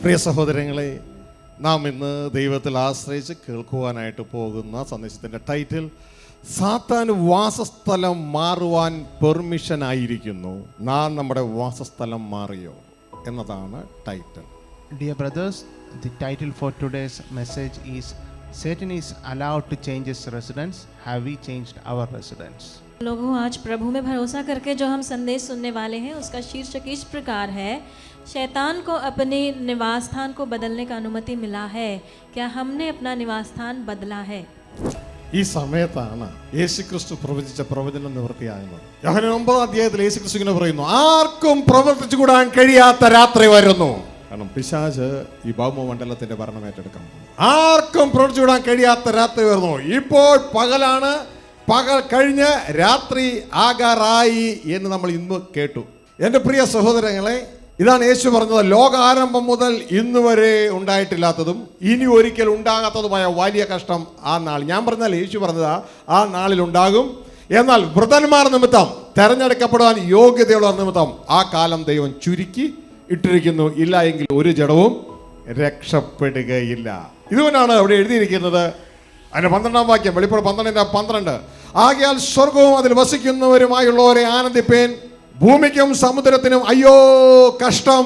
പ്രിയ സഹോദരങ്ങളെ, നാം ഇന്ന് ദൈവത്തിൽ ആശ്രയിച്ച് കേൾക്കുവാനായിട്ട് പോകുന്ന സന്ദേശത്തിൻ്റെ ടൈറ്റിൽ സാത്താന് വാസസ്ഥലം മാറുവാൻ പെർമിഷൻ ആയിരിക്കുന്നു, നാം നമ്മുടെ വാസസ്ഥലം മാറിയോ എന്നതാണ് title. Dear brothers, the title for today's message is Satan is allowed to change his residence. Have we changed our residence? लोगों, आज प्रभु में भरोसा करके जो हम संदेश सुनने वाले हैं उसका शीर्षक इस प्रकार है, शैतान को अपने निवास स्थान को बदलने का अनुमति मिला है, क्या हमने अपना निवास स्थान बदला है? ഈ സമയത്താണ് യേശുക്രിസ്തു പ്രവചിച്ച പ്രവചനം നിവൃത്തിയാകുന്നത്. യോഹന്നാൻ 9 അധ്യായത്തിൽ യേശുക്രിസ്തു ഇങ്ങനെ പറയുന്നു, ആർക്കും പ്രവർത്തിച്ചു കൂടാൻ കഴിയാത്ത രാത്രി വരുന്നു. കാരണം പിശാച് ഈ ഭൗമമണ്ഡലത്തിന്റെ ഭരണം ഏറ്റെടുക്കാൻ പോകുന്നു. ആർക്കും പ്രവർത്തിച്ചു കൂടാൻ കഴിയാത്ത രാത്രി വരുന്നു. ഇപ്പോൾ പകലാണ്, പകൽ കഴിഞ്ഞ് രാത്രി ആകാറായി എന്ന് നമ്മൾ ഇന്ന് കേട്ടു. എൻ്റെ പ്രിയ സഹോദരങ്ങളെ, ഇതാണ് യേശു പറഞ്ഞത്, ലോകാരംഭം മുതൽ ഇന്ന് വരെ ഉണ്ടായിട്ടില്ലാത്തതും ഇനി ഒരിക്കൽ ഉണ്ടാകാത്തതുമായ വലിയ കഷ്ടം ആ നാൾ. ഞാൻ പറഞ്ഞാൽ യേശു പറഞ്ഞതാ, ആ നാളിൽ ഉണ്ടാകും. എന്നാൽ വൃതന്മാർ നിമിത്തം, തെരഞ്ഞെടുക്കപ്പെടാൻ യോഗ്യതയുള്ള നിമിത്തം ആ കാലം ദൈവം ചുരുക്കി ഇട്ടിരിക്കുന്നു. ഇല്ല എങ്കിൽ ഒരു ജഡവും രക്ഷപ്പെടുകയില്ല. ഇതുകൊണ്ടാണ് അവിടെ എഴുതിയിരിക്കുന്നത്, അതിന്റെ 12-ാം വാക്യം, വെളിപ്പാട് 12:12, ആകയാൽ സ്വർഗവും അതിൽ വസിക്കുന്നവരുമായുള്ളവരെ ആനന്ദിപ്പേൻ, ഭൂമിക്കും സമുദ്രത്തിനും അയ്യോ കഷ്ടം,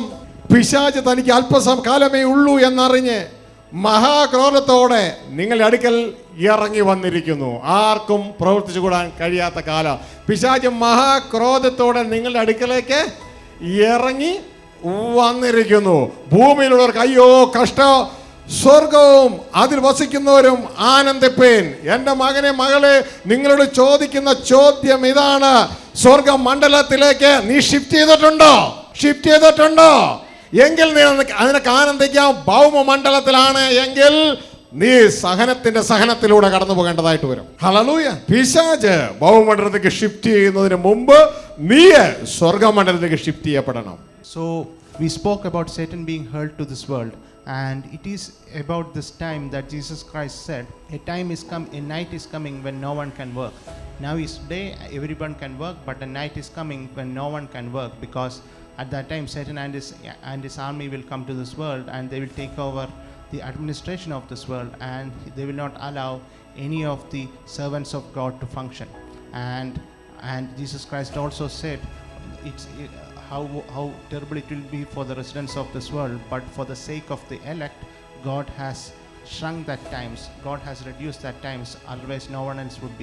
പിശാച് തനിക്ക് അല്പകാലമേ ഉള്ളൂ എന്നറിഞ്ഞ് മഹാക്രോധത്തോടെ നിങ്ങളുടെ അടുക്കൽ ഇറങ്ങി വന്നിരിക്കുന്നു. ആർക്കും പ്രവർത്തിച്ചു കൂടാൻ കഴിയാത്ത കാലം. പിശാച് മഹാക്രോധത്തോടെ നിങ്ങളുടെ അടുക്കലേക്ക് ഇറങ്ങി വന്നിരിക്കുന്നു. ഭൂമിയിലുള്ളവർക്ക് അയ്യോ കഷ്ടം, സ്വർഗവും അതിൽ വസിക്കുന്നവരും ആനന്ദിപ്പേൻ. എൻ്റെ മകനെ, മകളെ, നിങ്ങളോട് ചോദിക്കുന്ന ചോദ്യം ഇതാണ്, സ്വർഗ മണ്ഡലത്തിലേക്ക് നീ ഷിഫ്റ്റ് ചെയ്തിട്ടുണ്ടോ? എങ്കിൽ നീ അതിനൊക്കെ ആനന്ദിക്കാം. ഭൗമ മണ്ഡലത്തിലാണ് എങ്കിൽ നീ സഹനത്തിലൂടെ കടന്നു പോകേണ്ടതായിട്ട് വരും. ഹല്ലേലൂയ. പിശാച് ഭൗമമണ്ഡലത്തിലേക്ക് ഷിഫ്റ്റ് ചെയ്യുന്നതിന് മുമ്പ് നീ സ്വർഗമണ്ഡലത്തിലേക്ക് shift ചെയ്യപ്പെടണം. So we spoke about Satan being hurled to this world, and it is about this time that Jesus Christ said, a night is coming when no one can work. Now is day, everyone can work, but a night is coming when no one can work, because at that time Satan and his army will come to this world, and they will take over the administration of this world, and they will not allow any of the servants of God to function. And Jesus Christ also said, how terrible it will be for the residents of this world, but for the sake of the elect, God has shrunk that times, God has reduced that times, otherwise no one else would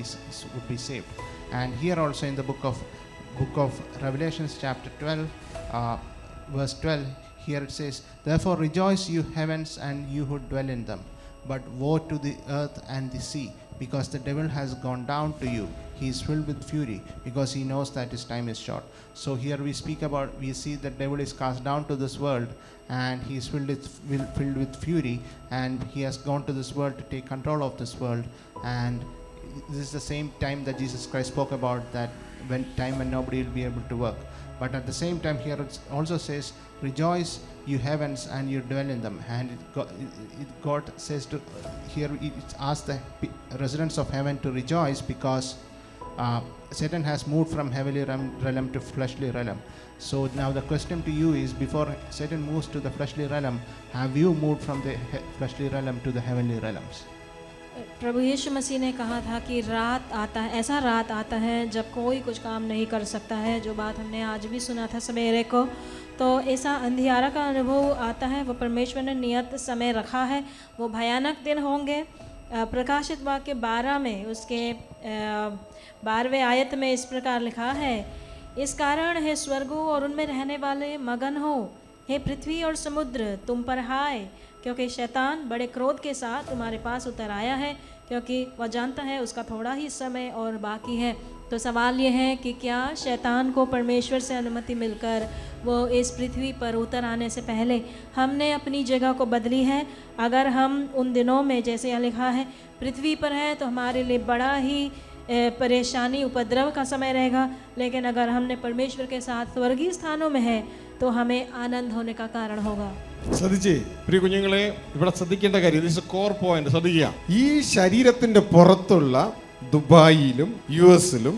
be saved. And here also in the book of Revelations chapter 12, verse 12, here it says, therefore rejoice, you heavens, and you who dwell in them, but woe to the earth and the sea, because the devil has gone down to you. He is filled with fury, because he knows that his time is short. So here we see the devil is cast down to this world, and he is filled with fury, and he has gone to this world to take control of this world. And this is the same time that Jesus Christ spoke about, that when nobody will be able to work. But at the same time here it also says, rejoice, you heavens, and you dwell in them. And God says to here it asks the residents of heaven to rejoice, because Satan has moved from heavenly realm to fleshly realm. So now the question to you is, before Satan moves to the fleshly realm, have you moved from the fleshly realm to the heavenly realms? प्रभु यीशु मसीह ने कहा था कि ऐसा रात आता है जब कोई कुछ काम नहीं कर सकता है, जो बात हमने आज भी सुना था सवेरे को। तो ऐसा अंधियारा का अनुभव आता है, वो परमेश्वर ने नियत समय रखा है, वो भयानक दिन होंगे। प्रकाशित वाक्य 12 में उसके 12वें आयत में इस प्रकार लिखा है, इस कारण हे स्वर्गों और उनमें रहने वाले मगन हो, हे पृथ्वी और समुद्र तुम पर हाय, क्योंकि शैतान बड़े क्रोध के साथ तुम्हारे पास उतर आया है, क्योंकि वह जानता है उसका थोड़ा ही समय और बाकी है। तो सवाल ये है कि क्या शैतान को परमेश्वर से अनुमति मिलकर वो इस पृथ्वी पर उतर आने से पहले हमने अपनी जगह को बदली है? अगर हम उन दिनों में, जैसे यहाँ लिखा है, पृथ्वी पर है तो हमारे लिए बड़ा ही परेशानी, उपद्रव का समय रहेगा। लेकिन अगर हमने परमेश्वर के साथ स्वर्गीय स्थानों में है तो हमें आनंद होने का कारण होगा। ശ്രദ്ധിച്ചേ പ്രിയ കുഞ്ഞുങ്ങളെ, ഇവിടെ ശ്രദ്ധിക്കേണ്ട കാര്യം, കോർ പോയിന്റ് ശ്രദ്ധിക്കുക. ഈ ശരീരത്തിന്റെ പുറത്തുള്ള ദുബായിലും US-ലും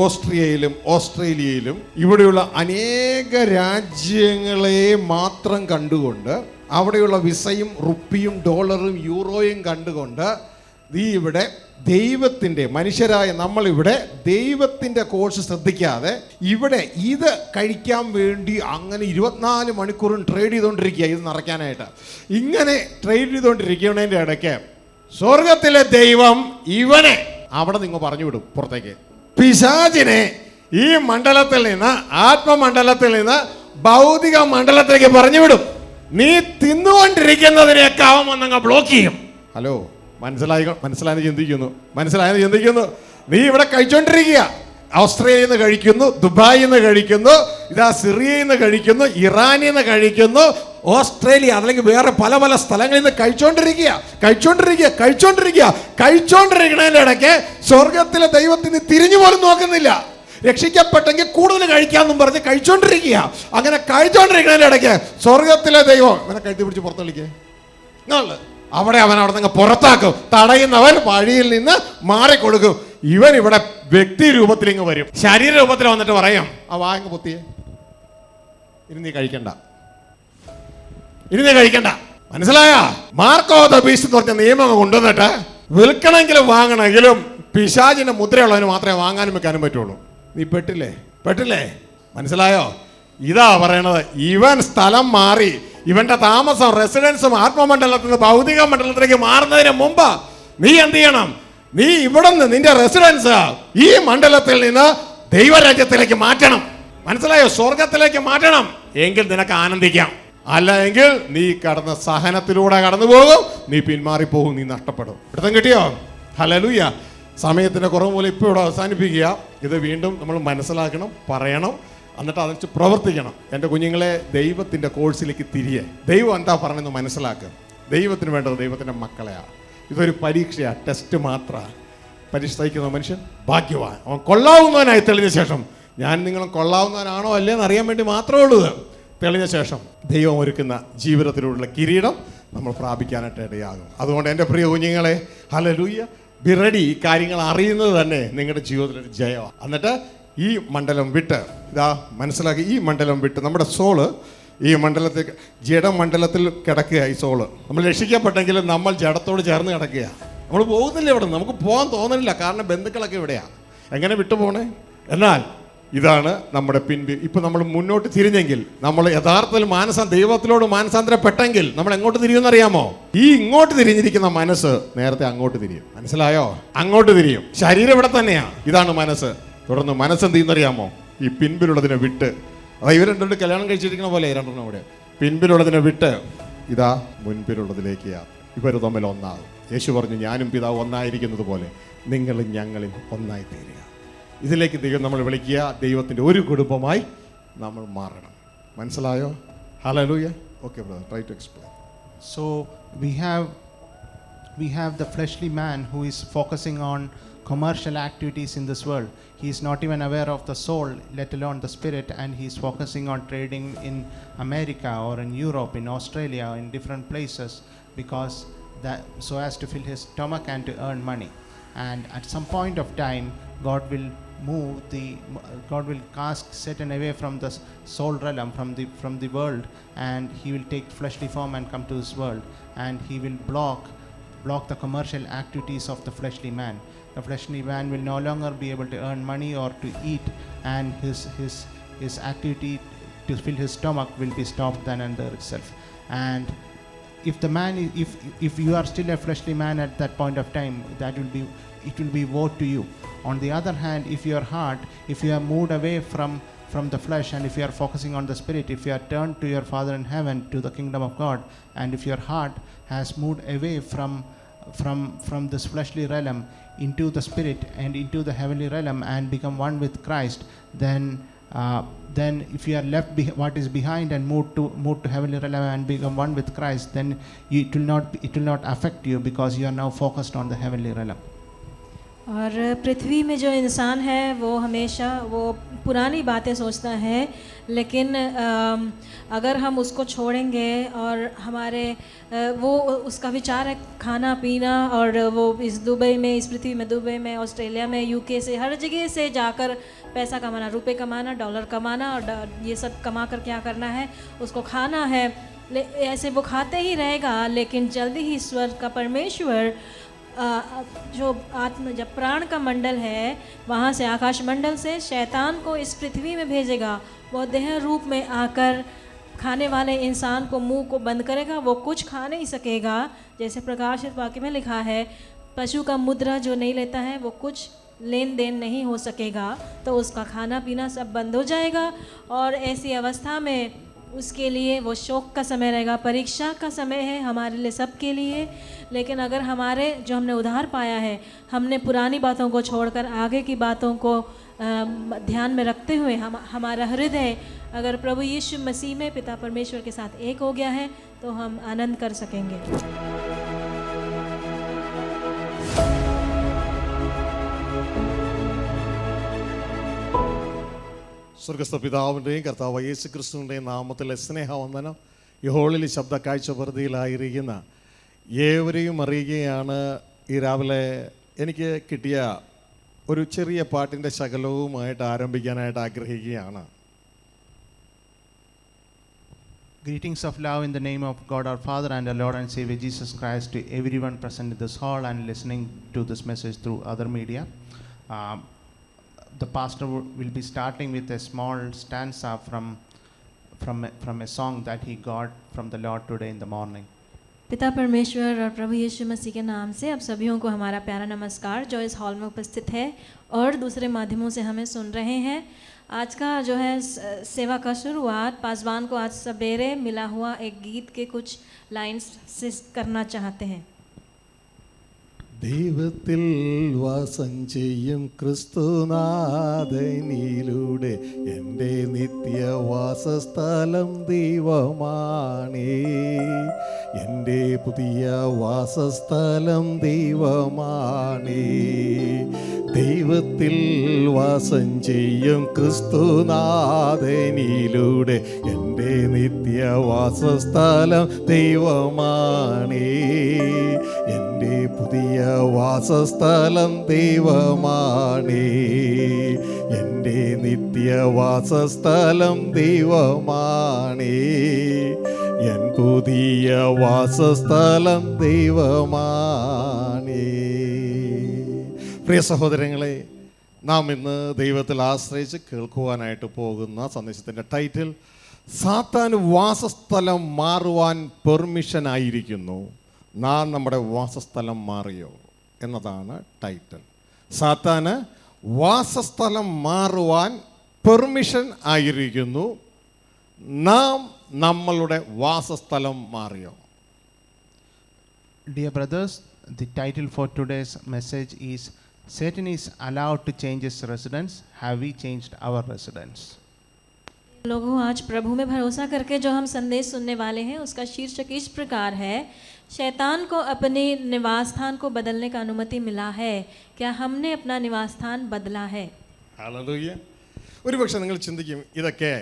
ഓസ്ട്രിയയിലും ഓസ്ട്രേലിയയിലും ഇവിടെയുള്ള അനേക രാജ്യങ്ങളെ മാത്രം കണ്ടുകൊണ്ട് അവിടെയുള്ള വിസയും റുപ്പിയും ഡോളറും യൂറോയും കണ്ടുകൊണ്ട് നീ ഇവിടെ ദൈവത്തിൻ്റെ മനുഷ്യരായ നമ്മളിവിടെ ദൈവത്തിൻ്റെ കോഴ്സ് ശ്രദ്ധിക്കാതെ ഇവിടെ ഇത് കഴിക്കാൻ വേണ്ടി അങ്ങനെ 24 മണിക്കൂറും ട്രേഡ് ചെയ്തുകൊണ്ടിരിക്കുക, ഇത് നിറയ്ക്കാനായിട്ട് ഇങ്ങനെ ട്രേഡ് ചെയ്തുകൊണ്ടിരിക്കുന്നതിൻ്റെ ഇടയ്ക്ക് സ്വർഗത്തിലെ ദൈവം ഇവനെ അവിടെ നിങ്ങൾ പറഞ്ഞു വിടും പുറത്തേക്ക്. പിശാചിനെ ഈ മണ്ഡലത്തിൽ നിന്ന്, ആത്മമണ്ഡലത്തിൽ നിന്ന് ഭൗതിക മണ്ഡലത്തിലേക്ക് പറഞ്ഞു വിടും. നീ തിന്നുകൊണ്ടിരിക്കുന്നതിനെയൊക്കെ അവൻ വന്നങ്ങ് ബ്ലോക്ക് ചെയ്യും. ഹലോ, മനസ്സിലായെന്ന് ചിന്തിക്കുന്നു. നീ ഇവിടെ കഴിച്ചോണ്ടിരിക്കുക, ഓസ്ട്രേലിയയിൽ നിന്ന് കഴിക്കുന്നു, ദുബായിൽ നിന്ന് കഴിക്കുന്നു, ഇതാ സിറിയയിൽ നിന്ന് കഴിക്കുന്നു, ഇറാനിൽ നിന്ന് കഴിക്കുന്നു, ഓസ്ട്രേലിയ അല്ലെങ്കിൽ വേറെ പല പല സ്ഥലങ്ങളിൽ നിന്ന് കഴിച്ചോണ്ടിരിക്കുന്നതിൻ്റെ ഇടയ്ക്ക് സ്വർഗത്തിലെ ദൈവത്തിന് തിരിഞ്ഞു പോലും നോക്കുന്നില്ല. രക്ഷിക്കപ്പെട്ടെങ്കിൽ കൂടുതൽ കഴിക്കാമെന്നും പറഞ്ഞ് കഴിച്ചോണ്ടിരിക്കുക. അങ്ങനെ കഴിച്ചോണ്ടിരിക്കുന്നതിൻ്റെ ഇടയ്ക്ക് സ്വർഗത്തിലെ ദൈവം ഇവനെ കഴുത്തി പിടിച്ച് പുറത്ത് കളിക്കേ, അവിടെ നിന്ന് പുറത്താക്കും. തടയുന്നവൻ വഴിയിൽ നിന്ന് മാറിക്കൊടുക്കും. ഇവൻ ഇവിടെ വ്യക്തി രൂപത്തിലിങ്ങ് വരും, ശരീര രൂപത്തിൽ വന്നിട്ട് പറയും, ആ വാങ്ങ് പൊത്തിയേ, ഇനി നീ കഴിക്കണ്ട. മനസ്സിലായ? മാർക്കോ ദ ബീസ്റ്റ് എന്ന് പറഞ്ഞ നിയമം കൊണ്ടുവന്നിട്ട് വിൽക്കണമെങ്കിലും വാങ്ങണമെങ്കിലും പിശാചിന്റെ മുദ്രയുള്ളവന് മാത്രമേ വാങ്ങാനും വെക്കാനും പറ്റുള്ളൂ. നീ പെട്ടില്ലേ? മനസ്സിലായോ? ഇതാ പറയണത്, ഇവൻ സ്ഥലം മാറി, ഇവന്റെ താമസം റെസിഡൻസും ആത്മമണ്ഡലത്തിൽ നിന്ന് ഭൗതിക മണ്ഡലത്തിലേക്ക് മാറുന്നതിന് മുമ്പ് നീ എന്ത് ചെയ്യണം? നീ ഇവിടെ നിന്ന് നിന്റെ റെസിഡൻസ് ഈ മണ്ഡലത്തിൽ നിന്ന് ദൈവരാജ്യത്തിലേക്ക് മാറ്റണം. മനസ്സിലായോ? സ്വർഗത്തിലേക്ക് മാറ്റണം. എങ്കിൽ നിനക്ക് ആനന്ദിക്കാം. അല്ല എങ്കിൽ നീ കടന്ന സഹനത്തിലൂടെ കടന്നു പോകും, നീ പിന്മാറിപ്പോകും, നീ നഷ്ടപ്പെടും. ഇടത്തം കിട്ടിയോ? ഹല്ലേലൂയ. സമയത്തിൻ്റെ കുറവ് മൂലം ഇപ്പോൾ ഇവിടെ അവസാനിപ്പിക്കുക. ഇത് വീണ്ടും നമ്മൾ മനസ്സിലാക്കണം, പറയണം, എന്നിട്ട് അതിന് പ്രവർത്തിക്കണം. എൻ്റെ കുഞ്ഞുങ്ങളെ ദൈവത്തിൻ്റെ കോഴ്സിലേക്ക് തിരികെ ദൈവം എന്താ പറഞ്ഞതെന്ന് മനസ്സിലാക്കുക. ദൈവത്തിന് വേണ്ടത് ദൈവത്തിൻ്റെ മക്കളെയാണ്. ഇതൊരു പരീക്ഷയാണ്, ടെസ്റ്റ് മാത്രമാണ്. പരീക്ഷ സഹിക്കുന്ന മനുഷ്യൻ ഭാഗ്യവാൻ. അവൻ കൊള്ളാവുന്നവനായി തെളിഞ്ഞ ശേഷം, ഞാൻ നിങ്ങളും കൊള്ളാവുന്നവനാണോ അല്ലേന്ന് അറിയാൻ വേണ്ടി മാത്രമേ ഉള്ളൂ. തെളിഞ്ഞ ശേഷം ദൈവം ഒരുക്കുന്ന ജീവിതത്തിലുള്ള കിരീടം നമ്മൾ പ്രാപിക്കാനായിട്ട് ഇടയാകും. അതുകൊണ്ട് എൻ്റെ പ്രിയ കുഞ്ഞുങ്ങളെ, ഹല്ലേലൂയ, ബി റെഡി. ഈ കാര്യങ്ങൾ അറിയുന്നത് തന്നെ നിങ്ങളുടെ ജീവിതത്തിലൊരു ജയമാണ്. എന്നിട്ട് ഈ മണ്ഡലം വിട്ട്, ഇതാ മനസ്സിലാക്കി, ഈ മണ്ഡലം വിട്ട് നമ്മുടെ സോള് ഈ മണ്ഡലത്തിൽ ജഡമണ്ഡലത്തിൽ കിടക്കുക. ഈ സോള് നമ്മൾ രക്ഷിക്കപ്പെട്ടെങ്കിലും നമ്മൾ ജഡത്തോട് ചേർന്ന് കിടക്കുക. നമ്മൾ പോകുന്നില്ല ഇവിടെ, നമുക്ക് പോകാൻ തോന്നുന്നില്ല, കാരണം ബന്ധുക്കളൊക്കെ ഇവിടെയാണ്. എങ്ങനെ വിട്ടുപോകണേ? എന്നാൽ ഇതാണ് നമ്മുടെ ഇപ്പം നമ്മൾ മുന്നോട്ട് തിരിഞ്ഞെങ്കിൽ, നമ്മൾ യഥാർത്ഥത്തിൽ ദൈവത്തിലോട് മാനസാന്തരപ്പെട്ടെങ്കിൽ നമ്മൾ എങ്ങോട്ട് തിരിയുമെന്നറിയാമോ? ഈ ഇങ്ങോട്ട് തിരിഞ്ഞിരിക്കുന്ന മനസ്സ് നേരത്തെ അങ്ങോട്ട് തിരിയും. മനസ്സിലായോ? അങ്ങോട്ട് തിരിയും. ശരീരം ഇവിടെ തന്നെയാണ്. ഇതാണ് മനസ്സ്. തുടർന്ന് മനസ്സെന്ത് ചെയ്യുന്നറിയാമോ? ഈ പിൻപിലുള്ളതിനെ വിട്ട്, അതായത് ഇവർ രണ്ടും കല്യാണം കഴിച്ചിരിക്കുന്ന പോലെ രണ്ടെണ്ണം ഇവിടെ പിൻപിലുള്ളതിനെ വിട്ട് ഇതാ മുൻപിലുള്ളതിലേക്ക് ഇവർ തമ്മിൽ ഒന്നാകും. യേശു പറഞ്ഞു, ഞാനും പിതാവ് ഒന്നായിരിക്കുന്നത് പോലെ നിങ്ങളും ഞങ്ങളിൽ ഒന്നായി തീരുക. ഇതിലേക്ക് ദൈവം നമ്മൾ വിളിക്കുക. ദൈവത്തിൻ്റെ ഒരു കുടുംബമായി നമ്മൾ മാറണം. മനസ്സിലായോ? Hallelujah. Okay brother, try to explain. So we have the fleshly man who is focusing on commercial activities in this world. He is not even aware of the soul, let alone the spirit, and he is focusing on trading in America or in Europe, in Australia, or in different places, because that so as to fill his stomach and to earn money. And at some point of time, God will cast Satan away from the soul realm, from the world, and he will take fleshly form and come to this world, and he will block the commercial activities of the fleshly man. The fleshly man will no longer be able to earn money or to eat, and his activity to fill his stomach will be stopped then and there itself. And if you are still a fleshly man at that point of time, it will be woe to you. On the other hand, if your heart, if you have moved away from the flesh, and if you are focusing on the spirit, if you are turned to your Father in heaven, to the kingdom of God, and if your heart has moved away from this fleshly realm into the spirit and into the heavenly realm and become one with Christ, then if you are left what is behind and moved to heavenly realm and become one with Christ, then it will not affect you, because you are now focused on the heavenly realm. और पृथ्वी में जो इंसान है वो हमेशा वो पुरानी बातें सोचता है, लेकिन अगर हम उसको छोड़ेंगे और हमारे वो उसका विचार है खाना पीना, और वो इस पृथ्वी में दुबई में, ऑस्ट्रेलिया में, यूके से, हर जगह से जाकर पैसा कमाना, रुपए कमाना, डॉलर कमाना, और ये सब कमा कर क्या करना है, उसको खाना है, ऐसे वो खाते ही रहेगा, लेकिन जल्दी ही स्वर्ग का परमेश्वर जो जब प्राण का मंडल है वहाँ से, आकाश मंडल से शैतान को इस पृथ्वी में भेजेगा। वो देह रूप में आकर खाने वाले इंसान को मुंह को बंद करेगा, वो कुछ खा नहीं सकेगा। जैसे प्रकाशित वाक्य में लिखा है, पशु का मुद्रा जो नहीं लेता है वो कुछ लेन देन नहीं हो सकेगा, तो उसका खाना पीना सब बंद हो जाएगा। और ऐसी अवस्था में उसके लिए वो शोक का समय रहेगा, परीक्षा का समय है हमारे लिए, सबके लिए। लेकिन अगर हमारे जो हमने उद्धार पाया है, हमने पुरानी बातों को छोड़कर आगे की बातों को ध्यान में रखते हुए हमारा हृदय अगर प्रभु यीशु मसीह में पिता परमेश्वर के साथ एक हो गया है, तो हम आनंद कर सकेंगे। സ്വർഗസ്ഥ പിതാവിൻ്റെയും കർത്താവ് യേശു ക്രിസ്തുവിൻ്റെയും നാമത്തിലെ സ്നേഹവന്ദനം ഈ ഹോളിൽ ശബ്ദ കാഴ്ചപരിധിയിലായിരിക്കുന്ന ഏവരെയും അറിയുകയാണ്. ഈ രാവിലെ എനിക്ക് കിട്ടിയ ഒരു ചെറിയ പാട്ടിൻ്റെ ശകലവുമായിട്ട് ആരംഭിക്കാനായിട്ട് ആഗ്രഹിക്കുകയാണ്. Greetings of love in the name of God our Father and our Lord and Savior Jesus Christ to everyone present in this hall and listening to this message through other media. The pastor will be starting with a small stanza from a song that he got from the Lord today in the morning. पिता परमेश्वर और प्रभु यीशु मसीह के नाम से आप सभी को हमारा प्यारा नमस्कार, जो इस हॉल में उपस्थित है और दूसरे माध्यमों से हमें सुन रहे हैं। आज का जो है सेवा का शुरुआत पासवान को आज सवेरे मिला हुआ एक गीत के कुछ लाइन्स से करना चाहते हैं। ദൈവത്തിൽ വാസം ചെയ്യും ക്രിസ്തുനാഥനിലൂടെ എൻ്റെ നിത്യവാസസ്ഥലം ദൈവമാണേ, എൻ്റെ പുതിയ വാസസ്ഥലം ദൈവമാണേ. ദൈവത്തിൽ വാസം ചെയ്യും ക്രിസ്തുനാഥനിലൂടെ എൻ്റെ നിത്യവാസസ്ഥലം ദൈവമാണേ, എൻ്റെ പുതിയ വാസസ്ഥലം ദൈവമാണേ, എൻ്റെ നിത്യവാസസ്ഥലം ദൈവമാണേ, എൻ പുതിയ വാസസ്ഥലം ദൈവമാണേ. പ്രിയ സഹോദരങ്ങളെ, നാം ഇന്ന് ദൈവത്തിൽ ആശ്രയിച്ച് കേൾക്കുവാനായിട്ട് പോകുന്ന സന്ദേശത്തിൻ്റെ ടൈറ്റിൽ സാത്താന് വാസസ്ഥലം മാറുവാൻ പെർമിഷൻ ആയിരിക്കുന്നു, നാം നമ്മുടെ വാസസ്ഥലം മാറിയോ എന്നതാണ് ടൈറ്റിൽ. സാത്താന് വാസസ്ഥലം മാറുവാൻ പെർമിഷൻ ആയിരിക്കുന്നു, നാം നമ്മളുടെ വാസസ്ഥലം മാറിയോ? Dear brothers, the title for today's message is Satan is allowed to change his residence. Have we changed our residence? लोगों, आज प्रभु में भरोसा करके जो हम संदेश सुनने वाले हैं उसका शीर्षक इस प्रकार है, शैतान को अपने निवास स्थान को बदलने का अनुमति मिला है, क्या हमने अपना निवास स्थान बदला है? ഹല്ലേലൂയ. ഒരുപക്ഷെ നിങ്ങൾ ചിന്തിക്കും ഇതൊക്കെ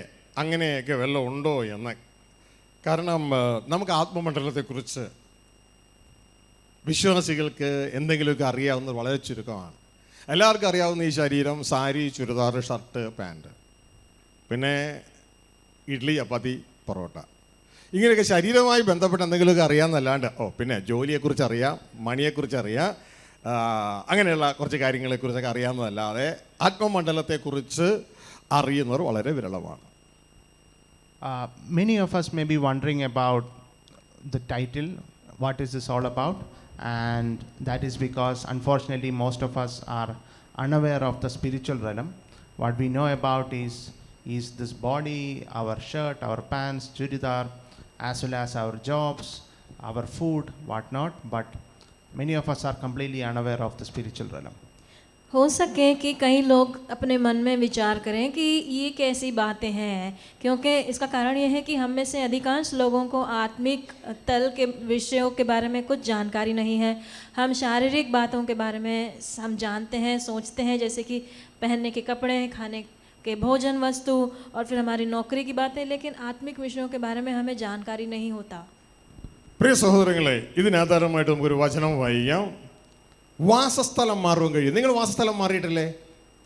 അങ്ങനെയൊക്കെ വല്ലതും ഉണ്ടോ എന്ന്. കാരണം നമുക്ക് ആത്മമണ്ഡലത്തെക്കുറിച്ച് വിശ്വാസികൾക്ക് എന്തെങ്കിലുമൊക്കെ അറിയാവുന്നത് വളരെ ചുരുക്കമാണ്. എല്ലാവർക്കും അറിയാവുന്ന ഈ ശരീരം, സാരി, ചുരിദാർ, ഷർട്ട്, പാൻറ്, പിന്നെ ഇഡ്ഡലി, ചപ്പാത്തി, പൊറോട്ട, ഇങ്ങനെയൊക്കെ ശരീരവുമായി ബന്ധപ്പെട്ട് എന്തെങ്കിലുമൊക്കെ അറിയാമെന്നല്ലാണ്ട് പിന്നെ ജോലിയെക്കുറിച്ച് അറിയാം, മണിയെക്കുറിച്ച് അറിയാം, അങ്ങനെയുള്ള കുറച്ച് കാര്യങ്ങളെക്കുറിച്ചൊക്കെ അറിയാവുന്നതല്ലാതെ ആത്മമണ്ഡലത്തെക്കുറിച്ച് അറിയുന്നവർ വളരെ വിരളമാണ്. Many of us may be wondering about the title, what is this all about? And that is because unfortunately most of us are unaware of the spiritual realm. What we know about is this body, our shirt, our pants, churidar, as well as our jobs, our food, whatnot, but many of us are completely unaware of the spiritual realm. हो सके कि कई लोग अपने मन में विचार करें कि ये कैसी बातें हैं, क्योंकि इसका कारण ये है कि हम में से अधिकांश लोगों को आत्मिक तल के विषयों के बारे में कुछ जानकारी नहीं है। हम शारीरिक बातों के बारे में हम जानते हैं, सोचते हैं, जैसे कि पहनने के कपड़े, खाने के भोजन वस्तु और फिर हमारी नौकरी की बातें, लेकिन आत्मिक विषयों के बारे में हमें जानकारी नहीं होता। പ്രിയ സഹോദരങ്ങളെ, ഇതിനാധാരമായിട്ട് നമുക്കൊരു വചനം വായിക്കാം. വാസസ്ഥലം മാറുവാൻ കഴിയും. നിങ്ങൾ വാസസ്ഥലം മാറിയിട്ടില്ലേ?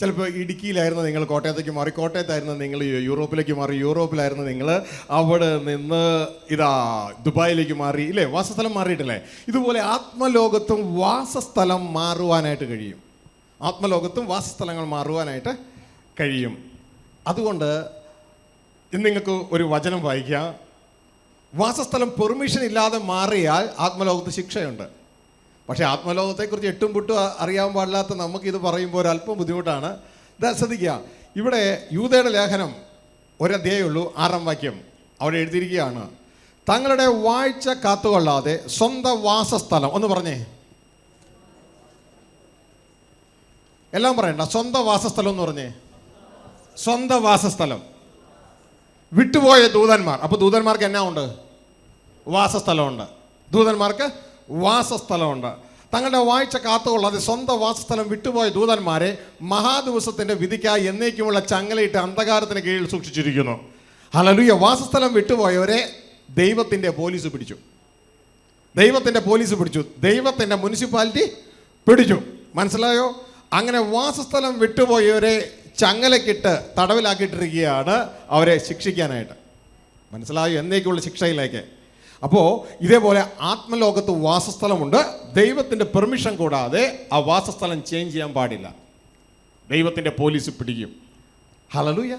ചിലപ്പോൾ ഇടുക്കിയിലായിരുന്നു നിങ്ങൾ കോട്ടയത്തേക്ക് മാറി, കോട്ടയത്തായിരുന്നു നിങ്ങൾ യൂറോപ്പിലേക്ക് മാറി, യൂറോപ്പിലായിരുന്നു നിങ്ങൾ അവിടെ നിന്ന് ദുബായിലേക്ക് മാറി, ഇല്ലേ? വാസസ്ഥലം മാറിയിട്ടില്ലേ? ഇതുപോലെ ആത്മലോകത്തും വാസസ്ഥലം മാറുവാനായിട്ട് കഴിയും. ആത്മലോകത്തും വാസസ്ഥലങ്ങൾ മാറുവാനായിട്ട് കഴിയും. അതുകൊണ്ട് ഇന്ന് നിങ്ങൾക്ക് ഒരു വചനം വായിക്കാം. വാസസ്ഥലം പെർമിഷൻ ഇല്ലാതെ മാറിയാൽ ആത്മലോകത്ത് ശിക്ഷയുണ്ട്. പക്ഷേ ആത്മലോകത്തെക്കുറിച്ച് എട്ടും പുട്ടും അറിയാൻ പാടില്ലാത്ത നമുക്കിത് പറയുമ്പോൾ ഒരല്പം ബുദ്ധിമുട്ടാണ്. ശ്രദ്ധിക്കുക, ഇവിടെ യൂദയുടെ ലേഖനം ഒരധ്യായമുള്ളൂ, 6-ാം വാക്യം. അവിടെ എഴുതിയിരിക്കുകയാണ്, തങ്ങളുടെ വാഴ്ച കാത്തുകൊള്ളാതെ സ്വന്തം വാസസ്ഥലം, ഒന്ന് പറഞ്ഞേ, എല്ലാം പറയണ്ട, സ്വന്തം വാസസ്ഥലം എന്ന് പറഞ്ഞേ, സ്വന്തം വാസസ്ഥലം വിട്ടുപോയ ദൂതന്മാർ. അപ്പോൾ ദൂതന്മാർക്ക് എന്നാ ഉണ്ട്? വാസസ്ഥലമുണ്ട്. ദൂതന്മാർക്ക് വാസസ്ഥലമുണ്ട്. തങ്ങളുടെ വാഴ്ച കാത്തുകൊള്ളാതെ സ്വന്തം വാസസ്ഥലം വിട്ടുപോയ ദൂതന്മാരെ മഹാദിവസത്തിൻ്റെ വിധിക്കായി എന്നേക്കുമുള്ള ചങ്ങലയിട്ട് അന്ധകാരത്തിന് കീഴിൽ സൂക്ഷിച്ചിരിക്കുന്നു. ഹല്ലേലൂയ. വാസസ്ഥലം വിട്ടുപോയവരെ ദൈവത്തിൻ്റെ പോലീസ് പിടിച്ചു. ദൈവത്തിൻ്റെ പോലീസ് പിടിച്ചു. ദൈവത്തിൻ്റെ മുനിസിപ്പാലിറ്റി പിടിച്ചു. മനസ്സിലായോ? അങ്ങനെ വാസസ്ഥലം വിട്ടുപോയവരെ ചങ്ങലക്കിട്ട് തടവിലാക്കിയിട്ടിരിക്കുകയാണ് അവരെ ശിക്ഷിക്കാനായിട്ട്. മനസ്സിലായോ? എന്നേക്കുള്ള ശിക്ഷയിലേക്ക്. അപ്പോൾ ഇതേപോലെ ആത്മലോകത്ത് വാസസ്ഥലമുണ്ട്. ദൈവത്തിൻ്റെ പെർമിഷൻ കൂടാതെ ആ വാസസ്ഥലം ചേഞ്ച് ചെയ്യാൻ പാടില്ല. ദൈവത്തിൻ്റെ പോലീസ് പിടിക്കും. Hallelujah.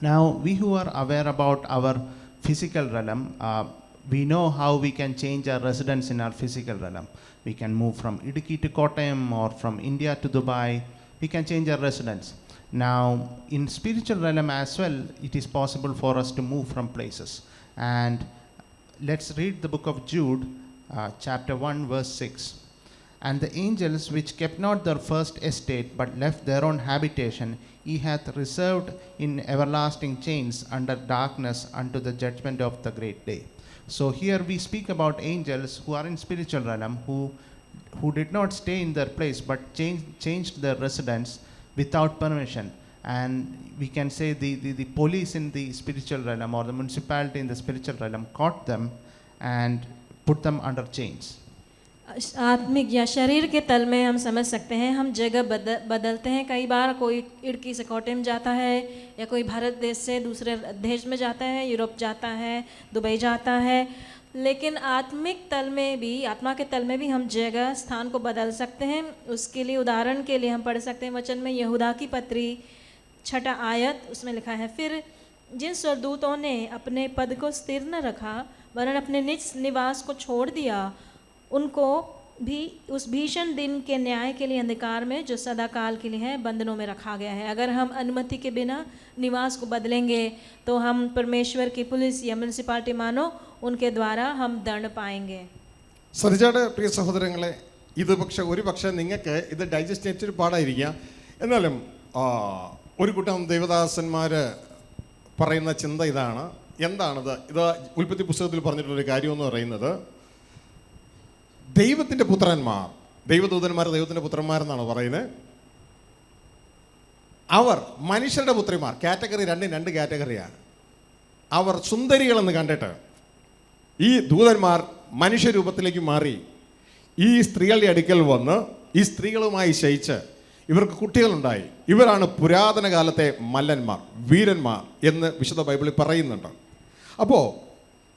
Now, we who are aware about our physical realm, we know how we can change our residence in our physical realm. We can move from Idukki to Kottayam or from India to Dubai. We can change our residence. Now, in spiritual realm as well, it is possible for us to move from places. And let's read the book of Jude, chapter 1, verse 6. And the angels which kept not their first estate, but left their own habitation, he hath reserved in everlasting chains under darkness unto the judgment of the great day. So here we speak about angels who are in spiritual realm, who did not stay in their place, but changed their residence without permission. And we can say the police in the spiritual realm or the municipality in the spiritual realm caught them and put them under chains. आत्मिक या शरीर के तल में हम समझ सकते हैं, हम जगह बदलते हैं. कई बार कोई इड़की से कोट्टयम जाता है, या कोई भारत देश से दूसरे देश में जाता है, यूरोप जाता है, दुबई जाता है. लेकिन आत्मिक तल में भी, आत्मा के तल में भी हम जगह स्थान को बदल सकते हैं. उसके लिए उदाहरण के लिए हम पढ़ सकते हैं वचन में यहूदा की पत्री 6 आयत, उसमें लिखा है, फिर जिन स्वर्गदूतों ने अपने पद को स्थिर न रखा वरन अपने निज निवास को छोड़ दिया, उनको भी उस भीषण दिन के न्याय के लिए अंधकार में जो सदा काल के लिए है बंधनों में रखा गया है. अगर हम अनुमति के बिना निवास को बदलेंगे तो हम परमेश्वर की पुलिस या म्यूनिसिपालिटी मानो उनके द्वारा हम दंड पाएंगे. ശ്രദ്ധിച്ചാട്ടെ പ്രിയ സഹോദരങ്ങളെ, ഇത് ഒരു പക്ഷേ നിങ്ങൾക്ക് ഇത് ഡൈജസ്റ്റ് ചെയ്തിട്ട് പാടായിരിക്കാം. എന്നാലും ഒരു കൂട്ടം ദൈവദാസന്മാർ പറയുന്ന ചിന്ത ഇതാണ്. എന്താണത്? ഇത് ഉൽപ്പത്തി പുസ്തകത്തിൽ പറഞ്ഞിട്ടുള്ളൊരു കാര്യമെന്ന് പറയുന്നത്, ദൈവത്തിൻ്റെ പുത്രന്മാർ, ദൈവദൂതന്മാർ ദൈവത്തിൻ്റെ പുത്രന്മാരെന്നാണ് പറയുന്നത്. അവർ മനുഷ്യരുടെ പുത്രിമാർ, കാറ്റഗറി രണ്ട് കാറ്റഗറിയാണ്. അവർ സുന്ദരികളെന്ന് കണ്ടിട്ട് ഈ ദൂതന്മാർ മനുഷ്യരൂപത്തിലേക്ക് മാറി ഈ സ്ത്രീകളുടെ അടുക്കൽ വന്ന് ഈ സ്ത്രീകളുമായി ശയിച്ച് ഇവർക്ക് കുട്ടികളുണ്ടായി. ഇവരാണ് പുരാതന കാലത്തെ മല്ലന്മാർ, വീരന്മാർ എന്ന് വിശുദ്ധ ബൈബിളിൽ പറയുന്നുണ്ട്. അപ്പോൾ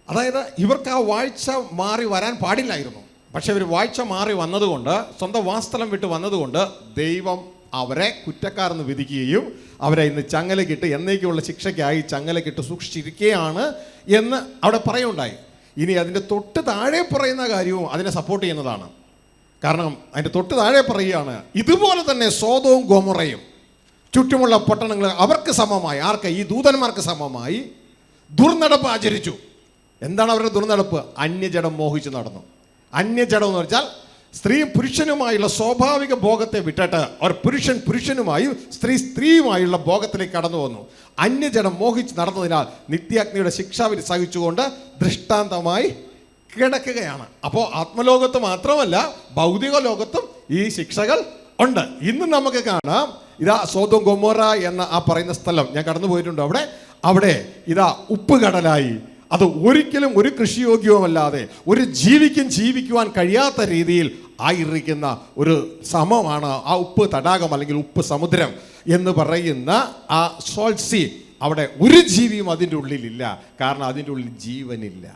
അതായത് ഇവർക്ക് ആ വാഴ്ച മാറി വരാൻ പാടില്ലായിരുന്നു. പക്ഷെ ഇവർ വാഴ്ച മാറി വന്നതുകൊണ്ട്, സ്വന്തം വാസസ്ഥലം വിട്ട് വന്നതുകൊണ്ട് ദൈവം അവരെ കുറ്റക്കാരെന്ന് വിധിക്കുകയും അവരെ ഇന്ന് ചങ്ങലക്കിട്ട് എന്നേക്കുള്ള ശിക്ഷയ്ക്കായി ചങ്ങലക്കിട്ട് സൂക്ഷിച്ചിരിക്കുകയാണ് എന്ന് അവിടെ പറയുണ്ടായി. ഇനി അതിൻ്റെ തൊട്ട് താഴെ പറയുന്ന കാര്യവും അതിനെ സപ്പോർട്ട് ചെയ്യുന്നതാണ്. കാരണം അതിൻ്റെ തൊട്ട് താഴെ പറയുകയാണ്, ഇതുപോലെ തന്നെ സോദോം ഗൊമോറയും ചുറ്റുമുള്ള പട്ടണങ്ങൾ അവർക്ക് സമമായി, ആർക്ക്? ഈ ദൂതന്മാർക്ക് സമമായി ദുർനടപ്പ് ആചരിച്ചു. എന്താണ് അവരുടെ ദുർനടപ്പ്? അന്യജഡം മോഹിച്ച് നടന്നു. അന്യജഡം എന്ന് വെച്ചാൽ സ്ത്രീയും പുരുഷനുമായുള്ള സ്വാഭാവിക ഭോഗത്തെ വിട്ടിട്ട് അവർ പുരുഷനുമായും സ്ത്രീയുമായുള്ള ഭോഗത്തിലേക്ക് കടന്നു വന്നു. അന്യജഡം മോഹിച്ച് നടന്നതിനാൽ നിത്യാഗ്നിയുടെ ശിക്ഷാവിധി സഹിച്ചുകൊണ്ട് ദൃഷ്ടാന്തമായി കിടക്കുകയാണ്. അപ്പോൾ ആത്മലോകത്ത് മാത്രമല്ല ഭൗതിക ലോകത്തും ഈ ശിക്ഷകൾ ഉണ്ട്. ഇന്ന് നമുക്ക് കാണാം, ഇതാ സോദോം ഗൊമോറ എന്ന ആ പറയുന്ന സ്ഥലം ഞാൻ കടന്നു പോയിട്ടുണ്ട്. അവിടെ ഇതാ ഉപ്പുകടലായി. അത് ഒരിക്കലും ഒരു കൃഷിയോഗ്യവുമല്ലാതെ ഒരു ജീവിക്കുവാൻ കഴിയാത്ത രീതിയിൽ ആയിരിക്കുന്ന ഒരു സമമാണ് ആ ഉപ്പ് തടാകം അല്ലെങ്കിൽ ഉപ്പ് സമുദ്രം എന്ന് പറയുന്ന ആ സോൾട്ട് സീ. അവിടെ ഒരു ജീവിയും അതിൻ്റെ ഉള്ളിലില്ല, കാരണം അതിൻ്റെ ഉള്ളിൽ ജീവനില്ല.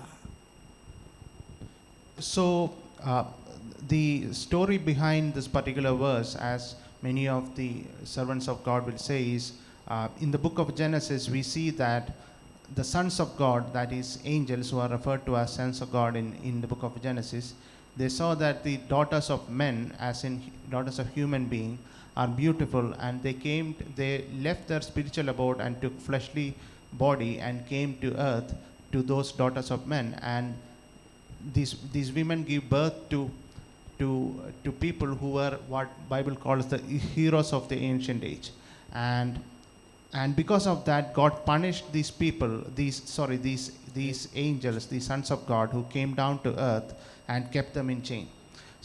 So, the story behind this particular verse, as many of the servants of God will say, is in the book of Genesis, we see that the sons of God, that is angels who are referred to as sons of God in the book of Genesis, they saw that the daughters of men, as in daughters of human being, are beautiful, and they left their spiritual abode and took fleshly body and came to earth to those daughters of men. And these women give birth to people who were what Bible calls the heroes of the ancient age. And because of that, God punished these people, these angels, these sons of God, who came down to earth and kept them in chain.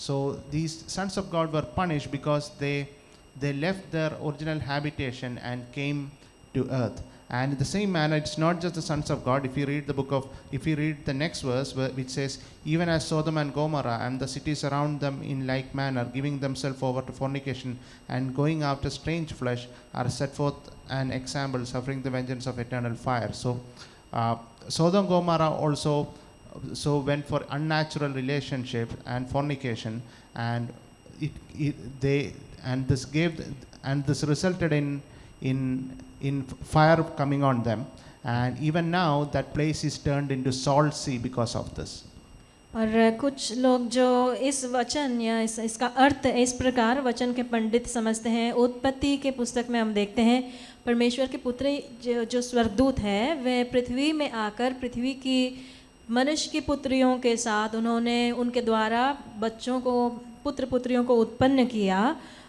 So these sons of God were punished because they left their original habitation and came to earth. And in the same manner, it's not just the sons of God. If you read the next verse, which says, even as Sodom and Gomorrah and the cities around them in like manner, giving themselves over to fornication and going after strange flesh, are set forth an example, suffering the vengeance of eternal fire. So Sodom and Gomorrah also went for unnatural relationship and fornication, and this resulted in fire coming on them, and even now that place is turned into salt sea because of this. और कुछ लोग जो इस वचन या इसका अर्थ इस प्रकार वचन के पंडित समझते हैं, उत्पत्ति के पुस्तक में हम देखते हैं परमेश्वर के पुत्र जो स्वर्गदूत है वे पृथ्वी में आकर पृथ्वी की मनुष्य की पुत्रियों के साथ उन्होंने उनके द्वारा बच्चों को पुत्र पुत्रियों को उत्पन्न किया,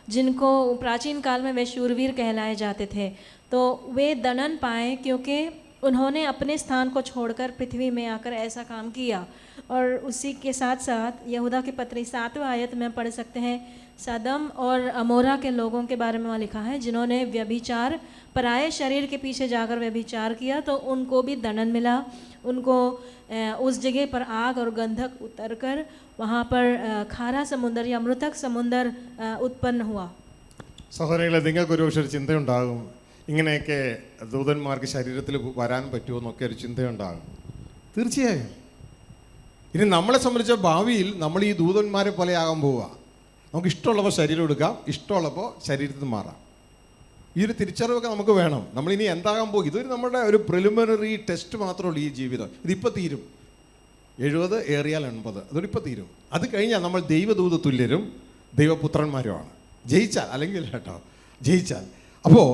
जिनको प्राचीन काल में वे शूरवीर कहलाए जाते थे। तो वे दंडन पाए क्योंकि उन्होंने अपने स्थान को छोड़कर पृथ्वी में आकर ऐसा काम किया। और उसी के साथ साथ यहूदा की पत्री 7वां आयत में पढ़ सकते हैं, सदम और अमोरा के लोगों के बारे में वहाँ लिखा है जिन्होंने व्यभिचार पराये शरीर के पीछे जाकर व्यभिचार किया, तो उनको भी दंडन मिला। उनको उस जगह पर आग और गंधक उतरकर वहाँ पर खारा समुद्र या मृतक समुद्र उत्पन्न हुआ। സഹോദരങ്ങളെ, നിങ്ങൾക്കൊരു പക്ഷേ ഒരു ചിന്തയുണ്ടാകും, ഇങ്ങനെയൊക്കെ ദൂതന്മാർക്ക് ശരീരത്തിൽ വരാൻ പറ്റുമോ എന്നൊക്കെ ഒരു ചിന്തയുണ്ടാകും. തീർച്ചയായും ഇനി നമ്മളെ സംബന്ധിച്ച ഭാവിയിൽ നമ്മൾ ഈ ദൂതന്മാരെ പോലെ ആകാൻ പോവുക. നമുക്ക് ഇഷ്ടമുള്ളപ്പോൾ ശരീരം എടുക്കാം, ഇഷ്ടമുള്ളപ്പോൾ ശരീരത്തിൽ മാറാം. ഈ ഒരു തിരിച്ചറിവൊക്കെ നമുക്ക് വേണം. നമ്മളിനി എന്താകാൻ പോകും, ഇതൊരു നമ്മുടെ ഒരു പ്രിലിമിനറി ടെസ്റ്റ് മാത്രമേ ഉള്ളൂ ഈ ജീവിതം. ഇതിപ്പോൾ തീരും, 70 ഏറിയാൽ 80, അതോടിപ്പോൾ തീരും. അത് കഴിഞ്ഞാൽ നമ്മൾ ദൈവദൂത തുല്യരും ദൈവപുത്രന്മാരുമാണ്, ജയിച്ചാൽ. അല്ലെങ്കിൽ കേട്ടോ, ജയിച്ചാൽ. അപ്പോൾ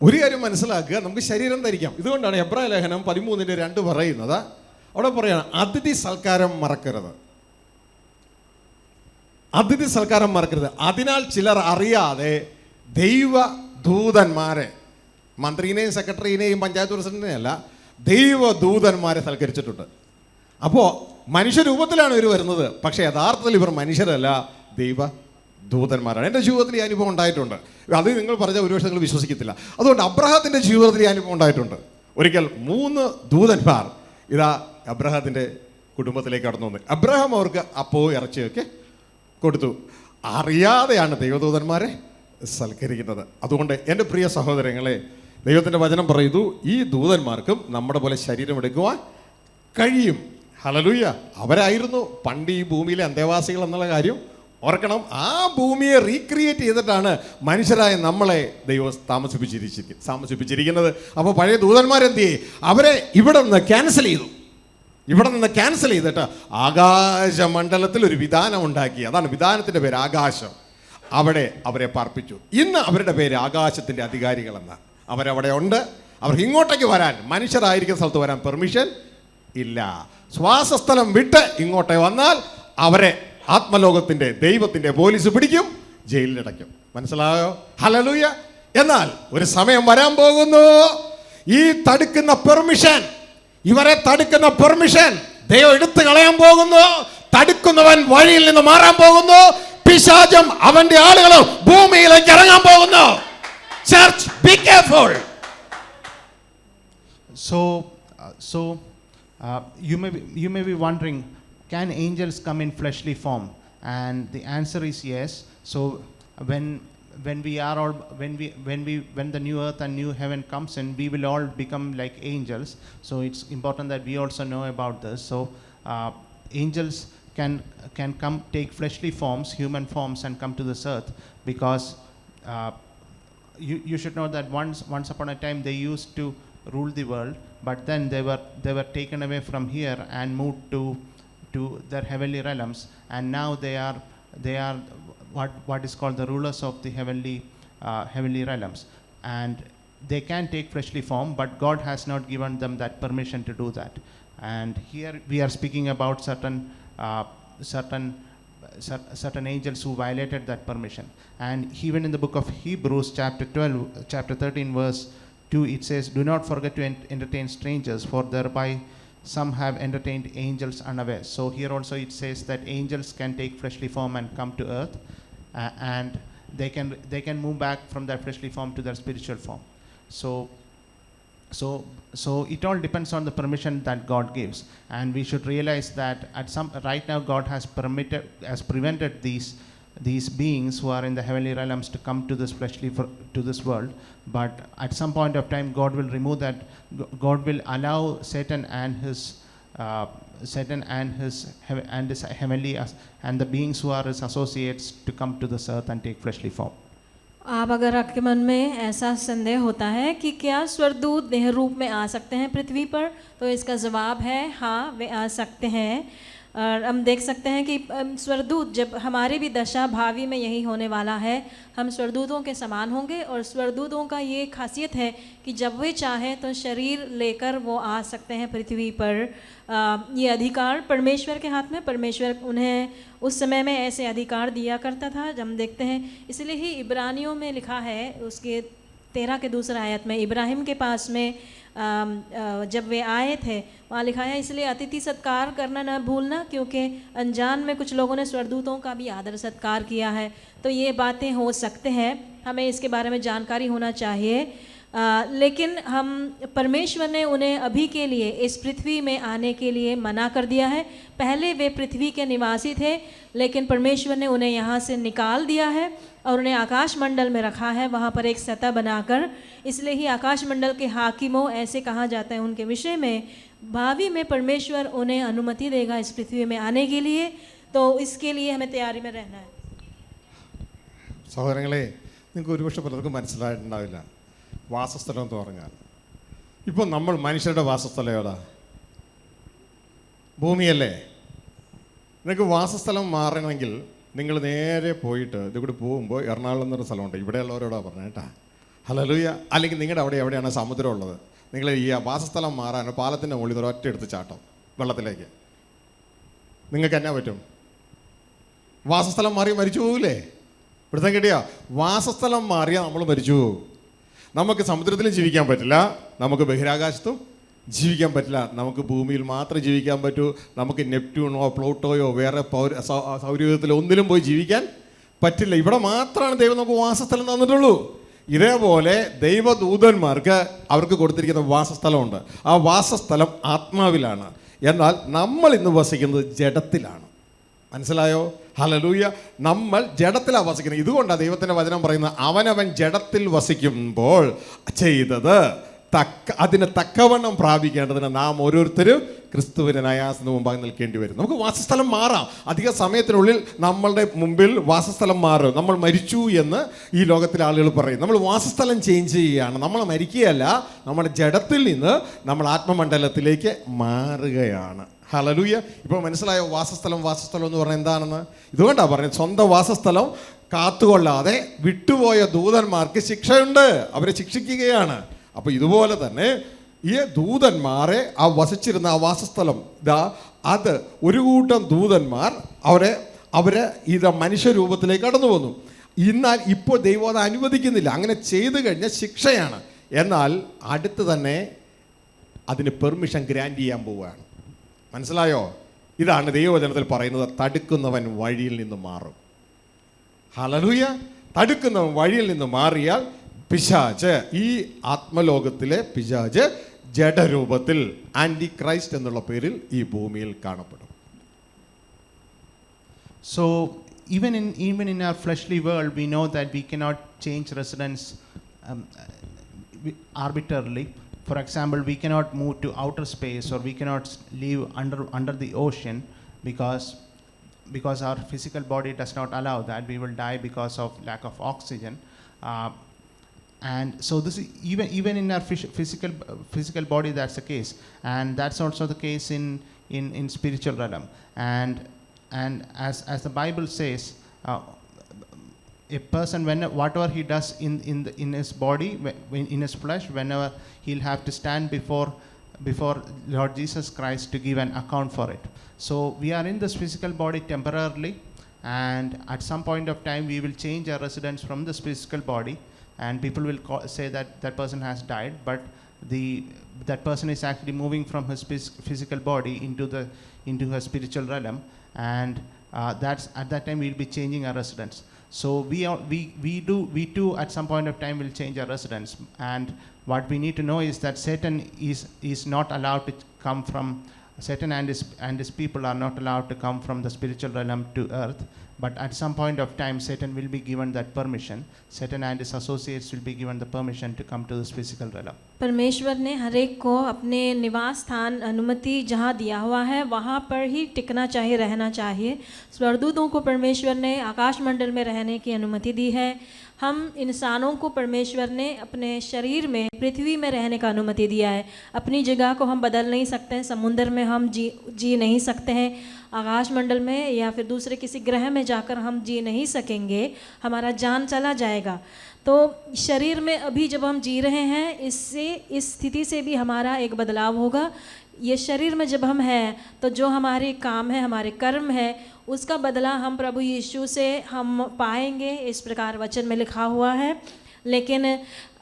ഒരു കാര്യം മനസ്സിലാക്കുക, നമുക്ക് ശരീരം ധരിക്കാം. ഇതുകൊണ്ടാണ് എബ്രായ ലേഖനം 13:2 പറയുന്നത്, അവിടെ പറയാണ് അതിഥി സൽക്കാരം മറക്കരുത്, അതിഥി സൽക്കാരം മറക്കരുത്. അതിനാൽ ചിലർ അറിയാതെ ദൈവദൂതന്മാരെ, മന്ത്രിനെയും സെക്രട്ടറിനെയും പഞ്ചായത്ത് പ്രസിഡന്റിനെയും അല്ല, ദൈവദൂതന്മാരെ സൽക്കരിച്ചിട്ടുണ്ട്. അപ്പോൾ മനുഷ്യരൂപത്തിലാണ് ഇവർ വരുന്നത്, പക്ഷേ യഥാർത്ഥത്തിൽ ഇവർ മനുഷ്യരല്ല, ദൈവദൂതന്മാരാണ്. എൻ്റെ ജീവിതത്തിൽ ഈ അനുഭവം ഉണ്ടായിട്ടുണ്ട്. അത് നിങ്ങൾ പറഞ്ഞ ഒരുപക്ഷെ നിങ്ങൾ വിശ്വസിക്കത്തില്ല. അതുകൊണ്ട് അബ്രഹാത്തിൻ്റെ ജീവിതത്തിൽ ഈ അനുഭവം ഉണ്ടായിട്ടുണ്ട്. ഒരിക്കൽ 3 ദൂതന്മാർ ഇതാ അബ്രഹാത്തിൻ്റെ കുടുംബത്തിലേക്ക് കടന്നു വന്നു. അബ്രഹാം അവർക്ക് അപ്പവും ഇറച്ചിയൊക്കെ കൊടുത്തു. അറിയാതെയാണ് ദൈവദൂതന്മാരെ സൽക്കരിക്കുന്നത്. അതുകൊണ്ട് എൻ്റെ പ്രിയ സഹോദരങ്ങളെ, ദൈവത്തിൻ്റെ വചനം പറയുന്നു, ഈ ദൂതന്മാർക്കും നമ്മുടെ പോലെ ശരീരം എടുക്കുവാൻ കഴിയും. ഹല്ലേലൂയ. അവരായിരുന്നു പണ്ട് ഈ ഭൂമിയിലെ അന്തേവാസികൾ എന്നുള്ള കാര്യം ഓർക്കണം. ആ ഭൂമിയെ റീക്രിയേറ്റ് ചെയ്തിട്ടാണ് മനുഷ്യരായ നമ്മളെ ദൈവം താമസിപ്പിച്ചിരിക്കുന്നത്. അപ്പോൾ പഴയ ദൂതന്മാരെന്ത് ചെയ്യും? അവരെ ഇവിടെ നിന്ന് ക്യാൻസൽ ചെയ്തിട്ട് ആകാശമണ്ഡലത്തിൽ ഒരു വിധാനം ഉണ്ടാക്കി. അതാണ് വിധാനത്തിൻ്റെ പേര് ആകാശം. അവിടെ അവരെ പാർപ്പിച്ചു. ഇന്ന് അവരുടെ പേര് ആകാശത്തിൻ്റെ അധികാരികളെന്ന്. അവരവിടെ ഉണ്ട്. അവർക്ക് ഇങ്ങോട്ടേക്ക് വരാൻ, മനുഷ്യരായിരിക്കുന്ന സ്ഥലത്ത് വരാൻ പെർമിഷൻ ഇല്ല. ശ്വാസസ്ഥലം വിട്ട് ഇങ്ങോട്ടേ വന്നാൽ അവരെ ആത്മലോകത്തിൻ്റെ ദൈവത്തിൻ്റെ പോലീസ് പിടിക്കും, ജയിലിലടയ്ക്കും. മനസ്സിലായോ? ഹല്ലേലൂയ. എന്നാൽ ഒരു സമയം വരാൻ പോകുന്നു, ഈ തടുക്കുന്ന പെർമിഷൻ, ഇവരെ തടുക്കുന്ന പെർമിഷൻ ദൈവം എടുത്തു കളയാൻ പോകുന്നു. തടുക്കുന്നവൻ വഴിയിൽ നിന്ന് മാറാൻ പോകുന്നു. പിശാചും അവന്റെ ആളുകളും ഭൂമിയിലേക്ക് ഇറങ്ങാൻ പോകുന്നു. Church, be careful. So you may be wondering, can angels come in fleshly form? And the answer is yes. So when we are all when the new earth and new heaven comes in, we will all become like angels. So it's important that we also know about this. So angels can come, take fleshly forms, human forms, and come to this earth, because you should know that once upon a time they used to rule the world, but then they were taken away from here and moved to their heavenly realms, and now they are what is called the rulers of the heavenly realms. And they can take fleshly form, but God has not given them that permission to do that. And here we are speaking about certain angels who violated that permission. And even in the book of Hebrews chapter 13 verse 2, it says, "Do not forget to entertain strangers, for thereby some have entertained angels unawares." So here also it says that angels can take fleshly form and come to earth, and they can move back from their fleshly form to their spiritual form. So it all depends on the permission that God gives, and we should realize that right now God has prevented these beings who are in the heavenly realms to come to this to this world. But at some point of time, God will remove that. God will allow Satan and his heavenly and the beings who are his associates to come to this earth and take fleshly form. आप अगर आपके मन में ऐसा संदेह होता है कि क्या स्वर्गदूत देह रूप में आ सकते हैं पृथ्वी पर, तो इसका जवाब है हाँ, वे आ सकते हैं। और हम देख सकते हैं कि स्वर्गदूत, जब हमारी भी दशा भावी में यही होने वाला है, हम स्वर्गदूतों के समान होंगे। और स्वर्गदूतों का ये खासियत है कि जब वे चाहें तो शरीर लेकर वो आ सकते हैं पृथ्वी पर। ये अधिकार परमेश्वर के हाथ में, परमेश्वर उन्हें उस समय में ऐसे अधिकार दिया करता था, जब हम देखते हैं। इसलिए ही इब्रानियों में लिखा है उसके 13 के दूसरा आयत में, इब्राहिम के पास में जब वे आए थे वहाँ लिखा है, इसलिए अतिथि सत्कार करना न भूलना, क्योंकि अनजान में कुछ लोगों ने स्वर्गदूतों का भी आदर सत्कार किया है। तो ये बातें हो सकते हैं, हमें इसके बारे में जानकारी होना चाहिए। लेकिन हम परमेश्वर ने उन्हें अभी के लिए इस पृथ्वी में आने के लिए मना कर दिया है। पहले वे पृथ्वी के निवासी थे, लेकिन परमेश्वर ने उन्हें यहाँ से निकाल दिया है और उन्हें आकाश मंडल में रखा है, वहाँ पर एक सतह बनाकर। इसलिए ही आकाश मंडल के हाकिमों ऐसे कहा जाता है उनके विषय में। भावी में परमेश्वर उन्हें अनुमति देगा इस पृथ्वी में आने के लिए, तो इसके लिए हमें तैयारी में रहना है। സഹോദരങ്ങളെ, നിങ്ങൾക്ക് ഒരുപക്ഷെ പലർക്കും മനസ്സിലായിട്ടുണ്ടാവില്ല വാസസ്ഥലം എന്ന് പറഞ്ഞാൽ. ഇപ്പോൾ നമ്മൾ മനുഷ്യരുടെ വാസസ്ഥലം എവിടാ? ഭൂമിയല്ലേ? നിങ്ങൾക്ക് വാസസ്ഥലം മാറണമെങ്കിൽ നിങ്ങൾ നേരെ പോയിട്ട് ഇതുകൂടി പോകുമ്പോൾ എറണാകുളം എന്നൊരു സ്ഥലമുണ്ട്, ഇവിടെയുള്ളവരോടാണ് പറഞ്ഞത് കേട്ടാ, ഹല്ലേലൂയ. അല്ലെങ്കിൽ നിങ്ങളുടെ എവിടെയാണ് സമുദ്രം ഉള്ളത്, നിങ്ങൾ ഈ വാസസ്ഥലം മാറാൻ പാലത്തിൻ്റെ മുകളിൽ ഒരൊറ്റ എടുത്ത് ചാട്ടം വെള്ളത്തിലേക്ക്, നിങ്ങൾക്ക് എന്നാ പറ്റും? വാസസ്ഥലം മാറി മരിച്ചു പോകില്ലേ? ഇവിടുത്തെ കിട്ടിയ വാസസ്ഥലം മാറിയാൽ നമ്മൾ മരിച്ചു പോകും. നമുക്ക് സമുദ്രത്തിലും ജീവിക്കാൻ പറ്റില്ല, നമുക്ക് ബഹിരാകാശത്തും ജീവിക്കാൻ പറ്റില്ല, നമുക്ക് ഭൂമിയിൽ മാത്രമേ ജീവിക്കാൻ പറ്റൂ. നമുക്ക് നെപ്റ്റ്യൂണോ പ്ലൂട്ടോയോ വേറെ സൗരയൂഥത്തിലോ ഒന്നിലും പോയി ജീവിക്കാൻ പറ്റില്ല. ഇവിടെ മാത്രമാണ് ദൈവം നമുക്ക് വാസസ്ഥലം തന്നിട്ടുള്ളൂ. ഇതേപോലെ ദൈവദൂതന്മാർക്ക് അവർക്ക് കൊടുത്തിരിക്കുന്ന വാസസ്ഥലമുണ്ട്. ആ വാസസ്ഥലം ആത്മാവിലാണ്. എന്നാൽ നമ്മൾ ഇന്ന് വസിക്കുന്നത് ജഡത്തിലാണ്. മനസ്സിലായോ? ഹല്ലേലൂയ. നമ്മൾ ജഡത്തിലാണ് വസിക്കുന്നത്. ഇതുകൊണ്ടാണ് ദൈവത്തിൻ്റെ വചനം പറയുന്നത്, അവനവൻ ജഡത്തിൽ വസിക്കുമ്പോൾ ചെയ്തത് അതിന് തക്കവണ്ണം പ്രാപിക്കേണ്ടതിന് നാം ഓരോരുത്തരും ക്രിസ്തുവിന് ന്യായാസനത്തിന് മുമ്പാകെ നിൽക്കേണ്ടി വരും. നമുക്ക് വാസസ്ഥലം മാറാം. അധിക സമയത്തിനുള്ളിൽ നമ്മളുടെ മുമ്പിൽ വാസസ്ഥലം മാറും. നമ്മൾ മരിച്ചു എന്ന് ഈ ലോകത്തിലെ ആളുകൾ പറയും. നമ്മൾ വാസസ്ഥലം ചേഞ്ച് ചെയ്യുകയാണ്. നമ്മൾ മരിക്കുകയല്ല, നമ്മുടെ ജഡത്തിൽ നിന്ന് നമ്മൾ ആത്മമണ്ഡലത്തിലേക്ക് മാറുകയാണ്. ഹല്ലേലൂയ. ഇപ്പോൾ മനസ്സിലായോ വാസസ്ഥലം എന്ന് പറഞ്ഞാൽ എന്താണെന്ന്? ഇതുകൊണ്ടാണ് പറഞ്ഞത്, സ്വന്തം വാസസ്ഥലം കാത്തുകൊള്ളാതെ വിട്ടുപോയ ദൂതന്മാർക്ക് ശിക്ഷയുണ്ട്, അവരെ ശിക്ഷിക്കുകയാണ്. അപ്പോൾ ഇതുപോലെ തന്നെ ഈ ദൂതന്മാരെ ആ വസിച്ചിരുന്ന ആ വാസസ്ഥലം അത് ഒരു കൂട്ടം ദൂതന്മാർ അവരെ ഇത് മനുഷ്യരൂപത്തിലേക്ക് കടന്നു വന്നു. എന്നാൽ ഇപ്പോൾ ദൈവം അത് അനുവദിക്കുന്നില്ല. അങ്ങനെ ചെയ്തു കഴിഞ്ഞാൽ ശിക്ഷയാണ്. എന്നാൽ അടുത്ത് തന്നെ അതിന് പെർമിഷൻ ഗ്രാൻഡ് ചെയ്യാൻ പോവുകയാണ്. മനസ്സിലായോ? ഇതാണ് ദൈവവചനത്തിൽ പറയുന്നത്, തടുക്കുന്നവൻ വഴിയിൽ നിന്ന് മാറും. ഹല്ലേലൂയ. തടുക്കുന്നവൻ വഴിയിൽ നിന്ന് മാറിയാൽ പിശാച്, ഈ ആത്മലോകത്തിലെ പിശാച് ജഡരൂപത്തിൽ ആൻറ്റി ക്രൈസ്റ്റ് എന്നുള്ള പേരിൽ ഈ ഭൂമിയിൽ കാണപ്പെടും. So even in our fleshly world, we know that we cannot change residence arbitrarily. For example, we cannot move to outer space, or we cannot live under the ocean, because our physical body does not allow that. We will die because of lack of oxygen. And so this is even in our physical body, that's the case, and that's also the case in spiritual realm. And as the Bible says, a person, whatever he does in his body, in his flesh, whenever he'll have to stand before Lord Jesus Christ to give an account for it. So we are in this physical body temporarily, and at some point of time we will change our residence from this physical body, and people will say that that person has died, but that person is actually moving from his physical body into her spiritual realm, and that's at that time we'll be changing our residence. So we too at some point of time will change our residence. And what we need to know is that Satan is not allowed to come from, Satan and his people are not allowed to come from the spiritual realm to earth. But at some point of time, Satan will be given that permission. Satan and his associates will be given the permission to come to this physical realm. परमेश्वर ने हर एक को अपने निवास स्थान अनुमति जहाँ दिया हुआ है वहाँ पर ही टिकना चाहिए, रहना चाहिए। स्वर्गदूतों को परमेश्वर ने आकाश मंडल में रहने की अनुमति दी है। हम इंसानों को परमेश्वर ने अपने शरीर में, पृथ्वी में रहने का अनुमति दिया है। अपनी जगह को हम बदल नहीं सकते हैं, समुद्र में हम जी नहीं सकते हैं, आकाश मंडल में या फिर दूसरे किसी ग्रह में जाकर हम जी नहीं सकेंगे, हमारा जान चला जाएगा। तो शरीर में अभी जब हम जी रहे हैं, इससे इस स्थिति से भी हमारा एक बदलाव होगा। ये शरीर में जब हम हैं तो जो हमारे काम है, हमारे कर्म है, उसका बदला हम प्रभु यीशु से हम पाएंगे, इस प्रकार वचन में लिखा हुआ है। लेकिन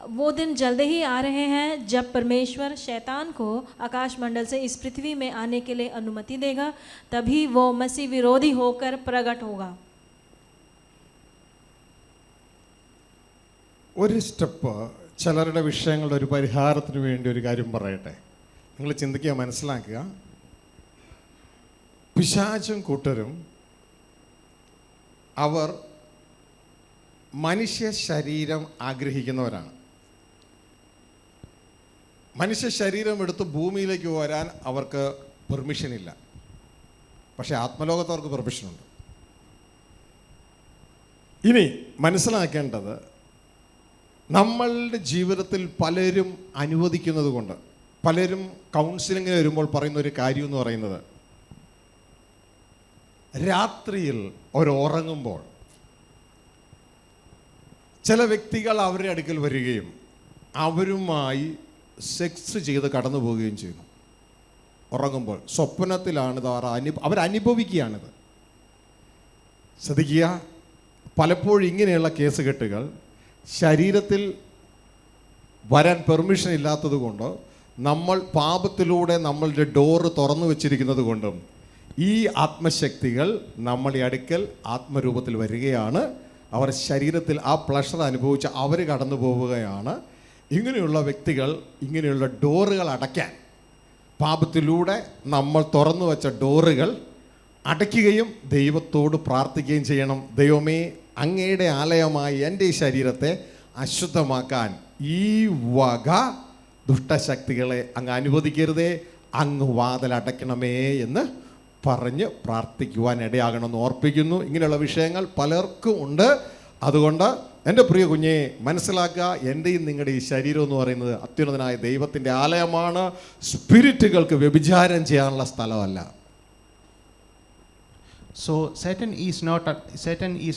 वो दिन जल्द ही आ रहे हैं जब परमेश्वर शैतान को आकाश मंडल से इस पृथ्वी में आने के लिए अनुमति देगा, तभी वो मसीह विरोधी होकर प्रकट होगा। ഒരു സ്റ്റെപ്പ് ചിലരുടെ വിഷയങ്ങളുടെ ഒരു പരിഹാരത്തിന് വേണ്ടി ഒരു കാര്യം പറയട്ടെ. നിങ്ങൾ ചിന്തിക്കുക, മനസ്സിലാക്കുക. പിശാചും കൂട്ടരും അവർ മനുഷ്യ ശരീരം ആഗ്രഹിക്കുന്നവരാണ്. മനുഷ്യ ശരീരം എടുത്ത് ഭൂമിയിലേക്ക് വരാൻ അവർക്ക് പെർമിഷൻ ഇല്ല. പക്ഷേ ആത്മലോകത്ത് അവർക്ക് പെർമിഷനുണ്ട്. ഇനി മനസ്സിലാക്കേണ്ടത്, നമ്മളുടെ ജീവിതത്തിൽ പലരും അനുവദിക്കുന്നത് കൊണ്ട്, പലരും കൗൺസിലിങ്ങിന് വരുമ്പോൾ പറയുന്ന ഒരു കാര്യം എന്ന് പറയുന്നത്, രാത്രിയിൽ ഉറങ്ങുമ്പോൾ ചില വ്യക്തികൾ അവരുടെ അടുക്കൽ വരികയും അവരുമായി സെക്സ് ചെയ്ത് കടന്നു പോവുകയും ചെയ്യുന്നു. ഉറങ്ങുമ്പോൾ സ്വപ്നത്തിലാണിത്, അവരനുഭവിക്കുകയാണിത്. ശ്രദ്ധിക്കുക, പലപ്പോഴും ഇങ്ങനെയുള്ള കേസ് കെട്ടുകൾ ശരീരത്തിൽ വരാൻ പെർമിഷൻ ഇല്ലാത്തത് കൊണ്ട്, നമ്മൾ പാപത്തിലൂടെ നമ്മളുടെ ഡോറ് തുറന്നു വച്ചിരിക്കുന്നത് കൊണ്ടും ഈ ആത്മശക്തികൾ നമ്മളുടെ അടുക്കൽ ആത്മരൂപത്തിൽ വരികയാണ്. അവർ ശരീരത്തിൽ ആ പ്ലഷർ അനുഭവിച്ച് അവർ കടന്നു പോവുകയാണ്. ഇങ്ങനെയുള്ള വ്യക്തികൾ ഇങ്ങനെയുള്ള ഡോറുകൾ അടയ്ക്കാൻ, പാപത്തിലൂടെ നമ്മൾ തുറന്നു വച്ച ഡോറുകൾ അടയ്ക്കുകയും ദൈവത്തോട് പ്രാർത്ഥിക്കുകയും ചെയ്യണം. ദൈവമേ, അങ്ങയുടെ ആലയമായി എൻ്റെ ഈ ശരീരത്തെ അശുദ്ധമാക്കാൻ ഈ വക ദുഷ്ടശക്തികളെ അങ്ങ് അനുവദിക്കരുതേ, അങ്ങ് വാതിലടയ്ക്കണമേ എന്ന് പറഞ്ഞ് പ്രാർത്ഥിക്കുവാൻ ഇടയാകണമെന്ന് ഓർപ്പിക്കുന്നു. ഇങ്ങനെയുള്ള വിഷയങ്ങൾ പലർക്കും ഉണ്ട്. അതുകൊണ്ട് എൻ്റെ പ്രിയ കുഞ്ഞെ മനസ്സിലാക്കുക, എൻ്റെയും നിങ്ങളുടെ ഈ ശരീരം എന്ന് പറയുന്നത് അത്യുന്നതനായ ദൈവത്തിൻ്റെ ആലയമാണ്. സ്പിരിറ്റുകൾക്ക് വ്യഭിചാരം ചെയ്യാനുള്ള സ്ഥലമല്ല. So Satan is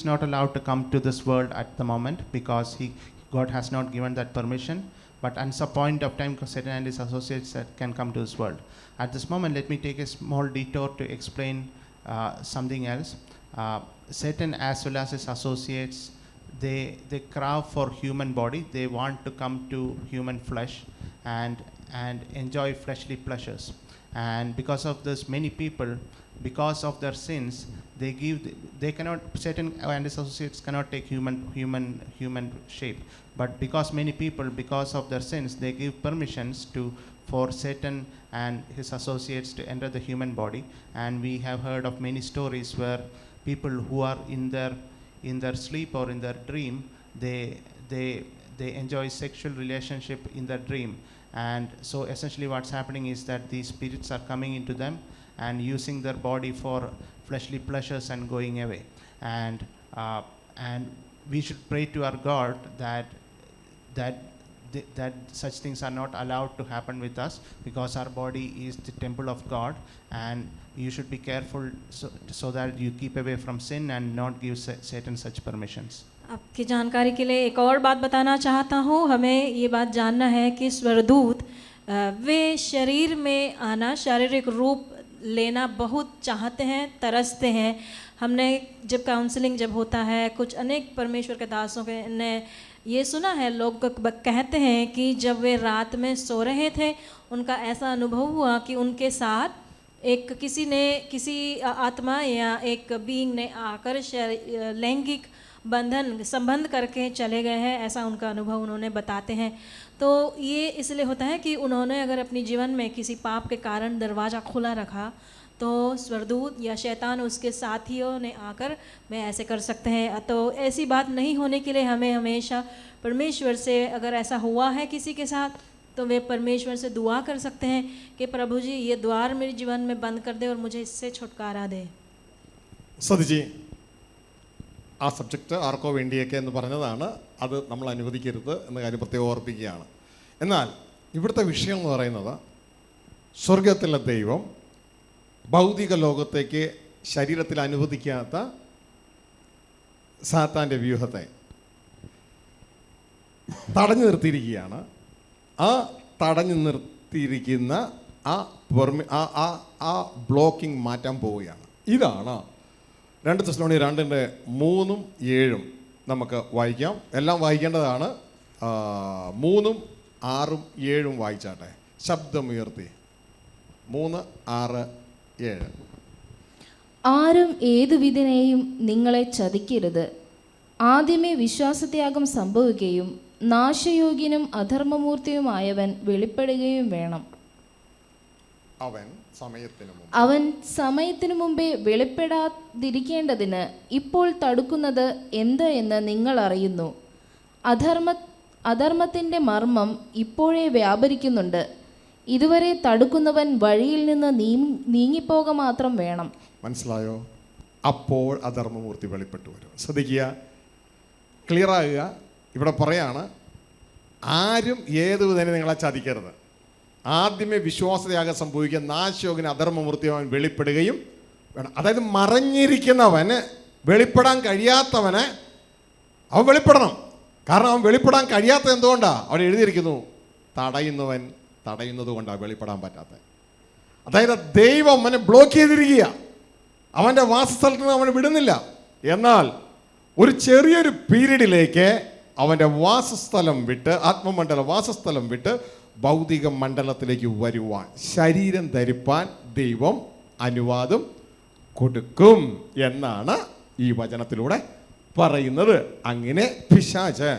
not allowed to come to this world at the moment, because God has not given that permission. But at some point of time, Satan and his associates can come to this world. At this moment, let me take a small detour to explain something else. Satan as well as his associates, they crave for human body. They want to come to human flesh and enjoy fleshly pleasures. And because of this, many people, because of their sins, Satan and his associates cannot take human shape. But because many people, because of their sins, they give permissions for Satan and his associates to enter the human body. And we have heard of many stories people who are in their sleep or in their dream, they enjoy sexual relationship in their dream. And so essentially what's happening is that these spirits are coming into them and using their body for fleshly pleasures and going away. And we should pray to our God that such things are not allowed to happen with us, because our body is the temple of God, and you should be careful so that you keep away from sin and not give Satan such permissions. आपकी जानकारी के लिए एक और बात बताना चाहता हूँ. हमें ये बात जानना है कि स्वरदूत वे शरीर में आना, शारीरिक रूप लेना बहुत चाहते हैं, तरसते हैं. हमने जब काउंसलिंग जब होता है, कुछ अनेक परमेश्वर के दासों के ने ये सुना है, लोग कहते हैं कि जब वे रात में सो रहे थे, उनका ऐसा अनुभव हुआ कि उनके साथ किसी आत्मा या एक बीइंग ने आकर लैंगिक संबंध करके चले गए हैं. ऐसा उनका अनुभव उन्होंने बताते हैं. तो ये इसलिए होता है कि उन्होंने अगर अपनी जीवन में किसी पाप के कारण दरवाज़ा खुला रखा, तो स्वरदूत या शैतान उसके साथियों ने आकर वे ऐसे कर सकते हैं. तो ऐसी बात नहीं होने के लिए हमें हमेशा परमेश्वर से, अगर ऐसा हुआ है किसी के साथ, तो वे परमेश्वर से दुआ कर सकते हैं कि प्रभु जी ये द्वार मेरे जीवन में बंद कर दे और मुझे इससे छुटकारा दे. സതിജി ആ സബ്ജക്റ്റ് ആർക്കോ വേണ്ടിയൊക്കെ എന്ന് പറഞ്ഞതാണ്. അത് നമ്മൾ അനുവദിക്കരുത് എന്ന കാര്യം പ്രത്യേകം ഓർപ്പിക്കുകയാണ്. എന്നാൽ ഇവിടുത്തെ വിഷയം എന്ന് പറയുന്നത് സ്വർഗത്തിലെ ദൈവം ഭൗതിക ലോകത്തേക്ക് ശരീരത്തിൽ അനുവദിക്കാത്ത സാത്താൻ്റെ വ്യൂഹത്തെ തടഞ്ഞു നിർത്തിയിരിക്കുകയാണ്. ആ തടഞ്ഞു നിർത്തിയിരിക്കുന്ന ആ ബ്ലോക്കിംഗ് മാറ്റാൻ പോവുകയാണ്. ഇതാണ് 2 തെസ്സലോനിയർ 2:3-7 നമുക്ക് വായിക്കാം. എല്ലാം വായിക്കേണ്ടതാണ്. 3, 6, 7 വായിച്ചാട്ടെ, ശബ്ദമുയർത്തി. 3, 6, 7. ആരും ഏതുവിധനെയും നിങ്ങളെ ചതിക്കരുത്. ആദ്യമേ വിശ്വാസത്യാഗം സംഭവിക്കുകയും നാശയോഗ്യനും അധർമ്മമൂർത്തിയുമായവൻ വെളിപ്പെടുകയും വേണം. അവൻ സമയത്തിനു മുമ്പേ വെളിപ്പെടാതിരിക്കേണ്ടതിന് ഇപ്പോൾ തടുക്കുന്നത് എന്ത് എന്ന് നിങ്ങൾ അറിയുന്നു. അധർമ്മത്തിൻ്റെ മർമ്മം ഇപ്പോഴേ വ്യാപരിക്കുന്നുണ്ട്. ഇതുവരെ തടുക്കുന്നവൻ വഴിയിൽ നിന്ന് നീങ്ങിപ്പോക മാത്രം വേണം. മനസ്സിലായോ? അപ്പോൾ അധർമ്മമൂർത്തി വെളിപ്പെട്ടു വരും. ശ്രദ്ധിക്കുക, ക്ലിയറാകുക. ഇവിടെ പറയാണ്, ആരും ഏത് വിധേന നിങ്ങളെ ചതിക്കരുത്. ആദ്യമേ വിശ്വാസത്യാഗം സംഭവിക്കുക, നാശയോഗ്യന് അധർമ്മമൂർത്തി അവൻ വെളിപ്പെടുകയും വേണം. അതായത് മറഞ്ഞിരിക്കുന്നവന്, വെളിപ്പെടാൻ കഴിയാത്തവന് അവൻ വെളിപ്പെടണം. കാരണം അവൻ വെളിപ്പെടാൻ കഴിയാത്തത് എന്തുകൊണ്ടാണ്? അവിടെ എഴുതിയിരിക്കുന്നു, തടയുന്നവൻ തടയുന്നത് കൊണ്ടാണ് വെളിപ്പെടാൻ പറ്റാത്തത്. അതായത് ദൈവം അവനെ ബ്ലോക്ക് ചെയ്തിരിക്കുക, അവൻ്റെ വാസസ്ഥലത്ത് നിന്ന് അവനെ വിടുന്നില്ല. എന്നാൽ ഒരു ചെറിയൊരു പീരീഡിലേക്ക് അവൻ്റെ വാസസ്ഥലം വിട്ട്, ആത്മമണ്ഡല വാസസ്ഥലം വിട്ട് ഭൗതിക മണ്ഡലത്തിലേക്ക് വരുവാൻ, ശരീരം ധരിപ്പാൻ ദൈവം അനുവാദം കൊടുക്കും എന്നാണ് ഈ വചനത്തിലൂടെ പറയുന്നത്. അങ്ങനെ പിശാച്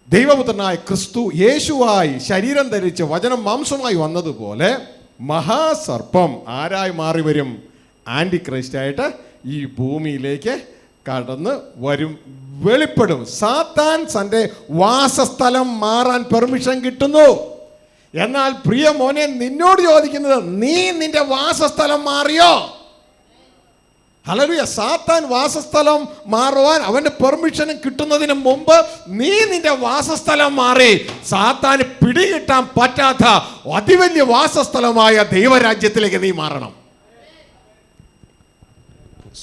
ദൈവപുത്രനായ ക്രിസ്തു യേശുവായി ശരീരം ധരിച്ച് വചനം മാംസമായി വന്നതുപോലെ മഹാസർപ്പം ആരായി മാറി വരും? ആൻറ്റി ക്രൈസ്റ്റായിട്ട് ഈ ഭൂമിയിലേക്ക് കടന്ന് വരും, വെളിപ്പെടും. സാത്താൻ തൻ്റെ വാസസ്ഥലം മാറാൻ പെർമിഷൻ കിട്ടുന്നു. എന്നാൽ പ്രിയ മോനെ, നിന്നോട് ചോദിക്കുന്നത്, നീ നിന്റെ വാസസ്ഥലം മാറിയോ? ഹല്ലേലൂയ. സാത്താൻ വാസസ്ഥലം മാറുവാൻ അവൻ്റെ പെർമിഷൻ കിട്ടുന്നതിന് മുമ്പ് നീ നിന്റെ വാസസ്ഥലം മാറി സാത്താന് പിടികിട്ടാൻ പറ്റാത്ത അതിവല്യ വാസസ്ഥലമായ ദൈവരാജ്യത്തിലേക്ക് നീ മാറണം.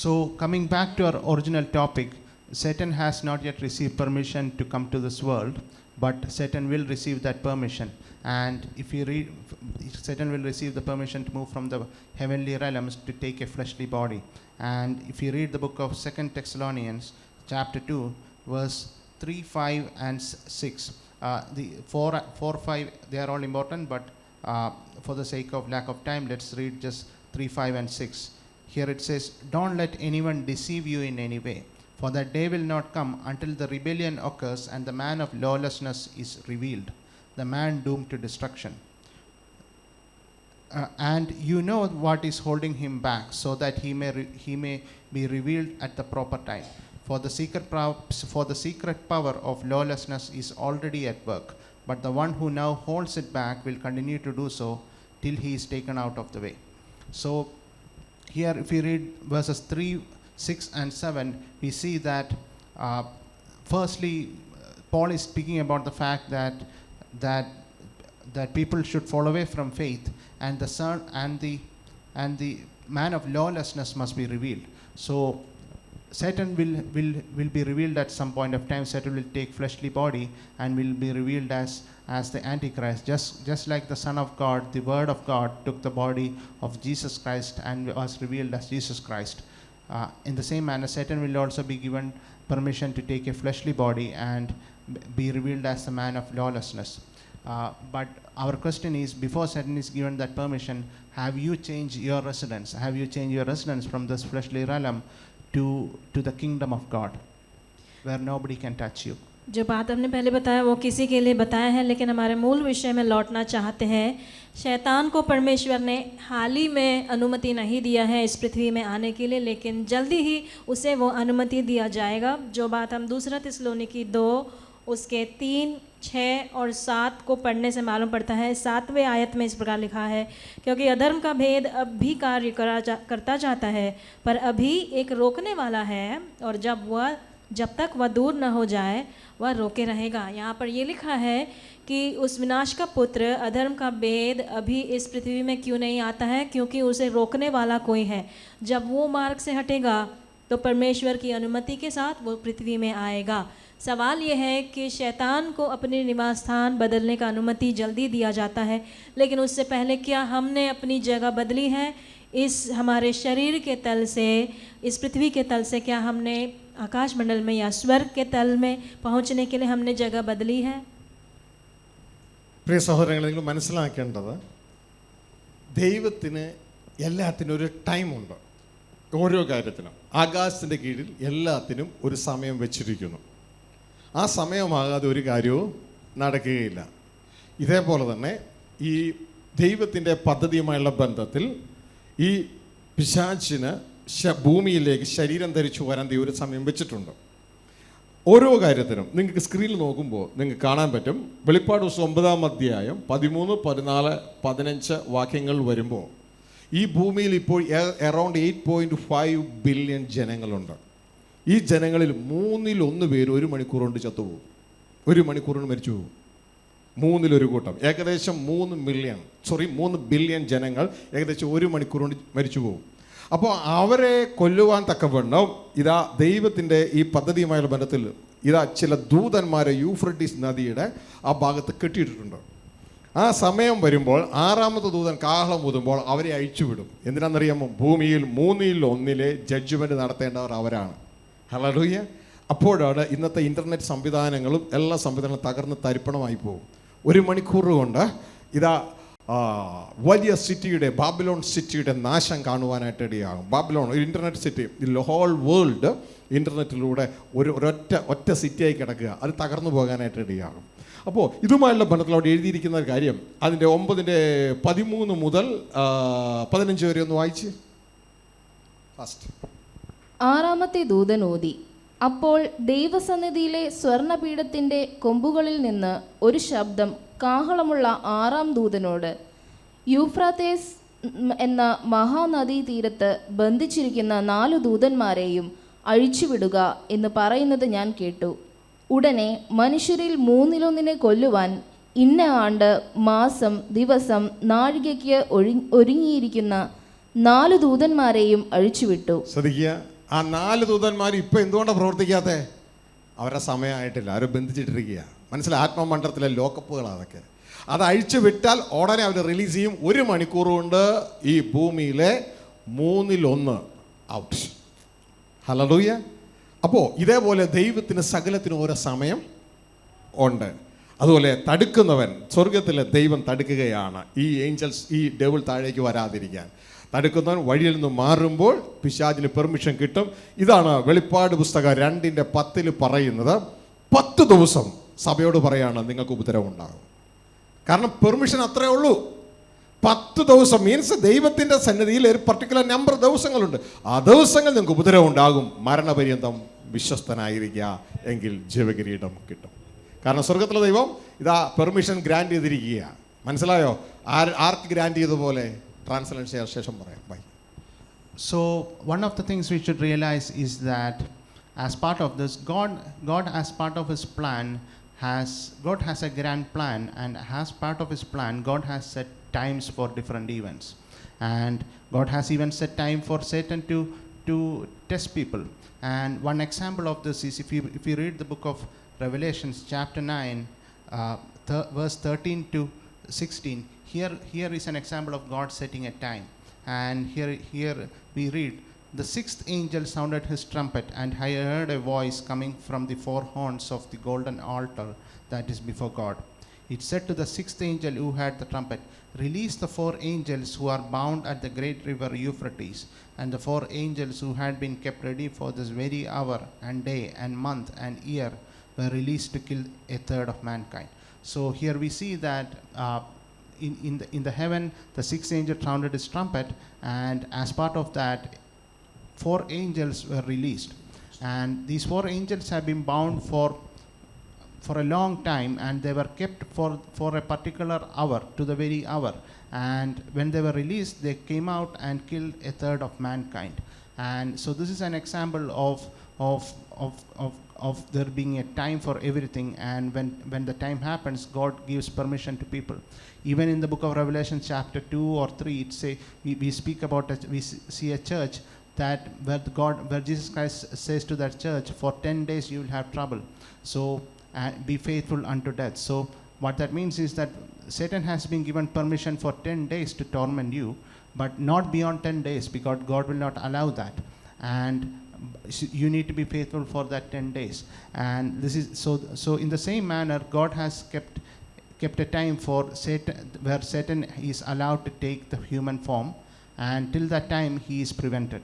So coming back to our original topic, Satan has not yet received permission to come to this world, but Satan will receive that permission. And if you read, Satan will receive the permission to move from the heavenly realms to take a fleshly body. And if you read the book of 2 Thessalonians chapter 2 verse 3, 5 and 6, the 4, 5, they are all important, but for the sake of lack of time, let's read just 3, 5 and 6. Here it says, "Don't let anyone deceive you in any way, for that day will not come until the rebellion occurs and the man of lawlessness is revealed, the man doomed to destruction." and you know what is holding him back, so that he may be revealed at the proper time. For the secret power of lawlessness is already at work, but the one who now holds it back will continue to do so till he is taken out of the way. So here, if we read verses 3, 6 and 7, we see that firstly, Paul is speaking about the fact that people should fall away from faith, and the son and the man of lawlessness must be revealed. So Satan will be revealed at some point of time. Satan will take fleshly body and will be revealed as the Antichrist. Just like the Son of God, the Word of God took the body of Jesus Christ and was revealed as Jesus Christ. In the same manner, Satan will also be given permission to take a fleshly body and be revealed as the man of lawlessness. But our question is, before Satan is given that permission, have you changed your residence? Have you changed your residence from this fleshly realm to the kingdom of God, where nobody can touch you? जो बात हमने पहले बताया वो किसी के लिए बताया है, लेकिन हमारे मूल विषय में लौटना चाहते हैं। शैतान को परमेश्वर ने हाल ही में अनुमति नहीं दिया है इस पृथ्वी में आने के लिए, लेकिन जल्दी ही उसे वो अनुमति दिया जाएगा। जो बात हम दूसरा थिस्सलुनीकी 2 उसके 3, 6 और 7 को पढ़ने से मालूम पड़ता है। 7वें आयत में इस प्रकार लिखा है, क्योंकि अधर्म का भेद अब भी कार्य करता जाता है, पर अभी एक रोकने वाला है, और जब तक वह दूर न हो जाए वह रोके रहेगा। यहाँ पर ये लिखा है कि उस विनाश का पुत्र अधर्म का भेद अभी इस पृथ्वी में क्यों नहीं आता है, क्योंकि उसे रोकने वाला कोई है। जब वो मार्ग से हटेगा तो परमेश्वर की अनुमति के साथ वो पृथ्वी में आएगा। सवाल ये है कि शैतान को अपने निवास स्थान बदलने का अनुमति जल्दी दिया जाता है, लेकिन उससे पहले क्या हमने अपनी जगह बदली है? इस हमारे शरीर के तल से, इस पृथ्वी के तल से क्या हमने आकाश मंडल में या स्वर्ग के तल में पहुंचने के लिए हमने जगह बदली है? പ്രിയ സഹോദരങ്ങളെ, നിങ്ങൾ മനസ്സിലാക്കേണ്ടത്, ദൈവത്തിന് എല്ലാത്തിനും ഒരു ടൈമുണ്ട്. ഓരോ കാര്യത്തിനും ആകാശത്തിൻ്റെ കീഴിൽ എല്ലാത്തിനും ഒരു സമയം വെച്ചിരിക്കുന്നു. ആ സമയമാകാതെ ഒരു കാര്യവും നടക്കുകയില്ല. ഇതേപോലെ തന്നെ ഈ ദൈവത്തിൻ്റെ പദ്ധതിയുമായുള്ള ബന്ധത്തിൽ ഈ പിശാചിന് ഭൂമിയിലേക്ക് ശരീരം ധരിച്ചു വരാൻ ദൈവം ഒരു സമയം വെച്ചിട്ടുണ്ട്. ഓരോ കാര്യത്തിനും നിങ്ങൾക്ക് സ്ക്രീനിൽ നോക്കുമ്പോൾ നിങ്ങൾക്ക് കാണാൻ പറ്റും. വെളിപ്പാട് പുസ്തകം 9-ാം അധ്യായം 13, 14, 15 വാക്യങ്ങൾ വരുമ്പോൾ ഈ ഭൂമിയിൽ ഇപ്പോൾ അറൗണ്ട് 8.5 ബില്യൺ ജനങ്ങളുണ്ട്. ഈ ജനങ്ങളിൽ 1/3 പേര് 1 മണിക്കൂർ കൊണ്ട് ചത്തുപോകും. 1 മണിക്കൂർ കൊണ്ട് മരിച്ചു പോകും. 1/3 കൂട്ടം, ഏകദേശം 3 ബില്യൺ ജനങ്ങൾ ഏകദേശം 1 മണിക്കൂർ കൊണ്ട് മരിച്ചു പോകും. അപ്പോൾ അവരെ കൊല്ലുവാൻ തക്കവണ്ണം ഇതാ ദൈവത്തിൻ്റെ ഈ പദ്ധതിയുമായുള്ള ബന്ധത്തിൽ ഇതാ ചില ദൂതന്മാരെ യൂഫ്രട്ടീസ് നദിയുടെ ആ ഭാഗത്ത് കെട്ടിയിട്ടിട്ടുണ്ട്. ആ സമയം വരുമ്പോൾ 6ാമത്തെ ദൂതൻ കാഹളം ഊതുമ്പോൾ അവരെ അഴിച്ചുവിടും. എന്തിനാണെന്നറിയാമോ? ഭൂമിയിൽ 1/3 ജഡ്ജ്മെൻറ്റ് നടത്തേണ്ടവർ അവരാണ്. ഹല്ലേലൂയ. അപ്പോഴാണ് ഇന്നത്തെ ഇൻ്റർനെറ്റ് സംവിധാനങ്ങളും എല്ലാ സംവിധാനങ്ങളും തകർന്ന് തരിപ്പണമായി പോകും. 1 മണിക്കൂർ കൊണ്ട് ഇതാ വലിയ സിറ്റിയുടെ, ബാബിലോൺ സിറ്റിയുടെ നാശം കാണുവാനായിട്ട് ഇടയാകും. ബാബിലോൺ ഒരു ഇൻ്റർനെറ്റ് സിറ്റി, ഹോൾ വേൾഡ് ഇൻ്റർനെറ്റിലൂടെ ഒറ്റ സിറ്റിയായി കിടക്കുക, അത് തകർന്നു പോകാനായിട്ട് ഇടയാകും. അപ്പോൾ ഇതുമായുള്ള ബന്ധത്തിൽ അവിടെ എഴുതിയിരിക്കുന്ന ഒരു കാര്യം, അതിൻ്റെ 9:13 മുതൽ 15 വരെ ഒന്ന് വായിച്ച്. ഫസ്റ്റ് 6ാമത്തെ ദൂതൻ ഊതി. അപ്പോൾ ദൈവസന്നിധിയിലെ സ്വർണപീഠത്തിൻ്റെ കൊമ്പുകളിൽ നിന്ന് ഒരു ശബ്ദം കാഹളമുള്ള 6ാം ദൂതനോട്, യൂഫ്രാത്തേസ് എന്ന മഹാനദീ തീരത്ത് ബന്ധിച്ചിരിക്കുന്ന 4 ദൂതന്മാരെയും അഴിച്ചുവിടുക എന്ന് പറയുന്നത് ഞാൻ കേട്ടു. ഉടനെ മനുഷ്യരിൽ 1/3 കൊല്ലുവാൻ ഇന്ന ആണ്ട്, മാസം, ദിവസം, നാഴികയ്ക്ക് ഒരുങ്ങിയിരിക്കുന്ന 4 ദൂതന്മാരെയും അഴിച്ചുവിട്ടു. ശ്രദ്ധിക്കുക, ആ 4 ദൂതന്മാർ ഇപ്പം എന്തുകൊണ്ടാണ് പ്രവർത്തിക്കാത്തത്? അവരുടെ സമയമായിട്ടില്ല, അവരെ ബന്ധിച്ചിട്ടിരിക്കുക. മനസ്സിലായി? ആത്മമണ്ഡലത്തിലെ ലോക്കപ്പുകളാണ് അതൊക്കെ. അത് അഴിച്ചു വിട്ടാൽ ഉടനെ അവർ റിലീസ് ചെയ്യും. 1 മണിക്കൂർ കൊണ്ട് ഈ ഭൂമിയിലെ 1/3 ഔട്ട്. ഹല്ലേലൂയ. അപ്പോൾ ഇതേപോലെ ദൈവത്തിന് സകലത്തിനും ഓരോ സമയം ഉണ്ട്. അതുപോലെ തടുക്കുന്നവൻ, സ്വർഗത്തിലെ ദൈവം തടുക്കുകയാണ് ഈ ഏഞ്ചൽസ്, ഈ ഡെവിൾ താഴേക്ക് വരാതിരിക്കാൻ. തടുക്കുന്നവൻ വഴിയിൽ നിന്ന് മാറുമ്പോൾ പിശാചിന് പെർമിഷൻ കിട്ടും. ഇതാണ് വെളിപ്പാട് പുസ്തകം 2:10 പറയുന്നത്. 10 ദിവസം സഭയോട് പറയാണ് നിങ്ങൾക്ക് ഉപദ്രവം ഉണ്ടാകും. കാരണം പെർമിഷൻ അത്രേ ഉള്ളൂ. 10 ദിവസം മീൻസ് ദൈവത്തിൻ്റെ സന്നിധിയിൽ ഒരു പർട്ടിക്കുലർ നമ്പർ ദിവസങ്ങളുണ്ട്. ആ ദിവസങ്ങൾ നിങ്ങൾക്ക് ഉപദ്രവം ഉണ്ടാകും. മരണപര്യന്തം വിശ്വസ്തനായിരിക്കുക, എങ്കിൽ ജീവകിരീടം കിട്ടും. കാരണം സ്വർഗത്തിലെ ദൈവം ഇതാ പെർമിഷൻ ഗ്രാൻഡ് ചെയ്തിരിക്കുക. മനസ്സിലായോ? ആർക്ക് ഗ്രാൻഡ് ചെയ്തതുപോലെ? ട്രാൻസ്ലേഷൻ ശേഷം പറയാം. By. So one of the things we should realize is that as part of this, God as part of his plan God has a grand plan, and as part of his plan God has set times for different events, and God has even set time for Satan to test people. And one example of this is if you read the book of Revelations chapter 9 verse 13 to 16, here is an example of God setting a time. And here we read, the 6th angel sounded his trumpet, and I heard a voice coming from the 4 horns of the golden altar that is before God. It said to the 6th angel who had the trumpet, release the 4 angels who are bound at the great river Euphrates. And the 4 angels who had been kept ready for this very hour and day and month and year were released to kill a third of mankind. So here we see that in the heaven, the 6th angel sounded his trumpet, and as part of that, 4 angels were released. And these 4 angels have been bound for a long time, and they were kept for a particular hour, to the very hour. And when they were released, they came out and killed a third of mankind. And so this is an example of there being a time for everything, and when the time happens, God gives permission to people. Even in the book of Revelation chapter 2 or 3, it say we speak about we see a church that where Jesus Christ says to that church, for 10 days you will have trouble, so be faithful unto death. So what that means is that Satan has been given permission for 10 days to torment you, but not beyond 10 days, because God will not allow that. And you need to be faithful for that 10 days. And this is so in the same manner, God has kept a time for Satan, where Satan is allowed to take the human form, and till that time he is prevented.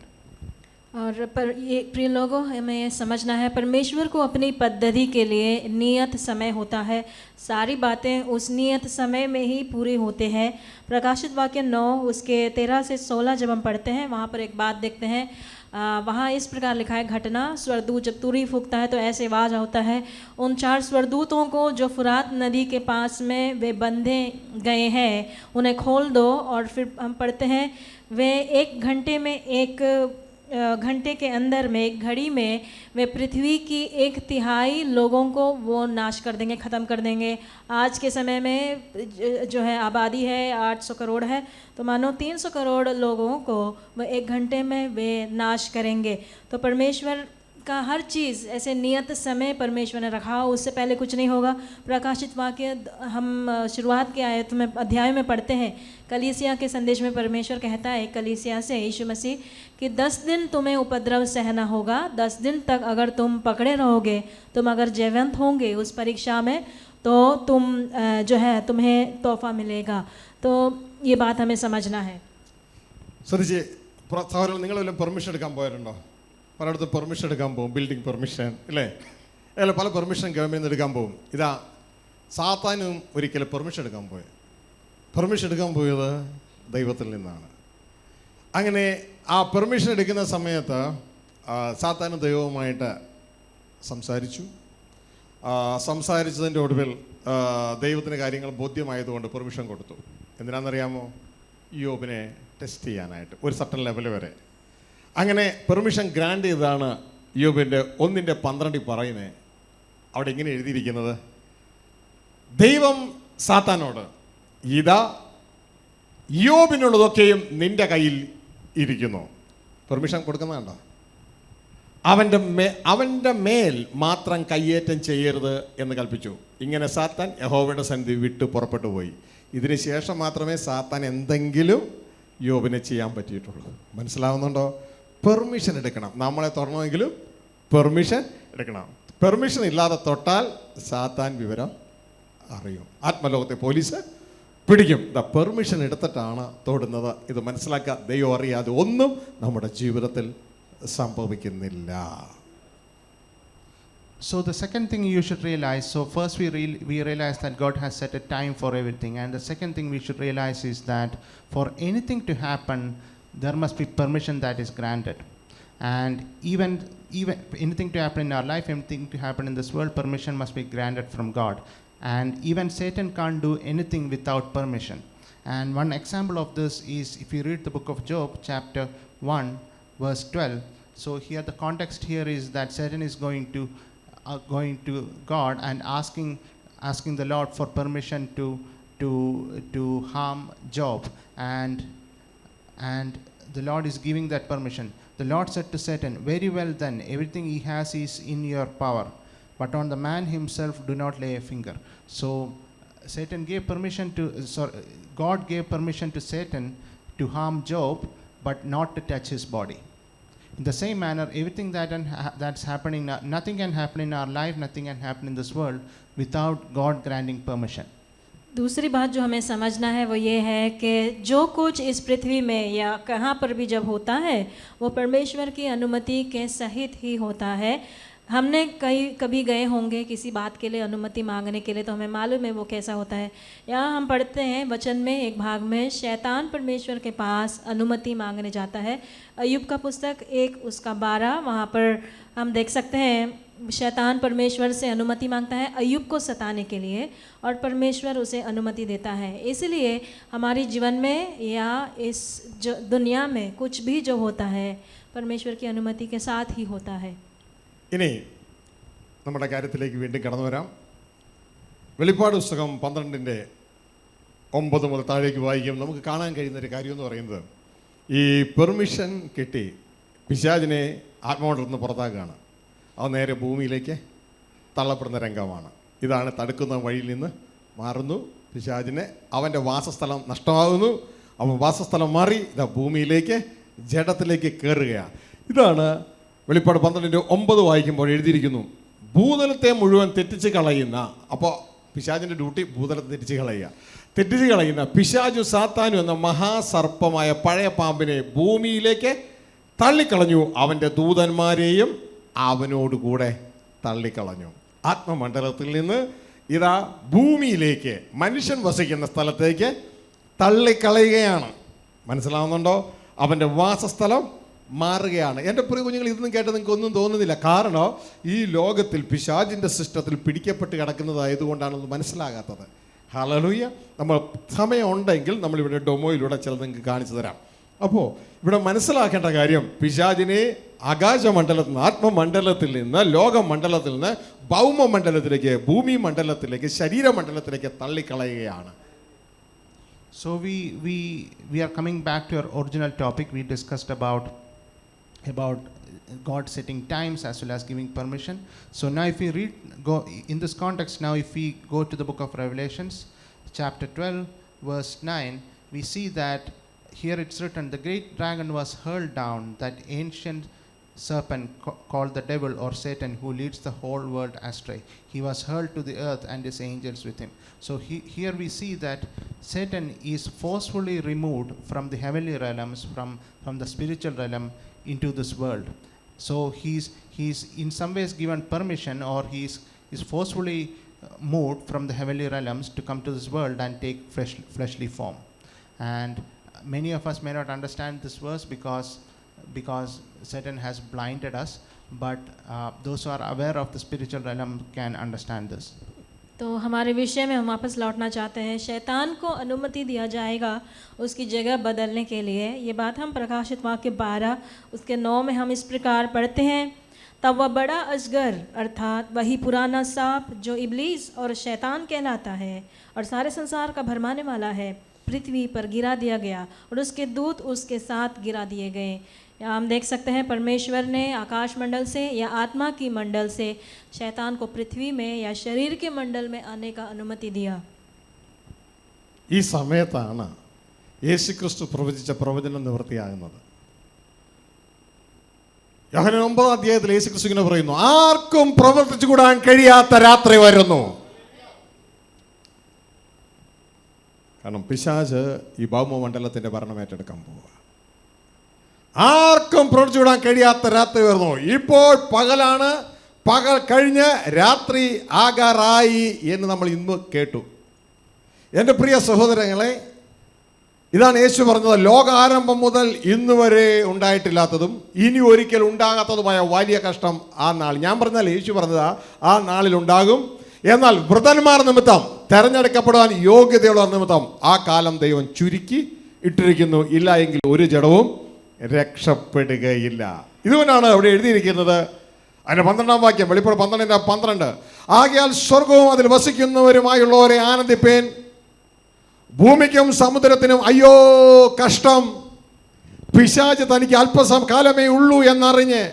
और पर ये प्रिय लोगों, हमें ये समझना है, परमेश्वर को अपनी पद्धति के लिए नियत समय होता है. सारी बातें उस नियत समय में ही पूरी होते हैं. प्रकाशित वाक्य 9 उसके 13 से 16 जब हम पढ़ते हैं, वहाँ पर एक बात देखते हैं. वहाँ इस प्रकार लिखा है, घटना स्वर्गदूत जब तुरही फूंकता है तो ऐसे आवाज़ होता है, उन 4 स्वर्गदूतों को जो फुरात नदी के पास में वे बंधे गए हैं उन्हें खोल दो. और फिर हम पढ़ते हैं, वे 1 घंटे में, 1 घंटे के अंदर में, 1 घड़ी में वे पृथ्वी की 1/3 लोगों को वो नाश कर देंगे, ख़त्म कर देंगे. आज के समय में जो है आबादी है 800 करोड़ है, तो मानो 300 करोड़ लोगों को वह 1 घंटे में वे नाश करेंगे. तो परमेश्वर का हर चीज़ ऐसे नियत समय परमेश्वर ने रखा, उससे पहले कुछ नहीं होगा. प्रकाशित वाक्य हम शुरुआत के आयत में अध्याय में पढ़ते हैं, कलीसिया के संदेश में परमेश्वर कहता है कलीसिया से, यीशु मसीह, कि 10 दिन तुम्हें उपद्रव सहना होगा. 10 दिन तक अगर तुम पकड़े रहोगे, तुम अगर जयवंत होंगे उस परीक्षा में, तो तुम जो है तुम्हें तोहफा मिलेगा. तो ये बात हमें समझना है. ശ്രദ്ധിച്ച് സഹോദരൻ, നിങ്ങളെല്ലാം പെർമിഷൻ എടുക്കാൻ പോയിട്ടുണ്ടോ? പലയിടത്തും പെർമിഷൻ എടുക്കാൻ പോകും, ബിൽഡിംഗ് പെർമിഷൻ അല്ലേ, അല്ല പല പെർമിഷൻ ഗവൺമെൻറ് നിന്ന് എടുക്കാൻ പോകും. ഇതാ സാത്താനും ഒരിക്കലും പെർമിഷൻ എടുക്കാൻ പോയത്, പെർമിഷൻ എടുക്കാൻ പോയത് ദൈവത്തിൽ നിന്നാണ്. അങ്ങനെ ആ പെർമിഷൻ എടുക്കുന്ന സമയത്ത് സാത്താനും ദൈവവുമായിട്ട് സംസാരിച്ചു. സംസാരിച്ചതിൻ്റെ ഒടുവിൽ ദൈവത്തിന് കാര്യങ്ങൾ ബോധ്യമായതുകൊണ്ട് പെർമിഷൻ കൊടുത്തു. എന്തിനാണെന്നറിയാമോ? യോബിനെ ടെസ്റ്റ് ചെയ്യാനായിട്ട്, ഒരു സർട്ടൻ ലെവൽ വരെ. അങ്ങനെ പെർമിഷൻ ഗ്രാൻഡ് ചെയ്താണ് യോബിൻ്റെ 1:12 പറയുന്നത്. അവിടെ ഇങ്ങനെ എഴുതിയിരിക്കുന്നത്, ദൈവം സാത്താനോട്, ഇതാ യോബിനുള്ളതൊക്കെയും നിന്റെ കയ്യിൽ ഇരിക്കുന്നു. പെർമിഷൻ കൊടുക്കുന്നതാണ്ടോ? അവൻ്റെ മേൽ മാത്രം കയ്യേറ്റം ചെയ്യരുത് എന്ന് കൽപ്പിച്ചു. ഇങ്ങനെ സാത്താൻ യഹോവയുടെ സന്നിധി വിട്ട് പുറപ്പെട്ടു പോയി. ഇതിന് ശേഷം മാത്രമേ സാത്താൻ എന്തെങ്കിലും യോബിനെ ചെയ്യാൻ പറ്റിയിട്ടുള്ളൂ. മനസ്സിലാവുന്നുണ്ടോ? പെർമിഷൻ എടുക്കണം. നമ്മളെ തുറണമെങ്കിലും പെർമിഷൻ എടുക്കണം. പെർമിഷൻ ഇല്ലാതെ തൊട്ടാൽ സാത്താൻ വിവരം അറിയും. ആത്മലോകത്തെ പോലീസ് പിടിക്കും. പെർമിഷൻ എടുത്തിട്ടാണ് തൊടുന്നത്. ഇത് മനസ്സിലാക്കുക. ദൈവം അറിയാതെ ഒന്നും നമ്മുടെ ജീവിതത്തിൽ സംഭവിക്കുന്നില്ല. So the second thing you should realize, so first we realize that God has set a time for everything, and the second thing we should realize is that for anything to happen, there must be permission that is granted. And even anything to happen in our life, anything to happen in this world, permission must be granted from God. And even Satan can't do anything without permission. And one example of this is if you read the book of Job, chapter 1, verse 12. So here the context here is that Satan is going to God and asking the Lord for permission to harm Job, and the Lord is giving that permission. The Lord said to Satan, "Very well then, everything he has is in your power, but on the man himself do not lay a finger." So Satan gave permission God gave permission to Satan to harm Job, but not to touch his body. In the same manner, everything that's happening, nothing can happen in our life, nothing can happen in this world without God granting permission. दूसरी बात जो हमें समझना है वो ये है कि जो कुछ इस पृथ्वी में या कहाँ पर भी जब होता है वो परमेश्वर की अनुमति के सहित ही होता है। हमने कभी गए होंगे किसी बात के लिए अनुमति मांगने के लिए, तो हमें मालूम है वो कैसा होता है। यहाँ हम पढ़ते हैं वचन में एक भाग में शैतान परमेश्वर के पास अनुमति मांगने जाता है। अय्यूब का पुस्तक 1:12 वहाँ पर हम देख सकते हैं शैतान परमेश्वर से अनुमति मांगता है अय्यूब को सताने के लिए, और परमेश्वर उसे अनुमति देता है। इसलिए हमारी जीवन में या इस जो दुनिया में कुछ भी जो होता है परमेश्वर की अनुमति के साथ ही होता है। ഇനി നമ്മുടെ കാര്യത്തിലേക്ക് വീണ്ടും കടന്നു വരാം. വെളിപ്പാട് പുസ്തകം 12:9 മുതൽ താഴേക്ക് വായിക്കും. നമുക്ക് കാണാൻ കഴിയുന്നൊരു കാര്യം എന്ന് പറയുന്നത് ഈ പെർമിഷൻ കിട്ടി പിശാചിനെ ആത്മാവിൽ നിന്ന് പുറത്താക്കുകയാണ്. അത് നേരെ ഭൂമിയിലേക്ക് തള്ളപ്പെടുന്ന രംഗമാണ്. ഇതാണ് തടുക്കുന്ന വഴിയിൽ നിന്ന് മാറുന്നു. പിശാചിനെ അവൻ്റെ വാസസ്ഥലം നഷ്ടമാകുന്നു. അവൻ വാസസ്ഥലം മാറി ഇതാ ഭൂമിയിലേക്ക് ജഡത്തിലേക്ക് കയറുകയാണ്. ഇതാണ് വെളിപ്പാട് 12:9 വായിക്കുമ്പോൾ എഴുതിയിരിക്കുന്നു, ഭൂതലത്തെ മുഴുവൻ തെറ്റിച്ച് കളയുന്ന. അപ്പോൾ പിശാചിൻ്റെ ഡ്യൂട്ടി ഭൂതലത്തെ തെറ്റിച്ച് കളയുന്ന പിശാചു സാത്താനും എന്ന മഹാസർപ്പമായ പഴയ പാമ്പിനെ ഭൂമിയിലേക്ക് തള്ളിക്കളഞ്ഞു, അവൻ്റെ ദൂതന്മാരെയും അവനോടുകൂടെ തള്ളിക്കളഞ്ഞു. ആത്മമണ്ഡലത്തിൽ നിന്ന് ഇതാ ഭൂമിയിലേക്ക് മനുഷ്യൻ വസിക്കുന്ന സ്ഥലത്തേക്ക് തള്ളിക്കളയുകയാണ്. മനസ്സിലാവുന്നുണ്ടോ? അവൻ്റെ വാസസ്ഥലം മാറുകയാണ്. എൻ്റെ പ്രിയ കുഞ്ഞുങ്ങൾ, ഇതൊന്നും കേട്ട് നിങ്ങൾക്ക് ഒന്നും തോന്നുന്നില്ല. കാരണം ഈ ലോകത്തിൽ പിശാചിൻ്റെ സിസ്റ്റത്തിൽ പിടിക്കപ്പെട്ട് കിടക്കുന്നതായതുകൊണ്ടാണ് അത് മനസ്സിലാകാത്തത്. ഹല്ലേലൂയ. നമ്മൾ സമയം ഉണ്ടെങ്കിൽ നമ്മളിവിടെ ഡൊമോയിലൂടെ ചിലത് നിങ്ങൾക്ക് കാണിച്ചു തരാം. അപ്പോൾ ഇവിടെ മനസ്സിലാക്കേണ്ട കാര്യം, പിശാചിനെ ആകാശമണ്ഡലത്തിൽ നിന്ന്, ആത്മമണ്ഡലത്തിൽ നിന്ന്, ലോകമണ്ഡലത്തിൽ നിന്ന് ഭൗമമണ്ഡലത്തിലേക്ക്, ഭൂമി മണ്ഡലത്തിലേക്ക്, ശരീരമണ്ഡലത്തിലേക്ക് തള്ളിക്കളയുകയാണ്. So we are coming back to our original topic. We discussed about God setting times as well as giving permission. So now if we go in this context, now if we go to the book of Revelations chapter 12 verse 9, we see that here it's written, the great dragon was hurled down, that ancient serpent called the devil or Satan, who leads the whole world astray. He was hurled to the earth and his angels with him. So here we see that Satan is forcefully removed from the heavenly realms, from the spiritual realm into this world. So he's in some ways given permission, or he's forcefully moved from the heavenly realms to come to this world and take fleshly form. And many of us may not understand this verse because Satan has blinded us, but those who are aware of the spiritual realm can understand this. तो हमारे विषय में हम वापस लौटना चाहते हैं। शैतान को अनुमति दिया जाएगा उसकी जगह बदलने के लिए। ये बात हम प्रकाशित वाक्य 12 उसके 9 में हम इस प्रकार पढ़ते हैं, तब वह बड़ा अजगर अर्थात वही पुराना सांप जो इब्लीस और शैतान कहलाता है और सारे संसार का भरमाने वाला है, पृथ्वी पर गिरा दिया गया और उसके दूत उसके साथ गिरा दिए गए। यहाँ हम देख सकते हैं परमेश्वर ने आकाश मंडल से या आत्मा की मंडल से शैतान को पृथ्वी में या शरीर के मंडल में आने का अनुमति दिया। ഈ സമയത്താണ് യേശുക്രിസ്തു പ്രവചിച്ച പ്രവചനം നിവൃത്തിയാകുന്നത്. യോഹന്നാൻ 9-ാം യേശുക്രിസ്തു ഇങ്ങനെ പറയുന്നു, ആർക്കും പ്രവർത്തിച്ചുകൂടാൻ കഴിയാത്ത രാത്രി വരുന്നു. കാരണം പിശാച് ഈ ഭൗമമണ്ഡലത്തിന്റെ ഭരണം ഏറ്റെടുക്കാൻ പോവുക. ആർക്കും പ്രവർത്തിച്ചുവിടാൻ കഴിയാത്ത രാത്രി വരുന്നു. ഇപ്പോൾ പകലാണ്, പകൽ കഴിഞ്ഞ് രാത്രി ആകാറായി എന്ന് നമ്മൾ ഇന്ന് കേട്ടു. എൻ്റെ പ്രിയ സഹോദരങ്ങളെ, ഇതാണ് യേശു പറഞ്ഞത്. ലോകാരംഭം മുതൽ ഇന്ന് വരെ ഉണ്ടായിട്ടില്ലാത്തതും ഇനി ഒരിക്കൽ ഉണ്ടാകാത്തതുമായ വലിയ കഷ്ടം ആ നാൾ. ഞാൻ പറഞ്ഞാൽ യേശു പറഞ്ഞതാ, ആ നാളിൽ ഉണ്ടാകും. എന്നാൽ വൃതന്മാർ നിമിത്തം, തെരഞ്ഞെടുക്കപ്പെടുവാൻ യോഗ്യതയുള്ള നിമിത്തം ആ കാലം ദൈവം ചുരുക്കി ഇട്ടിരിക്കുന്നു. ഇല്ല എങ്കിൽ ഒരു ജഡവും രക്ഷപ്പെടുകയില്ല. ഇതുകൊണ്ടാണ് അവിടെ എഴുതിയിരിക്കുന്നത്. അതിൻ്റെ 12-ാം വാക്യം, വെളിപ്പാട് 12:12. ആകയാൽ സ്വർഗവും അതിൽ വസിക്കുന്നവരുമായുള്ളവരെ ആനന്ദിപ്പേൻ, ഭൂമിക്കും സമുദ്രത്തിനും അയ്യോ കഷ്ടം, പിശാച് തനിക്ക് അല്പകാലമേ ഉള്ളൂ എന്നറിഞ്ഞ്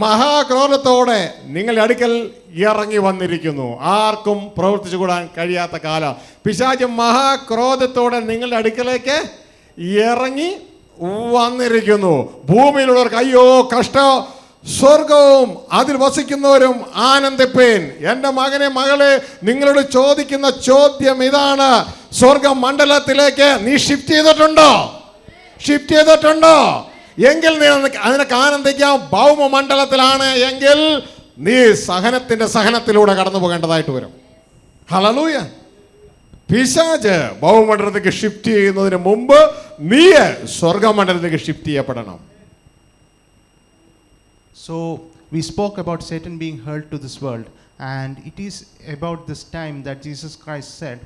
മഹാക്രോധത്തോടെ നിങ്ങളുടെ അടുക്കൽ ഇറങ്ങി വന്നിരിക്കുന്നു. ആർക്കും പ്രവർത്തിച്ചു കൂടാൻ കഴിയാത്ത കാലം. പിശാച് മഹാക്രോധത്തോടെ നിങ്ങളുടെ അടുക്കലേക്ക് ഇറങ്ങി വന്നിരിക്കുന്നു. ഭൂമിയിലുള്ളവർക്ക് അയ്യോ കഷ്ടം, സ്വർഗവും അതിൽ വസിക്കുന്നവരും ആനന്ദിപ്പേൻ. എൻ്റെ മകനെ, മകളെ, നിങ്ങളോട് ചോദിക്കുന്ന ചോദ്യം ഇതാണ്: സ്വർഗ മണ്ഡലത്തിലേക്ക് നീ ഷിഫ്റ്റ് ചെയ്തിട്ടുണ്ടോ? ഷിഫ്റ്റ് ചെയ്തിട്ടുണ്ടോ? എങ്കിൽ നീ അതിനൊക്കെ ആനന്ദിക്കാം. ഭൗമ മണ്ഡലത്തിലാണ് എങ്കിൽ നീ സഹനത്തിലൂടെ കടന്നു പോകേണ്ടതായിട്ട് വരും. ഹല്ലേലൂയ. പിശാച് ഭൗമമണ്ഡലത്തിലേക്ക് ഷിഫ്റ്റ് ചെയ്യുന്നതിന് മുമ്പ് നീ സ്വർഗമണ്ഡലത്തിലേക്ക് shift ചെയ്യപ്പെടണം. So we spoke about Satan being hurled to this world, and it is about this time that Jesus Christ said,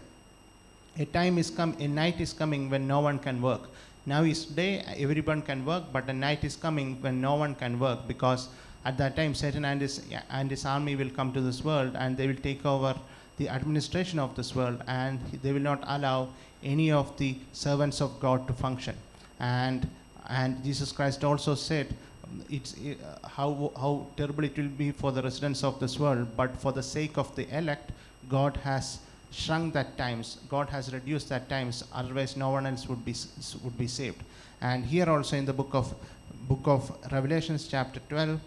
a night is coming when no one can work. Now is day, everyone can work, but a night is coming when no one can work, because at that time Satan and his army will come to this world, and they will take over the administration of this world, and they will not allow any of the servants of God to function. And Jesus Christ also said, it's how terrible it will be for the residents of this world, but for the sake of the elect, God has shrunk that times, God has reduced that times, otherwise no one else would be saved. And here also in the book of Revelations chapter 12,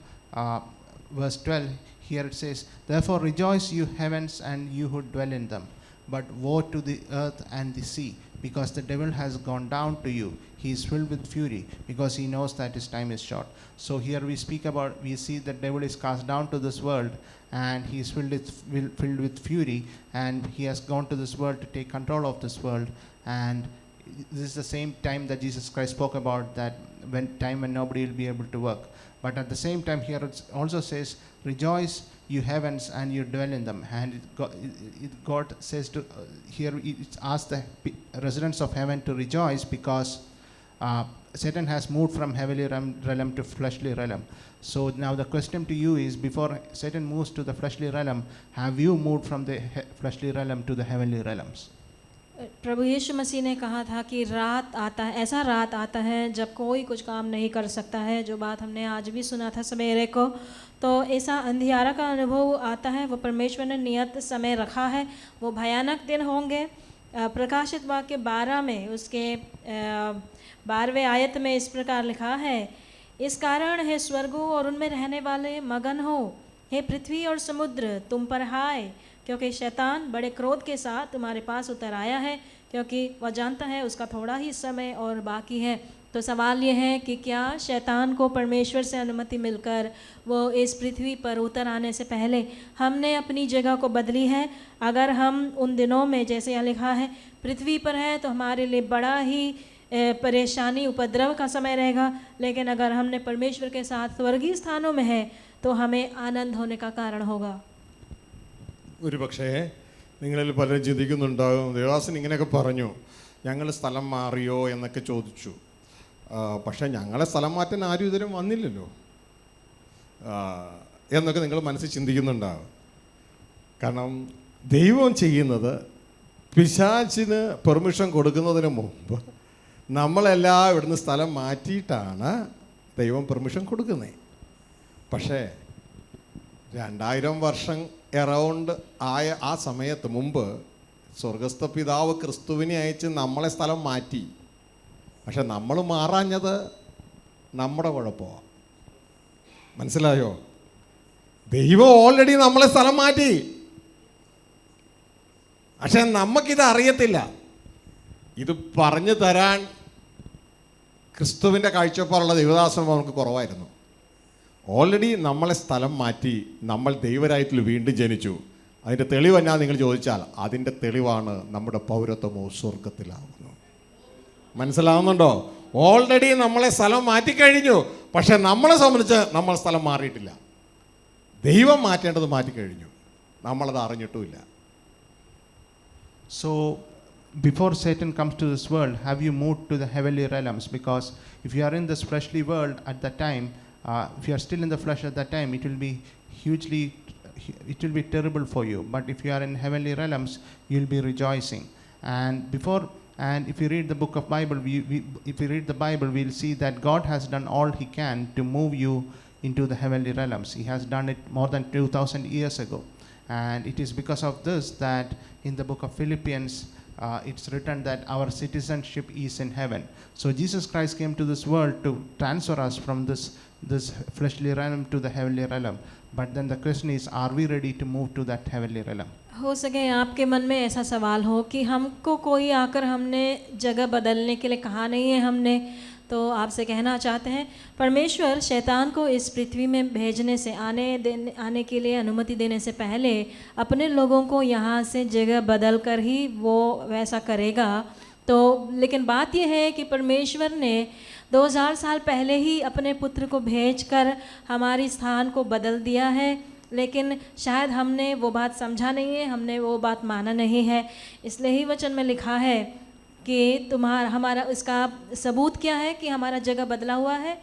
verse 12, here it says, therefore rejoice, you heavens, and you who dwell in them, but woe to the earth and the sea, because the devil has gone down to you. He is filled with fury, because he knows that his time is short. So here we see the devil is cast down to this world, and he is filled with fury, and he has gone to this world to take control of this world. And this is the same time that Jesus Christ spoke about, that when nobody will be able to work. But at the same time, here it also says, rejoice, you heavens, and you dwell in them. And God says to here it asks the residents of heaven to rejoice, because Satan has moved from heavenly realm to fleshly realm. So now the question to you is, before Satan moves to the fleshly realm, have you moved from the fleshly realm to the heavenly realms? प्रभु यीशु मसीह ने कहा था कि रात आता है, ऐसा रात आता है जब कोई कुछ काम नहीं कर सकता है, जो बात हमने आज भी सुना था सवेरे को। तो ऐसा अंधियारा का अनुभव आता है, वो परमेश्वर ने नियत समय रखा है, वो भयानक दिन होंगे। प्रकाशित वाक्य 12 में उसके 12वें आयत में इस प्रकार लिखा है, इस कारण हे स्वर्गों और उनमें रहने वाले मगन हो, हे पृथ्वी और समुद्र तुम पर हाय, क्योंकि शैतान बड़े क्रोध के साथ तुम्हारे पास उतर आया है, क्योंकि वह जानता है उसका थोड़ा ही समय और बाकी है। तो सवाल ये है कि क्या शैतान को परमेश्वर से अनुमति मिलकर वो इस पृथ्वी पर उतर आने से पहले हमने अपनी जगह को बदली है? अगर हम उन दिनों में, जैसे यहाँ लिखा है, पृथ्वी पर है तो हमारे लिए बड़ा ही परेशानी, उपद्रव का समय रहेगा। लेकिन अगर हमने परमेश्वर के साथ स्वर्गीय स्थानों में है तो हमें आनंद होने का कारण होगा। ഒരു പക്ഷേ നിങ്ങളിൽ പലരും ചിന്തിക്കുന്നുണ്ടാകും, ദേവാസൻ ഇങ്ങനെയൊക്കെ പറഞ്ഞു, ഞങ്ങൾ സ്ഥലം മാറിയോ എന്നൊക്കെ ചോദിച്ചു. പക്ഷേ ഞങ്ങളെ സ്ഥലം മാറ്റാൻ ആരും ഇതുവരെ വന്നില്ലല്ലോ എന്നൊക്കെ നിങ്ങൾ മനസ്സിൽ ചിന്തിക്കുന്നുണ്ടാകും. കാരണം ദൈവം ചെയ്യുന്നത്, പിശാചിന് പെർമിഷൻ കൊടുക്കുന്നതിന് മുമ്പ് നമ്മളെല്ലാം ഇവിടുന്ന് സ്ഥലം മാറ്റിയിട്ടാണ് ദൈവം പെർമിഷൻ കൊടുക്കുന്നത്. പക്ഷേ 2000 വർഷം എറൗണ്ട് ആയ ആ സമയത്ത് മുമ്പ് സ്വർഗസ്ഥ പിതാവ് ക്രിസ്തുവിനെ അയച്ച് നമ്മളെ സ്ഥലം മാറ്റി. പക്ഷെ നമ്മൾ മാറാഞ്ഞത് നമ്മുടെ കുഴപ്പമാണ്. മനസ്സിലായോ? ദൈവം ഓൾറെഡി നമ്മളെ സ്ഥലം മാറ്റി, പക്ഷെ നമുക്കിത് അറിയത്തില്ല. ഇത് പറഞ്ഞു തരാൻ ക്രിസ്തുവിൻ്റെ കാഴ്ചപ്പാടുള്ള ദൈവദാസൻ നമുക്ക് കുറവായിരുന്നു. ഓൾറെഡി നമ്മളെ സ്ഥലം മാറ്റി നമ്മൾ ദൈവരായത്തിൽ വീണ്ടും ജനിച്ചു. അതിൻ്റെ തെളിവ് എന്നാ നിങ്ങൾ ചോദിച്ചാൽ അതിൻ്റെ തെളിവാണ് നമ്മുടെ പൗരത്വമോ സ്വർഗത്തിലാവുന്നു. മനസ്സിലാവുന്നുണ്ടോ? ഓൾറെഡി നമ്മളെ സ്ഥലം മാറ്റിക്കഴിഞ്ഞു. പക്ഷെ നമ്മളെ സംബന്ധിച്ച് നമ്മൾ സ്ഥലം മാറിയിട്ടില്ല. ദൈവം മാറ്റേണ്ടത് മാറ്റിക്കഴിഞ്ഞു, നമ്മളത് അറിഞ്ഞിട്ടുമില്ല. So, before Satan comes to this world, have you moved to the heavenly realms? Because if you are in this fleshly world at that time, if you are still in the flesh at that time, it will be terrible for you. But if you are in heavenly realms, you will be rejoicing. And if you read the book of Bible, if you read the Bible, we will see that God has done all He can to move you into the heavenly realms. He has done it more than 2,000 years ago. And it is because of this that in the book of Philippians, it's written that our citizenship is in heaven. So Jesus Christ came to this world to transfer us from this fleshly realm to the heavenly realm. But then the question is, are we ready to move to that heavenly realm? हो सके आपके मन में ऐसा सवाल हो कि हमको कोई आकर हमने जगह बदलने के लिए कहा नहीं है हमने, तो आपसे कहना चाहते हैं परमेश्वर शैतान को इस पृथ्वी में भेजने से आने के लिए अनुमति देने से पहले अपने लोगों को यहाँ से जगह बदल कर ही वो वैसा करेगा। तो लेकिन बात यह है कि परमेश्वर ने 2000 साल पहले ही अपने पुत्र को भेजकर हमारी स्थान को बदल दिया है, लेकिन शायद हमने वो बात समझा नहीं है, हमने वो बात माना नहीं है। इसलिए ही वचन में लिखा है कि हमारा इसका सबूत क्या है कि हमारा जगह बदला हुआ है।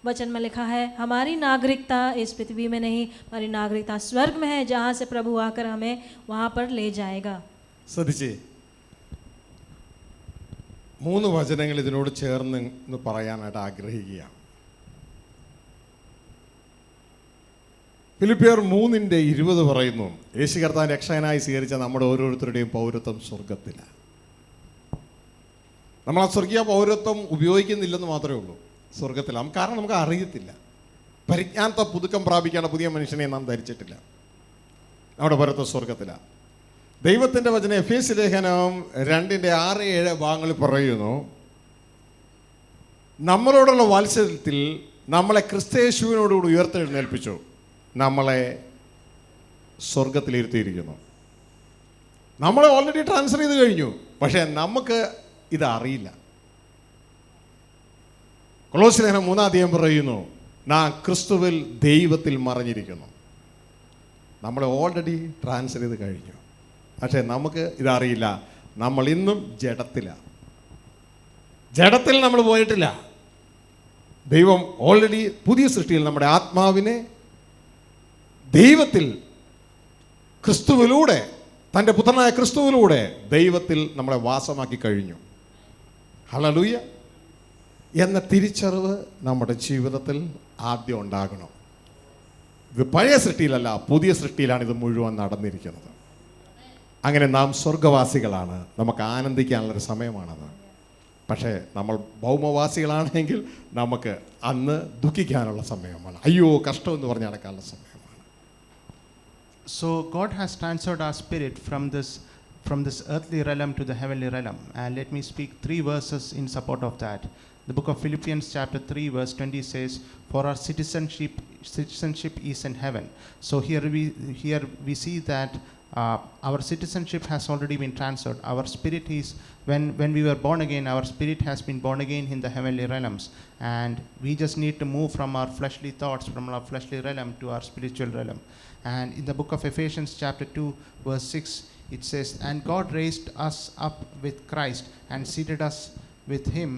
वचन में लिखा है हमारी नागरिकता इस पृथ्वी में नहीं, हमारी नागरिकता स्वर्ग में है, जहाँ से प्रभु आकर हमें वहाँ पर ले जाएगा। ശ്രദ്ധിച്ചേ, 3 വചനങ്ങൾ ഇതിനോട് ചേർന്ന് പറയാനായിട്ട് ആഗ്രഹിക്കുകയാണ്. ഫിലിപ്പിയർ 3:20 പറയുന്നു, യേശു കർത്താൻ രക്ഷകനായി സ്വീകരിച്ച നമ്മുടെ ഓരോരുത്തരുടെയും പൗരത്വം സ്വർഗത്തിലാണ്. നമ്മൾ ആ സ്വർഗീയ പൗരത്വം ഉപയോഗിക്കുന്നില്ലെന്ന് മാത്രമേ ഉള്ളൂ, സ്വർഗത്തിലാണ്. കാരണം നമുക്ക് അറിയത്തില്ല, പരിജ്ഞാനത്തെ പുതുക്കം പ്രാപിക്കേണ്ട പുതിയ മനുഷ്യനെ നാം ധരിച്ചിട്ടില്ല. നമ്മുടെ പൗരത്വം സ്വർഗത്തിലാണ്. ദൈവത്തിൻ്റെ വചനം എഫേസ്യ ലേഖനം 2:6-7 ഭാഗങ്ങളിൽ പറയുന്നു, നമ്മളോടുള്ള വാത്സല്യത്തിൽ നമ്മളെ ക്രിസ്തയേശുവിനോടുകൂടി ഉയർത്തെഴുന്നേൽപ്പിച്ചു, നമ്മളെ സ്വർഗത്തിലിരുത്തിയിരിക്കുന്നു. നമ്മളെ ഓൾറെഡി ട്രാൻസ്ഫർ ചെയ്ത് കഴിഞ്ഞു, പക്ഷേ നമുക്ക് ഇതറിയില്ല. കൊലോസ്യ ലേഖനം 3 പറയുന്നു, നാം ക്രിസ്തുവിൽ ദൈവത്തിൽ മറഞ്ഞിരിക്കുന്നു. നമ്മളെ ഓൾറെഡി ട്രാൻസ്ഫർ ചെയ്ത് കഴിഞ്ഞു, പക്ഷേ നമുക്ക് ഇതറിയില്ല. നമ്മൾ ഇന്നും ജഡത്തിലാണ്. ജഡത്തിൽ നമ്മൾ പോയിട്ടില്ല. ദൈവം ഓൾറെഡി പുതിയ സൃഷ്ടിയിൽ നമ്മുടെ ആത്മാവിനെ ദൈവത്തിൽ ക്രിസ്തുവിലൂടെ, തൻ്റെ പുത്രനായ ക്രിസ്തുവിലൂടെ ദൈവത്തിൽ നമ്മളെ വാസമാക്കി കഴിഞ്ഞു. ഹല്ലേലൂയ എന്ന തിരിച്ചറിവ് നമ്മുടെ ജീവിതത്തിൽ ആദ്യം ഉണ്ടാകണം. ഇത് പഴയ സൃഷ്ടിയിലല്ല, പുതിയ സൃഷ്ടിയിലാണ് ഇത് മുഴുവൻ നടന്നിരിക്കുന്നത്. അങ്ങനെ നാം സ്വർഗവാസികളാണ്, നമുക്ക് ആനന്ദിക്കാനുള്ളൊരു സമയമാണത്. പക്ഷേ നമ്മൾ ഭൗമവാസികളാണെങ്കിൽ നമുക്ക് അന്ന് ദുഃഖിക്കാനുള്ള സമയമാണ്, അയ്യോ കഷ്ടം എന്ന് പറഞ്ഞ് നടക്കാനുള്ള സമയമാണ്. So God has transferred our spirit from this earthly realm to the heavenly realm. And let me speak 3 verses in support of that. The book of Philippians chapter 3 verse 20 says, for our citizenship is in heaven. So here we see that our citizenship has already been transferred. Our spirit is, when we were born again, our spirit has been born again in the heavenly realms, and we just need to move from our fleshly thoughts, from our fleshly realm to our spiritual realm. And in the book of Ephesians chapter 2 verse 6 it says, and God raised us up with Christ and seated us with him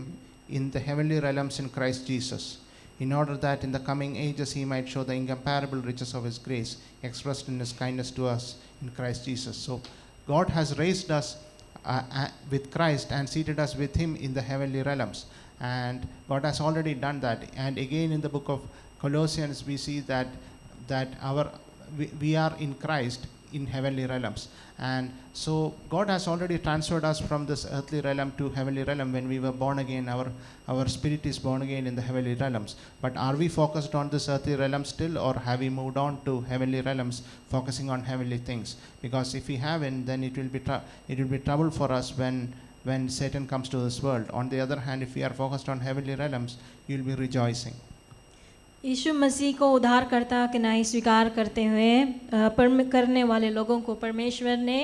in the heavenly realms in Christ Jesus, in order that in the coming ages he might show the incomparable riches of his grace expressed in his kindness to us in Christ Jesus. So God has raised us with Christ and seated us with him in the heavenly realms, and God has already done that. And again in the book of Colossians we see that we are in Christ in heavenly realms. And so God has already transferred us from this earthly realm to heavenly realm. When we were born again, our spirit is born again in the heavenly realms. But are we focused on this earthly realm still, or have we moved on to heavenly realms, focusing on heavenly things? Because if we haven't, then it will be trouble for us when Satan comes to this world. On the other hand, if we are focused on heavenly realms, you will be rejoicing. यीशु मसीह को उद्धारकर्ता के नहीं स्वीकार करते हुए करने वाले लोगों को परमेश्वर ने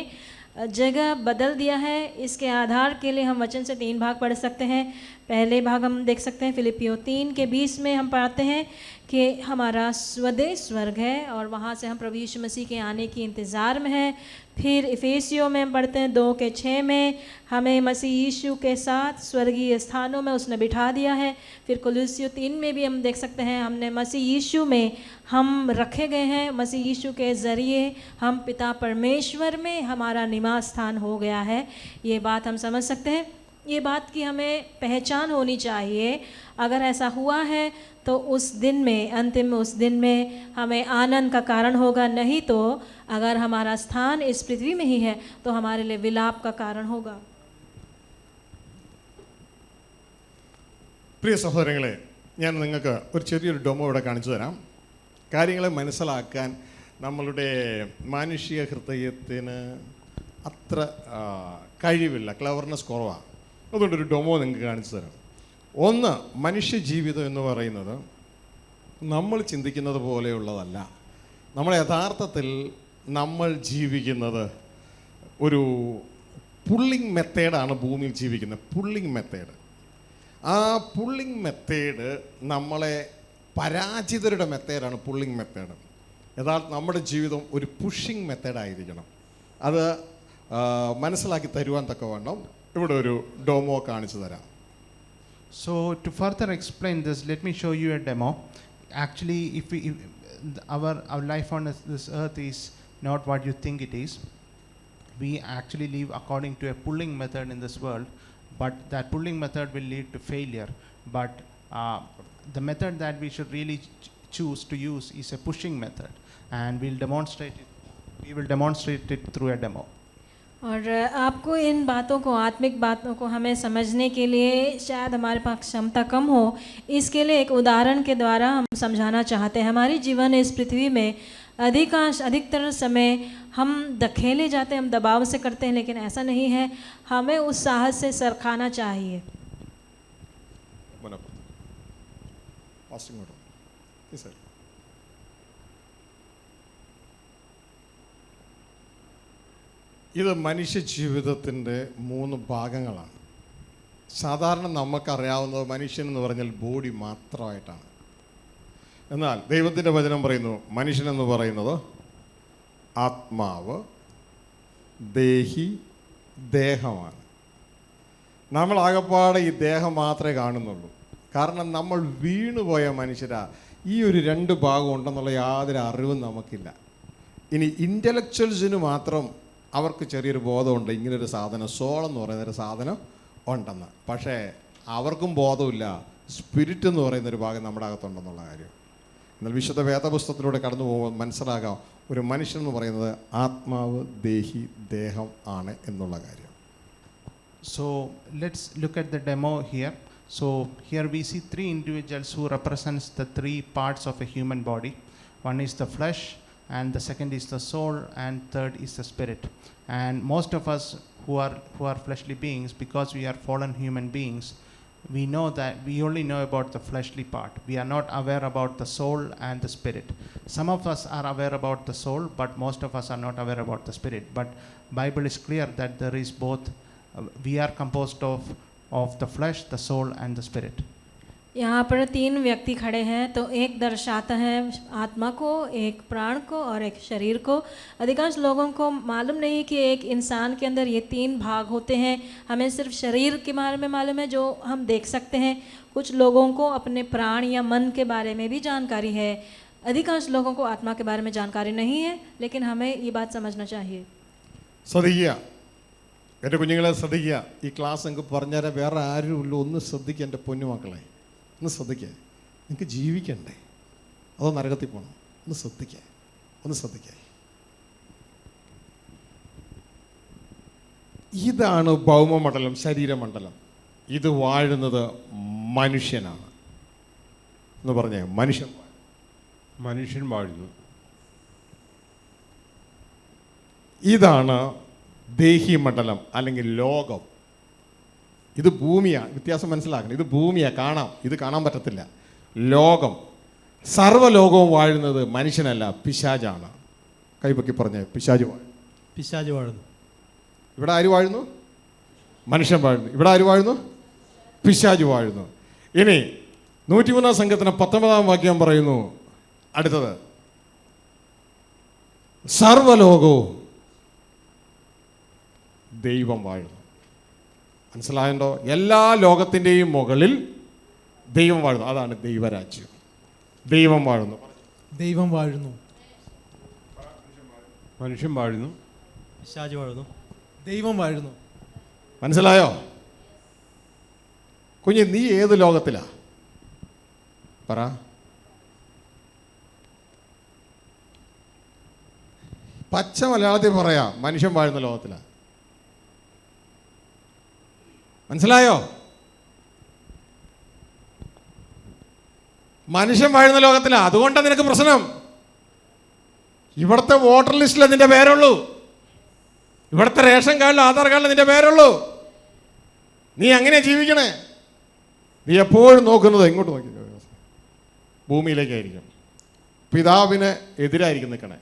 जगह बदल दिया है। इसके आधार के लिए हम वचन से 3 भाग पढ़ सकते हैं। पहले भाग हम देख सकते हैं फिलिपियो 3:20 में हम पढ़ते हैं कि हमारा स्वदेश स्वर्ग है और वहाँ से हम प्रभु यीशु मसीह के आने की इंतज़ार में हैं। फिर इफेसियों में हम पढ़ते हैं 2:6 में हमें मसीह यीशु के साथ स्वर्गीय स्थानों में उसने बिठा दिया है। फिर कुलुस्सियों 3 में भी हम देख सकते हैं हमने मसीह यीशु में हम रखे गए हैं। मसीह यीशु के ज़रिए हम पिता परमेश्वर में हमारा निवास स्थान हो गया है। ये बात हम समझ सकते हैं। ये बात की हमें पहचान होनी चाहिए। अगर ऐसा हुआ है तो उस दिन में, अंतिम में उस दिन में हमें आनंद का कारण होगा। नहीं तो अगर हमारा स्थान इस पृथ्वी में ही है तो हमारे लिए विलाप का कारण होगा। പ്രിയ സഹോദരങ്ങളെ, ഞാൻ നിങ്ങൾക്ക് ഒരു ചെറിയൊരു ഡെമോ ഇവിടെ കാണിച്ചു തരാം. കാര്യങ്ങളെ മനസ്സിലാക്കാൻ നമ്മളുടെ മാനുഷിക ഹൃദയത്തിന് അത്ര കഴിവില്ല, ക്ലവർനെസ് കുറവാണ്. അതുകൊണ്ടൊരു ഡെമോ നിങ്ങൾക്ക് കാണിച്ചു തരാം. ഒന്ന്, മനുഷ്യ ജീവിതം എന്ന് പറയുന്നത് നമ്മൾ ചിന്തിക്കുന്നത് പോലെയുള്ളതല്ല. നമ്മൾ യഥാർത്ഥത്തിൽ നമ്മൾ ജീവിക്കുന്നത് ഒരു പുള്ളിങ് മെത്തേഡാണ് ഭൂമിയിൽ ജീവിക്കുന്നത്. Pulling method. ആ പുള്ളിങ് മെത്തേഡ് നമ്മളെ പരാജിതരുടെ മെത്തേഡാണ് പുള്ളിങ് മെത്തേഡ്. യഥാർത്ഥ നമ്മുടെ ജീവിതം ഒരു പുഷിങ് മെത്തേഡായിരിക്കണം. അത് മനസ്സിലാക്കി തരുവാൻ തക്കവണ്ണം ഇവിടെ ഒരു ഡെമോ കാണിച്ചു തരാം. So to further explain this, let me show you a demo. Actually, if our life on this earth is not what you think it is. We actually live according to a pulling method in this world, but that pulling method will lead to failure. But the method that we should really choose to use is a pushing method, and we will demonstrate it through a demo. और आपको इन बातों को, आत्मिक बातों को हमें समझने के लिए शायद हमारे पास क्षमता कम हो, इसके लिए एक उदाहरण के द्वारा हम समझाना चाहते हैं। हमारी जीवन इस पृथ्वी में अधिकतर समय हम धकेले जाते हैं, हम दबाव से करते हैं, लेकिन ऐसा नहीं है। हमें उस साहस से सरखाना चाहिए। ഇത് മനുഷ്യ ജീവിതത്തിൻ്റെ 3 ഭാഗങ്ങളാണ്. സാധാരണ നമുക്കറിയാവുന്നത് മനുഷ്യൻ എന്ന് പറഞ്ഞാൽ ബോഡി മാത്രമായിട്ടാണ്. എന്നാൽ ദൈവത്തിൻ്റെ വചനം പറയുന്നു മനുഷ്യനെന്ന് പറയുന്നത് ആത്മാവ്, ദേഹി, ദേഹമാണ്. നമ്മളാകപ്പാടെ ഈ ദേഹം മാത്രമേ കാണുന്നുള്ളൂ. കാരണം നമ്മൾ വീണുപോയ മനുഷ്യരാ. ഈ ഒരു 2 ഭാഗം ഉണ്ടെന്നുള്ള യാതൊരു അറിവും നമുക്കില്ല. ഇനി ഇൻ്റലക്ച്വൽസിന് മാത്രം അവർക്ക് ചെറിയൊരു ബോധമുണ്ട് ഇങ്ങനൊരു സാധനം, സോൾ എന്ന് പറയുന്നൊരു സാധനം ഉണ്ടെന്ന്. പക്ഷേ അവർക്കും ബോധമില്ല സ്പിരിറ്റ് എന്ന് പറയുന്നൊരു ഭാഗം നമ്മുടെ അകത്തുണ്ടെന്നുള്ള കാര്യം. എന്നാൽ വിശുദ്ധ വേദപുസ്തകത്തിലൂടെ കടന്നു പോകുമ്പോൾ മനസ്സിലാകാം ഒരു മനുഷ്യൻ എന്ന് പറയുന്നത് ആത്മാവ്, ദേഹി, ദേഹം ആണ് എന്നുള്ള കാര്യം. So let's look at the demo here. So here we see 3 individuals who represents the 3 parts of a human body. One is the flesh, and the second is the soul, and third is the spirit. And most of us who are fleshly beings, because we are fallen human beings, we know that we only know about the fleshly part. We are not aware about the soul and the spirit. Some of us are aware about the soul, but most of us are not aware about the spirit. But Bible is clear that there is both. We are composed of the flesh, the soul, and the spirit. यहाँ पर 3 व्यक्ति खड़े हैं, तो एक दर्शाता है आत्मा को, एक प्राण को और एक शरीर को। अधिकांश लोगों को मालूम नहीं कि एक इंसान के अंदर ये 3 भाग होते हैं। हमें सिर्फ शरीर के बारे में मालूम है जो हम देख सकते हैं। कुछ लोगों को अपने प्राण या मन के बारे में भी जानकारी है। अधिकांश लोगों को आत्मा के बारे में जानकारी नहीं है, लेकिन हमें ये बात समझना चाहिए। ശ്രദ്ധിക്കുക എൻ്റെ കുഞ്ഞുങ്ങളെ, ശ്രദ്ധിക്കുക. ഈ ക്ലാസ് നിങ്ങൾക്ക് പറഞ്ഞുതരാൻ വേറെ ആരുമില്ല. ഒന്ന് ശ്രദ്ധിക്കുക എൻ്റെ പൊന്നുമക്കളെ, ഒന്ന് ശ്രദ്ധിക്കുക. നിങ്ങൾക്ക് ജീവിക്കണ്ടേ അതോ നരകത്തിൽ പോകണം? ഒന്ന് ശ്രദ്ധിക്കുക, ഒന്ന് ശ്രദ്ധിക്കുക. ഇതാണ് ഭൗമമണ്ഡലം, ശരീരമണ്ഡലം. ഇത് വാഴുന്നത് മനുഷ്യനാണ് എന്ന് പറഞ്ഞേ. മനുഷ്യൻ വാഴുന്നു. ഇതാണ് ദേഹി മണ്ഡലം അല്ലെങ്കിൽ ലോകം. ഇത് ഭൂമിയാണ്. വ്യത്യാസം മനസ്സിലാക്കണം. ഇത് ഭൂമിയാണ്, കാണാം. ഇത് കാണാൻ പറ്റത്തില്ല. ലോകം, സർവ്വലോകവും വാഴുന്നത് മനുഷ്യനല്ല, പിശാചാണ്. കൈപൊക്കി പറഞ്ഞേ, പിശാച് വാഴുന്നു. പിശാച് വാഴുന്നു. ഇവിടെ ആര് വാഴുന്നു? മനുഷ്യൻ വാഴുന്നു. ഇവിടെ ആര് വാഴുന്നു? പിശാച് വാഴുന്നു. ഇനി 103 സംഘത്തിന് 19 വാക്യം പറയുന്നു, അടുത്തത്, സർവ്വലോകവും ദൈവം വാഴുന്നു. മനസ്സിലായല്ലോ? എല്ലാ ലോകത്തിൻ്റെയും മുകളിൽ ദൈവം വാഴുന്നു. അതാണ് ദൈവരാജ്യം. ദൈവം വാഴുന്നു. ദൈവം വാഴുന്നു. മനുഷ്യൻ വാഴുന്നു. പിശാച് വാഴുന്നു. ദൈവം വാഴുന്നു. മനസ്സിലായോ കുഞ്ഞ്? നീ ഏത് ലോകത്തിലാ? പറ. പച്ച മലയാളത്തിൽ പറയാ, മനുഷ്യൻ വാഴുന്ന ലോകത്തിലാ. മനസ്സിലായോ? മനുഷ്യൻ വാഴുന്ന ലോകത്തിലാ. അതുകൊണ്ടാണ് നിനക്ക് പ്രശ്നം. ഇവിടുത്തെ വോട്ടർ ലിസ്റ്റിൽ നിന്റെ പേരുള്ളൂ. ഇവിടുത്തെ റേഷൻ കാർഡിൽ, ആധാർ കാർഡിൽ നിന്റെ പേരുള്ളൂ. നീ അങ്ങനെ ജീവിക്കണേ. നീ എപ്പോഴും നോക്കുന്നത് എങ്ങോട്ട് നോക്കി? ഭൂമിയിലേക്കായിരിക്കും. പിതാവിന് എതിരായിരിക്കും നിൽക്കണേ.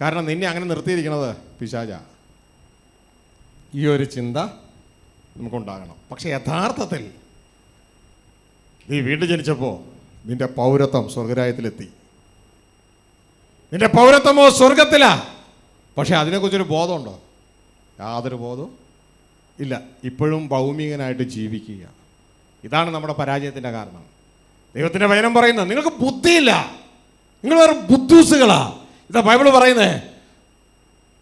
കാരണം നിന്നെ അങ്ങനെ നിർത്തിയിരിക്കുന്നത് പിശാചാ. ഈ ഒരു ചിന്ത നമുക്കുണ്ടാകണം. പക്ഷെ യഥാർത്ഥത്തിൽ നീ വീണ്ടും ജനിച്ചപ്പോൾ നിന്റെ പൗരത്വം സ്വർഗരാജ്യത്തിലെത്തി. നിന്റെ പൗരത്വമോ സ്വർഗത്തിലാ. പക്ഷെ അതിനെക്കുറിച്ചൊരു ബോധമുണ്ടോ? യാതൊരു ബോധവും ഇല്ല. ഇപ്പോഴും ഭൗമികനായിട്ട് ജീവിക്കുക. ഇതാണ് നമ്മുടെ പരാജയത്തിൻ്റെ കാരണം. ദൈവത്തിൻ്റെ വചനം പറയുന്നത്, നിങ്ങൾക്ക് ബുദ്ധിയില്ല, നിങ്ങൾ വെറും ബുദ്ധൂസുകളാ. ഇതാ ബൈബിൾ പറയുന്നത്.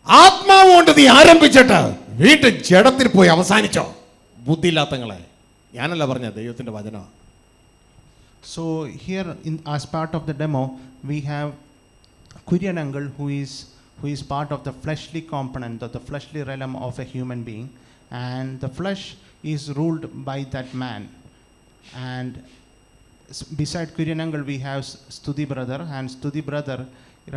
ആത്മാവ് കൊണ്ട് നീ ആരംഭിച്ചിട്ട് വീണ്ടും ജഡത്തിൽ പോയി അവസാനിച്ചോ. ബുദ്ധിയില്ലാത്തങ്ങളെ. ഞാനല്ല പറഞ്ഞ, ദൈവത്തിൻ്റെ വചനം. So here, as part of the demo, we have Kurian uncle who is part of the fleshly component, of the fleshly realm of a human being, and the flesh is ruled by that man. And beside Kurian uncle, we have Studi brother, and Studi brother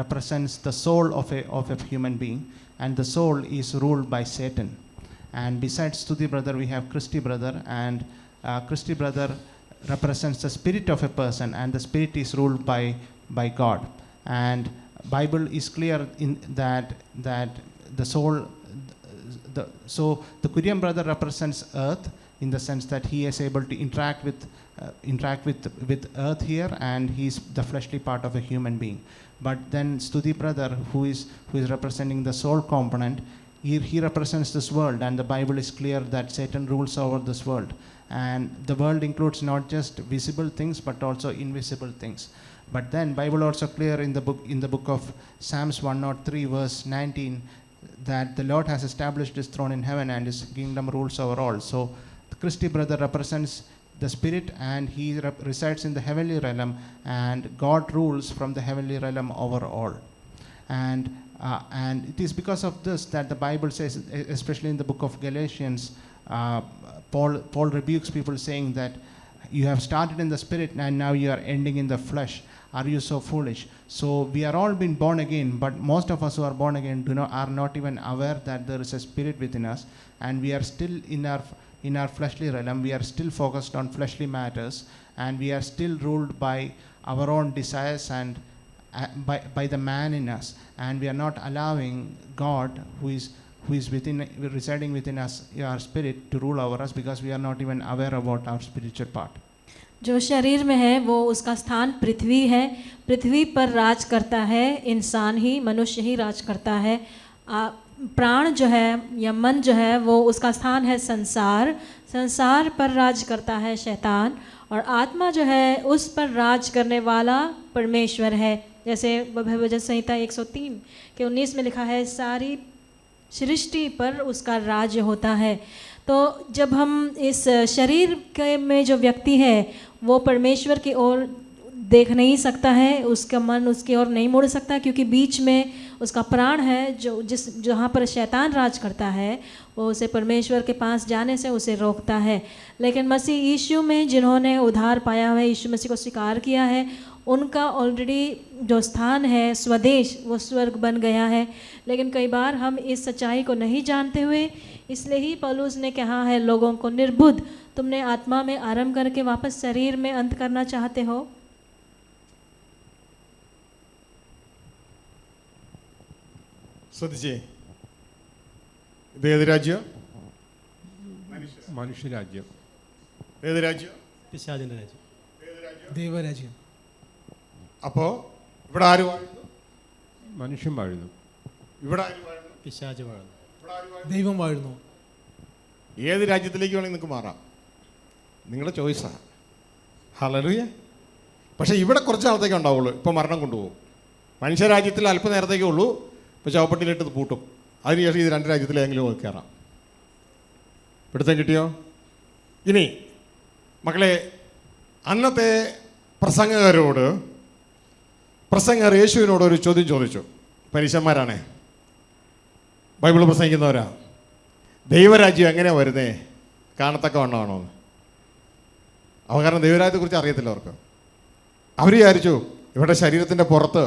represents the soul of a human being, and the soul is ruled by Satan. And besides Studi brother, we have Christy brother, and Christy brother represents the spirit of a person, and the spirit is ruled by God. And Bible is clear in that the soul, so the Kurian brother represents earth, in the sense that he is able to interact with earth here, and he is the fleshly part of a human being. But then Studi brother, who is representing the soul component, he represents this world, and the Bible is clear that Satan rules over this world. And the world includes not just visible things but also invisible things. But then Bible also clear in the book of Psalms 103 verse 19 that the Lord has established his throne in heaven and his kingdom rules over all. So the Christy brother represents the spirit, and he resides in the heavenly realm, and God rules from the heavenly realm over all. And it is because of this that the Bible says, especially in the book of Galatians, Paul rebukes people saying that you have started in the spirit and now you are ending in the flesh. Are you so foolish? So we are all been born again, but most of us who are born again are not even aware that there is a spirit within us, and we are still in our fleshly realm. We are still focused on fleshly matters, and we are still ruled by our own desires and by the man in us, and we are not allowing God who is residing within us, our spirit, to rule over us, because we are not even aware about our spiritual part. जो शरीर में है वो उसका स्थान पृथ्वी है. पृथ्वी पर राज करता है इंसान ही, मनुष्य ही राज करता है. प्राण जो है या मन जो है वो उसका स्थान है संसार. संसार पर राज करता है शैतान, और आत्मा जो है उस पर राज करने वाला परमेश्वर है. जैसे भजन संहिता 103 के 19 में लिखा है, सारी सृष्टि पर उसका राज्य होता है. तो जब हम इस शरीर के में जो व्यक्ति है वो परमेश्वर की ओर देख नहीं सकता है, उसका मन उसकी ओर नहीं मुड़ सकता, क्योंकि बीच में उसका प्राण है जहाँ पर शैतान राज करता है, वो उसे परमेश्वर के पास जाने से उसे रोकता है. लेकिन मसीह यीशु में जिन्होंने उद्धार पाया हुआ है, यीशु मसीह को स्वीकार किया है, उनका ऑलरेडी जो स्थान है स्वदेश, वो स्वर्ग बन गया है. लेकिन कई बार हम इस सच्चाई को नहीं जानते हुए, इसलिए ही पौलुस ने कहा है लोगों को, निर्बुद्ध, तुमने आत्मा में आरंभ करके वापस शरीर में अंत करना चाहते हो. ശ്രദ്ധിച്ചേ, ഇത് ഏത് രാജ്യം? മനുഷ്യരാജ്യം. ഏത് രാജ്യം? പിശാചിൻ്റെ രാജ്യം. ദൈവരാജ്യം. അപ്പോ ഇവിടെ ആര് വാഴുന്നു? മനുഷ്യൻ വാഴുന്നു. ഇവിടെ ആര് വാഴുന്നു? പിശാച് വാഴുന്നു. ഇവിടെ ആര് വാഴുന്നു? ദൈവം വാഴുന്നു. ഏത് രാജ്യത്തിലേക്ക് വേണമെങ്കിൽ നിങ്ങൾക്ക് മാറാം, നിങ്ങളുടെ ചോയ്സാണ്. ഹല്ലേലൂയ. പക്ഷേ ഇവിടെ കുറച്ച് നാളത്തേക്ക് ഉണ്ടാവുള്ളൂ. ഇപ്പോൾ മരണം കൊണ്ടുപോകും. മനുഷ്യരാജ്യത്തിൽ അല്പനേരത്തേക്കേ ഉള്ളൂ. ഇപ്പോൾ ചവപ്പട്ടിയിലിട്ട് ഇത് പൂട്ടും. അതിനുശേഷം ഇത് രണ്ട് രാജ്യത്തിലെങ്കിലും കയറാം. പിടുത്തം കിട്ടിയോ? ഇനി മക്കളെ, അന്നത്തെ പ്രസംഗകരോട് പ്രസംഗകർ യേശുവിനോട് ഒരു ചോദ്യം ചോദിച്ചു. പരീശന്മാരാണേ, ബൈബിൾ പ്രസംഗിക്കുന്നവരാ. ദൈവരാജ്യം എങ്ങനെയാണ് വരുന്നേ? കാണത്തക്ക വണ്ണമാണോ? കാരണം ദൈവരാജ്യത്തെക്കുറിച്ച് അറിയത്തില്ല അവർക്ക്. അവർ വിചാരിച്ചു ഇവരുടെ ശരീരത്തിൻ്റെ പുറത്ത്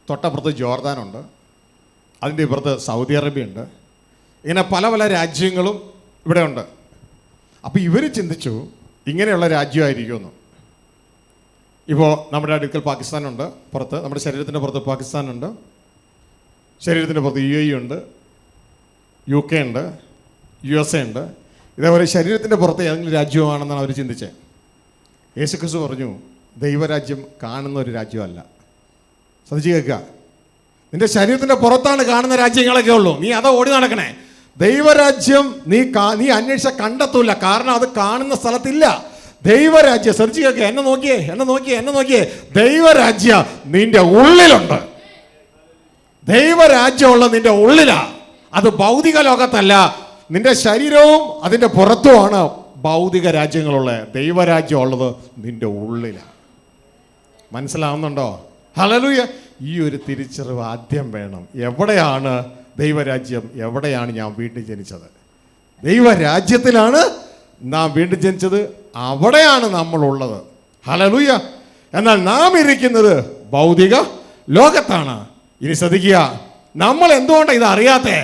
തൊട്ടപ്പുറത്ത് ജോർദാനുണ്ട്, അതിൻ്റെ ഇപ്പുറത്ത് സൗദി അറേബ്യ ഉണ്ട്, ഇങ്ങനെ പല പല രാജ്യങ്ങളും ഇവിടെ ഉണ്ട്. അപ്പോൾ ഇവർ ചിന്തിച്ചു ഇങ്ങനെയുള്ള രാജ്യമായിരിക്കുമെന്ന്. ഇപ്പോൾ നമ്മുടെ അടുക്കൽ പാകിസ്ഥാനുണ്ട്, പുറത്ത് നമ്മുടെ ശരീരത്തിൻ്റെ പുറത്ത് പാകിസ്ഥാനുണ്ട്, ശരീരത്തിൻ്റെ പുറത്ത് UAE ഉണ്ട്, UK ഉണ്ട്, USA ഉണ്ട്. ഇതേപോലെ ശരീരത്തിൻ്റെ പുറത്ത് ഏതെങ്കിലും രാജ്യമാണെന്നാണ് അവർ ചിന്തിച്ചത്. യേശുക്രിസ്തു പറഞ്ഞു ദൈവരാജ്യം കാണുന്ന ഒരു രാജ്യമല്ല. ശ്രദ്ധിച്ച് കേൾക്കുക, നിന്റെ ശരീരത്തിൻ്റെ പുറത്താണ് കാണുന്ന രാജ്യങ്ങളൊക്കെ ഉള്ളൂ. നീ അതാ ഓടി നടക്കണേ. ദൈവരാജ്യം നീ അന്വേഷിച്ച കണ്ടെത്തൂല, കാരണം അത് കാണുന്ന സ്ഥലത്തില്ല. ദൈവരാജ്യം ശ്രദ്ധിച്ച് കേൾക്കുക, എന്നെ നോക്കിയേ. ദൈവരാജ്യം നിന്റെ ഉള്ളിലുണ്ട്. ദൈവരാജ്യമുള്ള നിന്റെ ഉള്ളിലാ. അത് ഭൗതിക ലോകത്തല്ല. നിന്റെ ശരീരവും അതിൻ്റെ പുറത്തുമാണ് ഭൗതിക രാജ്യങ്ങളുള്ളത്. ദൈവരാജ്യം ഉള്ളത് നിന്റെ ഉള്ളിലാണ്. മനസ്സിലാവുന്നുണ്ടോ? ഹല്ലേലൂയ. ഈ ഒരു തിരിച്ചറിവ് ആദ്യം വേണം. എവിടെയാണ് ദൈവരാജ്യം? എവിടെയാണ് ഞാൻ വീണ്ടും ജനിച്ചത്? ദൈവരാജ്യത്തിലാണ് നാം വീണ്ടും ജനിച്ചത്. അവിടെയാണ് നമ്മളുള്ളത്. ഹല്ലേലൂയ. എന്നാൽ നാം ഇരിക്കുന്നത് ഭൗതിക ലോകത്താണ്. ഇനി ശ്രദ്ധിക്കുക, നമ്മൾ എന്തുകൊണ്ടാണ് ഇത് അറിയാത്തേ?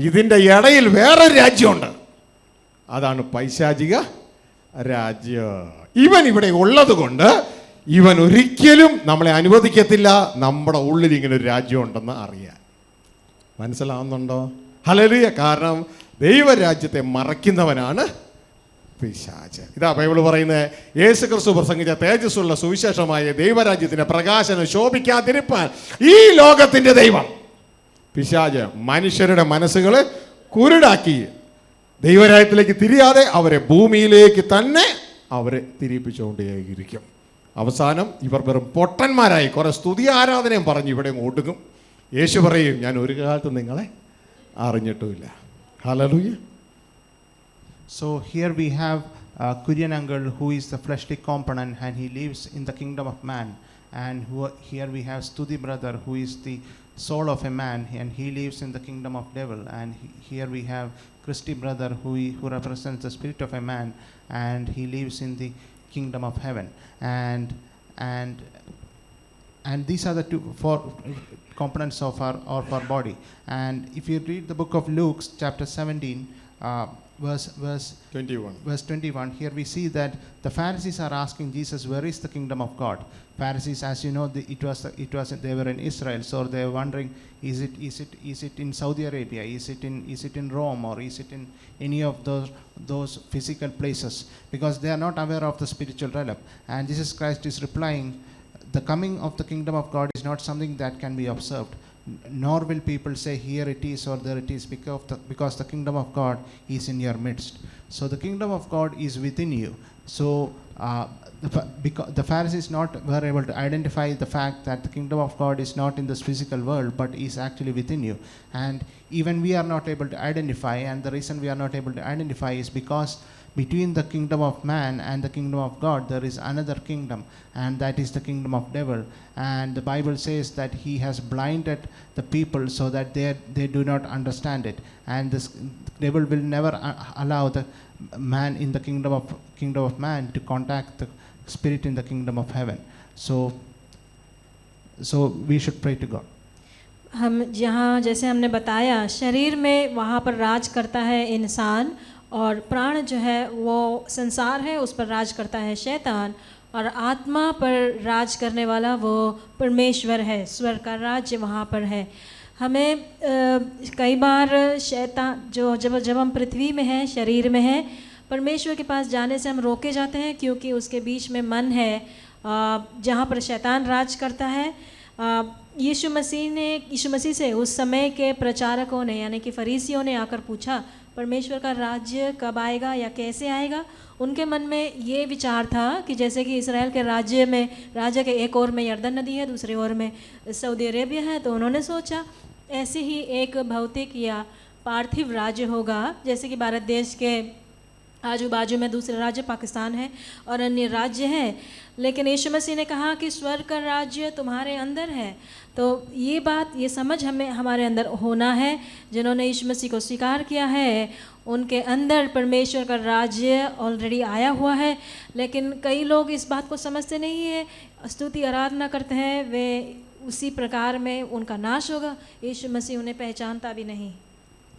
ഇതിൻ്റെ ഇടയിൽ വേറൊരു രാജ്യമുണ്ട്. അതാണ് പൈശാചിക രാജ്യം. ഇവൻ ഇവിടെ ഉള്ളത് കൊണ്ട് ഇവൻ ഒരിക്കലും നമ്മളെ അനുവദിക്കത്തില്ല നമ്മുടെ ഉള്ളിൽ ഇങ്ങനെ ഒരു രാജ്യമുണ്ടെന്ന് അറിയാൻ. മനസ്സിലാവുന്നുണ്ടോ? ഹല്ലേലൂയ. കാരണം ദൈവരാജ്യത്തെ മറയ്ക്കുന്നവനാണ് പിശാച്. ഇതാ ബൈബിൾ പറയുന്നത്, യേശുക്രിസ്തു പ്രസംഗിച്ച തേജസ്സുള്ള സുവിശേഷമായ ദൈവരാജ്യത്തിന്റെ പ്രകാശനം ശോഭിക്കാതിരിപ്പാൻ ഈ ലോകത്തിന്റെ ദൈവം പിശാച് മനുഷ്യരുടെ മനസ്സുകളെ കുരുടാക്കി ദൈവരാജ്യത്തിലേക്ക് തിരിയാതെ അവരെ ഭൂമിയിലേക്ക് തന്നെ അവരെ തിരിപ്പിച്ചുകൊണ്ടേയിരിക്കും. അവസാനം ഇവർ വെറും പൊട്ടന്മാരായി കുറേ സ്തുതി ആരാധനയും പറഞ്ഞ് ഇവിടെ ഒടുങ്ങും. യേശു പറയും, ഞാൻ ഒരു കാലത്ത് നിങ്ങളെ അറിഞ്ഞിട്ടുമില്ല. Hallelujah. So here we have Kuryanangal, who is the fleshly component, and he lives in the kingdom of man. And here we have Studi brother, who is the soul of a man, and he lives in the kingdom of devil. And here we have Christy brother, who represents the spirit of a man, and he lives in the kingdom of heaven. And these are the four components of our body. And if you read the book of Luke, chapter 17, verse 21, here we see that the Pharisees are asking Jesus, where is the kingdom of God? Pharisees, as you know, they were in Israel, so they were wondering, is it in Saudi Arabia, is it in Rome, or is it in any of those physical places? Because they are not aware of the spiritual realm. And Jesus Christ is replying, the coming of the kingdom of God is not something that can be observed, nor will people say here it is or there it is, because the kingdom of God is in your midst. So the kingdom of God is within you. So the Pharisees were able to identify the fact that the kingdom of God is not in this physical world but is actually within you. And even we are not able to identify, and the reason we are not able to identify is because between the kingdom of man and the kingdom of God there is another kingdom, and that is the kingdom of devil. And the Bible says that he has blinded the people so that they do not understand it, and this devil will never allow the man in the kingdom of man to contact the spirit in the kingdom of heaven. So we should pray to God. हम जहाँ जैसे हमने बताया, शरीर में वहाँ पर राज करता है इंसान, और प्राण जो है वो संसार है, उस पर राज करता है शैतान, और आत्मा पर राज करने वाला वो परमेश्वर है, स्वर्ग का राज्य वहाँ पर है। हमें कई बार शैतान जब हम पृथ्वी में हैं, शरीर में हैं, परमेश्वर के पास जाने से हम रोके जाते हैं, क्योंकि उसके बीच में मन है जहाँ पर शैतान राज करता है। यीशु मसीह से उस समय के प्रचारकों ने यानी कि फरीसियों ने आकर पूछा, परमेश्वर का राज्य कब आएगा या कैसे आएगा। उनके मन में ये विचार था कि जैसे कि इसराइल के राज्य के एक ओर में यर्दन नदी है, दूसरी ओर में सऊदी अरेबिया है, तो उन्होंने सोचा ऐसे ही एक भौतिक या पार्थिव राज्य होगा, जैसे कि भारत देश के आजू बाजू में दूसरे राज्य पाकिस्तान है और अन्य राज्य हैं। लेकिन यीशु मसीह ने कहा कि स्वर्ग का राज्य तुम्हारे अंदर है। तो ये समझ हमारे अंदर होना है। जिन्होंने यीशु मसीह को स्वीकार किया है उनके अंदर परमेश्वर का राज्य ऑलरेडी आया हुआ है। लेकिन कई लोग इस बात को समझते नहीं है, स्तुति आराधना करते हैं, वे उसी प्रकार में उनका नाश होगा। यीशु मसीह उन्हें पहचानता भी नहीं।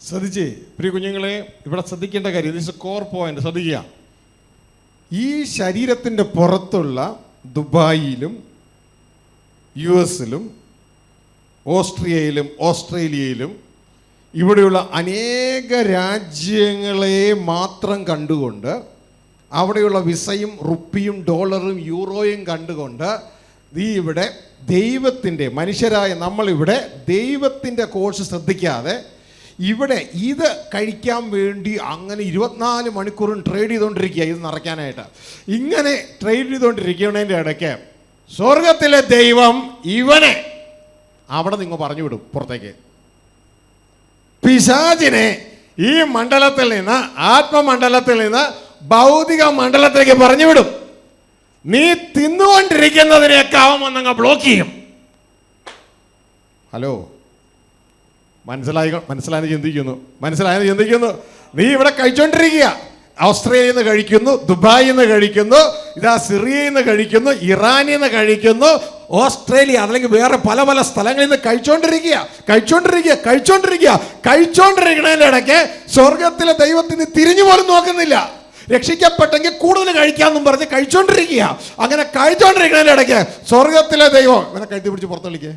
ശ്രദ്ധിച്ചേ പ്രിയ കുഞ്ഞുങ്ങളെ, ഇവിടെ ശ്രദ്ധിക്കേണ്ട കാര്യം, ദിസ് കോർ പോയിന്റ് ശ്രദ്ധിക്കുക. ഈ ശരീരത്തിൻ്റെ പുറത്തുള്ള ദുബായിലും US-ലും ഓസ്ട്രിയയിലും ഓസ്ട്രേലിയയിലും ഇവിടെയുള്ള അനേക രാജ്യങ്ങളെ മാത്രം കണ്ടുകൊണ്ട്, അവിടെയുള്ള വിസയും റുപ്പിയും ഡോളറും യൂറോയും കണ്ടുകൊണ്ട് ഇവിടെ ദൈവത്തിൻ്റെ മനുഷ്യരായ നമ്മളിവിടെ ദൈവത്തിൻ്റെ കോഴ്സ് ശ്രദ്ധിക്കാതെ ഇവിടെ ഇത് കഴിക്കാൻ വേണ്ടി അങ്ങനെ 24 മണിക്കൂറും ട്രേഡ് ചെയ്തുകൊണ്ടിരിക്കുക, ഇത് നിറയ്ക്കാനായിട്ട്. ഇങ്ങനെ ട്രേഡ് ചെയ്തുകൊണ്ടിരിക്കുന്നതിൻ്റെ ഇടയ്ക്ക് സ്വർഗത്തിലെ ദൈവം ഇവനെ അവിടെ നിങ്ങൾ പറഞ്ഞു വിടും പുറത്തേക്ക്. പിശാചിനെ ഈ മണ്ഡലത്തിൽ നിന്ന്, ആത്മമണ്ഡലത്തിൽ നിന്ന് ഭൗതിക മണ്ഡലത്തിലേക്ക് പറഞ്ഞു വിടും. നീ തിന്നുകൊണ്ടിരിക്കുന്നതിനെയൊക്കെ അവൻ വന്നങ്ങ് ബ്ലോക്ക് ചെയ്യും. ഹലോ, മനസ്സിലായെന്ന് ചിന്തിക്കുന്നു. നീ ഇവിടെ കഴിച്ചോണ്ടിരിക്കുക, ഓസ്ട്രേലിയയിൽ നിന്ന് കഴിക്കുന്നു, ദുബായിൽ നിന്ന് കഴിക്കുന്നു, ഇതാ സിറിയയിൽ നിന്ന് കഴിക്കുന്നു, ഇറാനിൽ നിന്ന് കഴിക്കുന്നു, ഓസ്ട്രേലിയ അല്ലെങ്കിൽ വേറെ പല പല സ്ഥലങ്ങളിൽ നിന്ന് കഴിച്ചോണ്ടിരിക്കുന്നതിൻ്റെ ഇടയ്ക്ക് സ്വർഗത്തിലെ ദൈവത്തിന് തിരിഞ്ഞു പോലും നോക്കുന്നില്ല. രക്ഷിക്കപ്പെട്ടെങ്കിൽ കൂടുതൽ കഴിക്കാമെന്നും പറഞ്ഞ് കഴിച്ചോണ്ടിരിക്കുക. അങ്ങനെ കഴിച്ചോണ്ടിരിക്കുന്നതിൻ്റെ ഇടയ്ക്ക് സ്വർഗത്തിലെ ദൈവം ഇവനെ കഴുത്തി പിടിച്ച് പുറത്ത് കളിക്കേ,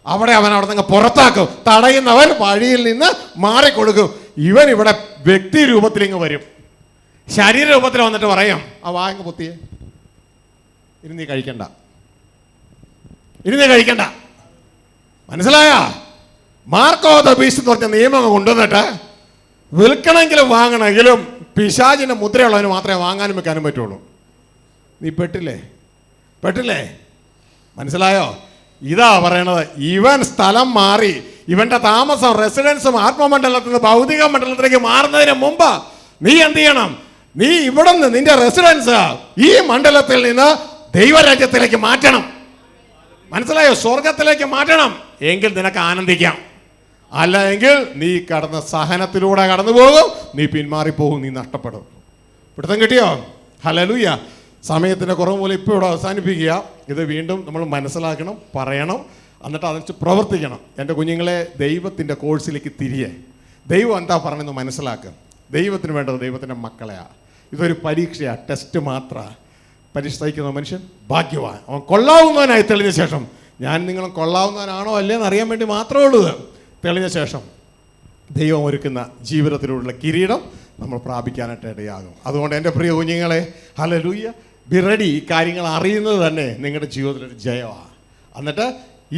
അവിടെ നിന്ന് പുറത്താക്കും. തടയുന്നവൻ വഴിയിൽ നിന്ന് മാറിക്കൊടുക്കും. ഇവൻ ഇവിടെ വ്യക്തി രൂപത്തിലിങ്ങ് വരും, ശരീര രൂപത്തിൽ വന്നിട്ട് പറയാം, ആ വാങ്ങ് പൊത്തിയേ, ഇനി നീ കഴിക്കണ്ട. മനസ്സിലായ? മാർക്കോ ദ ബീസ്റ്റ് എന്ന് പറഞ്ഞ നിയമം കൊണ്ടുവന്നിട്ട് വിൽക്കണമെങ്കിലും വാങ്ങണമെങ്കിലും പിശാചിൻ്റെ മുദ്രയുള്ളവന് മാത്രമേ വാങ്ങാനും വെക്കാനും പറ്റുള്ളൂ. നീ പെട്ടില്ലേ? മനസ്സിലായോ? ഇതാ പറയണത്, ഇവൻ സ്ഥലം മാറി, ഇവന്റെ താമസം റെസിഡൻസും ആത്മമണ്ഡലത്തിൽ നിന്ന് ഭൗതിക മണ്ഡലത്തിലേക്ക് മാറുന്നതിന് മുമ്പ് നീ എന്ത് ചെയ്യണം? നീ ഇവിടെ നിന്ന് നിന്റെ റെസിഡൻസ് ഈ മണ്ഡലത്തിൽ നിന്ന് ദൈവരാജ്യത്തിലേക്ക് മാറ്റണം. മനസ്സിലായോ? സ്വർഗത്തിലേക്ക് മാറ്റണം. എങ്കിൽ നിനക്ക് ആനന്ദിക്കാം. അല്ല എങ്കിൽ നീ സഹനത്തിലൂടെ കടന്നു പോകും, നീ പിന്മാറിപ്പോകും, നീ നഷ്ടപ്പെടും. പിടുത്തം കിട്ടിയോ? ഹല്ലേലൂയ. സമയത്തിൻ്റെ കുറവ് പോലെ ഇപ്പോൾ ഇവിടെ അവസാനിപ്പിക്കുക. ഇത് വീണ്ടും നമ്മൾ മനസ്സിലാക്കണം, പറയണം, എന്നിട്ട് അതിന് പ്രവർത്തിക്കണം. എൻ്റെ കുഞ്ഞുങ്ങളെ, ദൈവത്തിൻ്റെ കോഴ്സിലേക്ക് തിരിയേ. ദൈവം എന്താ പറഞ്ഞതെന്ന് മനസ്സിലാക്കുക. ദൈവത്തിന് വേണ്ടത് ദൈവത്തിൻ്റെ മക്കളെയാണ്. ഇതൊരു പരീക്ഷയാണ്, ടെസ്റ്റ് മാത്രമാണ്. പരീക്ഷ സഹിക്കുന്ന മനുഷ്യൻ ഭാഗ്യവാൻ. അവൻ കൊള്ളാവുന്നവനായി തെളിഞ്ഞ ശേഷം, ഞാൻ നിങ്ങളും കൊള്ളാവുന്നവനാണോ അല്ലേന്ന് അറിയാൻ വേണ്ടി മാത്രമേ ഉള്ളൂ. തെളിഞ്ഞ ശേഷം ദൈവം ഒരുക്കുന്ന ജീവിതത്തിലുള്ള കിരീടം നമ്മൾ പ്രാപിക്കാനായിട്ട് ഇടയാകും. അതുകൊണ്ട് എൻ്റെ പ്രിയ കുഞ്ഞുങ്ങളെ, ഹല്ലേലൂയ, ബി റെഡി. ഈ കാര്യങ്ങൾ അറിയുന്നത് തന്നെ നിങ്ങളുടെ ജീവിതത്തിലൊരു ജയമാണ്. എന്നിട്ട്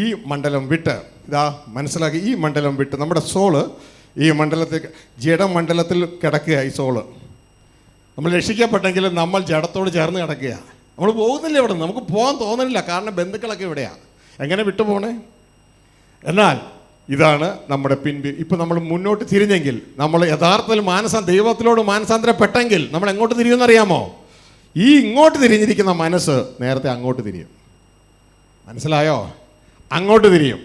ഈ മണ്ഡലം വിട്ട്, ഇതാ മനസ്സിലാക്കി, ഈ മണ്ഡലം വിട്ട് നമ്മുടെ സോള് ഈ മണ്ഡലത്തിൽ, ജഡമണ്ഡലത്തിൽ കിടക്കുക. ഈ സോള് നമ്മൾ രക്ഷിക്കപ്പെട്ടെങ്കിലും നമ്മൾ ജഡത്തോട് ചേർന്ന് കിടക്കുക. നമ്മൾ പോകുന്നില്ല ഇവിടെ, നമുക്ക് പോകാൻ തോന്നുന്നില്ല, കാരണം ബന്ധുക്കളൊക്കെ ഇവിടെയാണ്. എങ്ങനെ വിട്ടുപോകണേ? എന്നാൽ ഇതാണ് നമ്മുടെ ഇപ്പം നമ്മൾ മുന്നോട്ട് തിരിഞ്ഞെങ്കിൽ, നമ്മൾ യഥാർത്ഥത്തിൽ ദൈവത്തിലോട് മാനസാന്തരപ്പെട്ടെങ്കിൽ നമ്മൾ എങ്ങോട്ട് തിരിയുമെന്നറിയാമോ? ഈ ഇങ്ങോട്ട് തിരിഞ്ഞിരിക്കുന്ന മനസ്സ് നേരത്തെ അങ്ങോട്ട് തിരിയും. മനസ്സിലായോ? അങ്ങോട്ട് തിരിയും.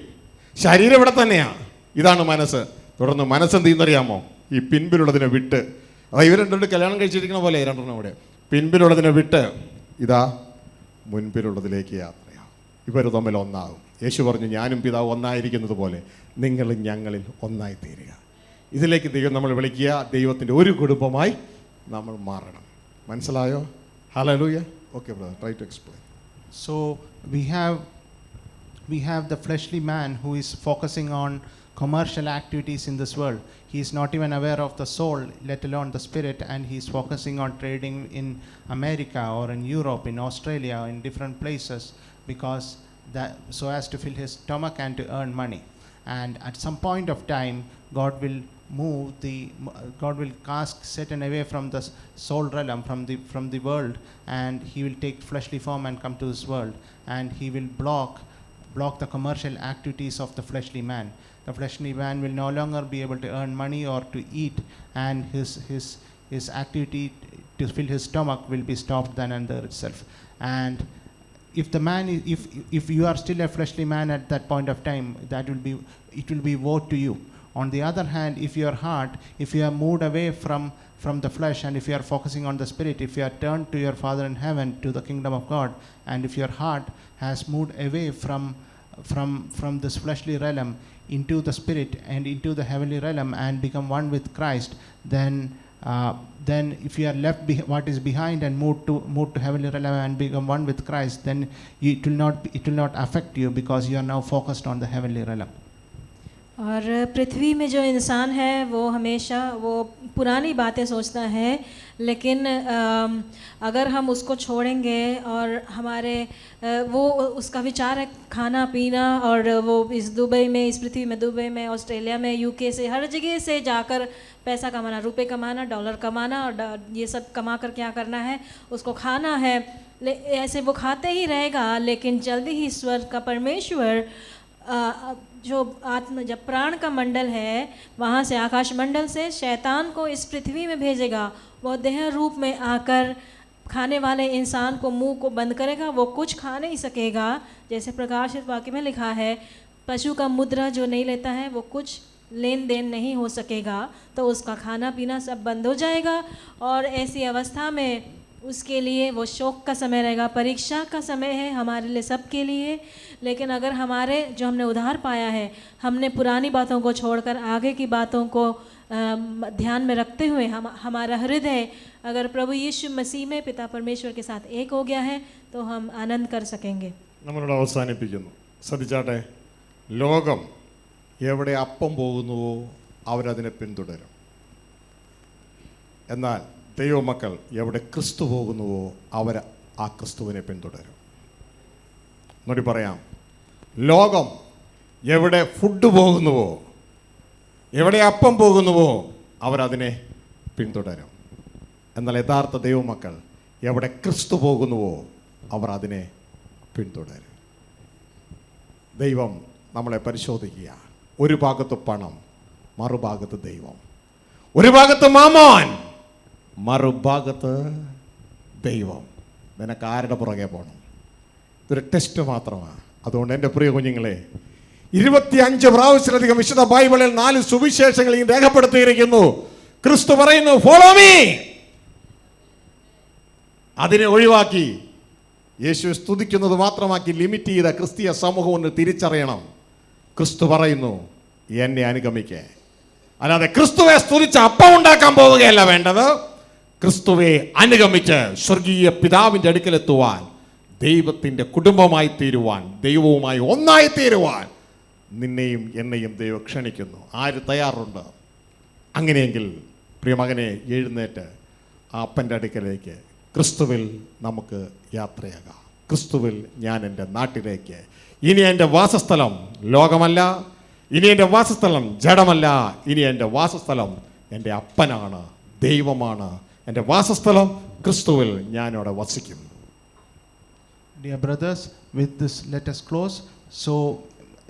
ശരീരം ഇവിടെ തന്നെയാണ്, ഇതാണ് മനസ്സ്. തുടർന്ന് മനസ്സെന്ത് ചെയ്യുന്നറിയാമോ? ഈ പിൻപിലുള്ളതിനെ വിട്ട്, അതായത് ഇവർ രണ്ടുപേരും കല്യാണം കഴിച്ചിരിക്കുന്ന പോലെ രണ്ടെണ്ണം ഇവിടെ, പിൻപിലുള്ളതിനെ വിട്ട് ഇതാ മുൻപിലുള്ളതിലേക്ക് യാത്രയാവും. ഇവർ തമ്മിൽ ഒന്നാകും. യേശു പറഞ്ഞു, ഞാനും പിതാവ് ഒന്നായിരിക്കുന്നത് പോലെ നിങ്ങളും ഞങ്ങളിൽ ഒന്നായി തീരുക. ഇതിലേക്ക് ദൈവം നമ്മൾ വിളിക്കുക. ദൈവത്തിൻ്റെ ഒരു കുടുംബമായി നമ്മൾ മാറണം. മനസ്സിലായോ? Hallelujah. Okay, brother, try to explain. So we have the fleshly man who is focusing on commercial activities in this world. He is not even aware of the soul, let alone the spirit, and he is focusing on trading in America or in Europe, in Australia, in different places, because that so as to fill his stomach and to earn money. And at some point of time, God will cast Satan away from the soul realm, from the world, and he will take fleshly form and come to this world, and he will block the commercial activities of the fleshly man. The fleshly man will no longer be able to earn money or to eat, and his activity to fill his stomach will be stopped then and there itself. And if the man if you are still a fleshly man at that point of time, it will be woe to you. On the other hand, if your heart, if you are moved away from the flesh, and if you are focusing on the spirit, if you are turned to your Father in heaven, to the kingdom of God, and if your heart has moved away from this fleshly realm into the spirit and into the heavenly realm and become one with Christ, then if you are left what is behind and moved to heavenly realm and become one with Christ, then it will not affect you, because you are now focused on the heavenly realm. और पृथ्वी में जो इंसान है वो हमेशा वो पुरानी बातें सोचता है, लेकिन अगर हम उसको छोड़ेंगे और हमारे वो उसका विचार है खाना पीना, और वो इस दुबई में, इस पृथ्वी में, दुबई में, ऑस्ट्रेलिया में, यूके से, हर जगह से जाकर पैसा कमाना, रुपए कमाना, डॉलर कमाना, और ये सब कमा कर क्या करना है, उसको खाना है। ऐसे वो खाते ही रहेगा, लेकिन जल्दी ही स्वर्ग का परमेश्वर जो जब प्राण का मंडल है, वहाँ से, आकाश मंडल से शैतान को इस पृथ्वी में भेजेगा। वो देह रूप में आकर खाने वाले इंसान को, मुंह को बंद करेगा, वो कुछ खा नहीं सकेगा। जैसे प्रकाशित वाक्य में लिखा है, पशु का मुद्रा जो नहीं लेता है वो कुछ लेन देन नहीं हो सकेगा, तो उसका खाना पीना सब बंद हो जाएगा। और ऐसी अवस्था में उसके लिए वो शोक का समय रहेगा, परीक्षा का समय है हमारे लिए, सबके लिए। लेकिन अगर हमारे जो हमने उद्धार पाया है, हमने पुरानी बातों को छोड़कर आगे की बातों को ध्यान में रखते हुए हमारा हृदय अगर प्रभु यीशु मसीह में पिता परमेश्वर के साथ एक हो गया है, तो हम आनंद कर सकेंगे। നമ്മളിവിടെ അവസാനിപ്പിക്കുന്നു. ശ്രദ്ധിച്ചാട്ടെ, ലോകം എവിടെ അപ്പം പോകുന്നുവോ അവരതിനെ പിന്തുടരും. എന്നാൽ ദൈവമക്കൾ എവിടെ ക്രിസ്തു പോകുന്നുവോ അവർ ആ ക്രിസ്തുവിനെ പിന്തുടരും. എന്നോട് പറയാം, ലോകം എവിടെ ഫുഡ് പോകുന്നുവോ, എവിടെ അപ്പം പോകുന്നുവോ അവരതിനെ പിന്തുടരും. എന്നാൽ യഥാർത്ഥ ദൈവമക്കൾ എവിടെ ക്രിസ്തു പോകുന്നുവോ അവർ അതിനെ പിന്തുടരും. ദൈവം നമ്മളെ പരിശോധിക്കുക. ഒരു ഭാഗത്ത് പണം, മറുഭാഗത്ത് ദൈവം. ഒരു ഭാഗത്ത് മാമോൻ, മറുഭാഗത്ത് ദൈവം. നിനക്ക് ആരുടെ പുറകെ പോകണം? ഇതൊരു ടെസ്റ്റ് മാത്രമാണ്. അതുകൊണ്ട് എൻ്റെ പ്രിയ കുഞ്ഞുങ്ങളെ, 25 പ്രാവശ്യത്തിലധികം വിശുദ്ധ ബൈബിളിൽ 4 സുവിശേഷങ്ങളെയും രേഖപ്പെടുത്തിയിരിക്കുന്നു. ക്രിസ്തു പറയുന്നു, ഫോളോ മീ. അതിനെ ഒഴിവാക്കി യേശു സ്തുതിക്കുന്നത് മാത്രമാക്കി ലിമിറ്റ് ചെയ്ത ക്രിസ്തീയ സമൂഹം ഒന്ന് തിരിച്ചറിയണം. ക്രിസ്തു പറയുന്നു, എന്നെ അനുഗമിക്കേ. അല്ലാതെ ക്രിസ്തുവെ സ്തുതിച്ച് അപ്പം ഉണ്ടാക്കാൻ പോവുകയല്ല വേണ്ടത്. ക്രിസ്തുവെ അനുഗമിച്ച് സ്വർഗീയ പിതാവിൻ്റെ അടുക്കലെത്തുവാൻ, ദൈവത്തിൻ്റെ കുടുംബമായി തീരുവാൻ, ദൈവവുമായി ഒന്നായി തീരുവാൻ നിന്നെയും എന്നെയും ദൈവം ക്ഷണിക്കുന്നു. ആര് തയ്യാറുണ്ട്? അങ്ങനെയെങ്കിൽ പ്രിയമകനെ, എഴുന്നേറ്റ് ആ അപ്പൻ്റെ അടുക്കലേക്ക് ക്രിസ്തുവിൽ നമുക്ക് യാത്രയാകാം. ക്രിസ്തുവിൽ ഞാൻ എൻ്റെ നാട്ടിലേക്ക്. ഇനി എൻ്റെ വാസസ്ഥലം ലോകമല്ല, ഇനി എൻ്റെ വാസസ്ഥലം ജഡമല്ല, ഇനി എൻ്റെ വാസസ്ഥലം എൻ്റെ അപ്പനാണ്, ദൈവമാണ്. എൻ്റെ വാസസ്ഥലം ക്രിസ്തുവിൽ ഞാനവിടെ വസിക്കും. Dear brothers, with this let us close. So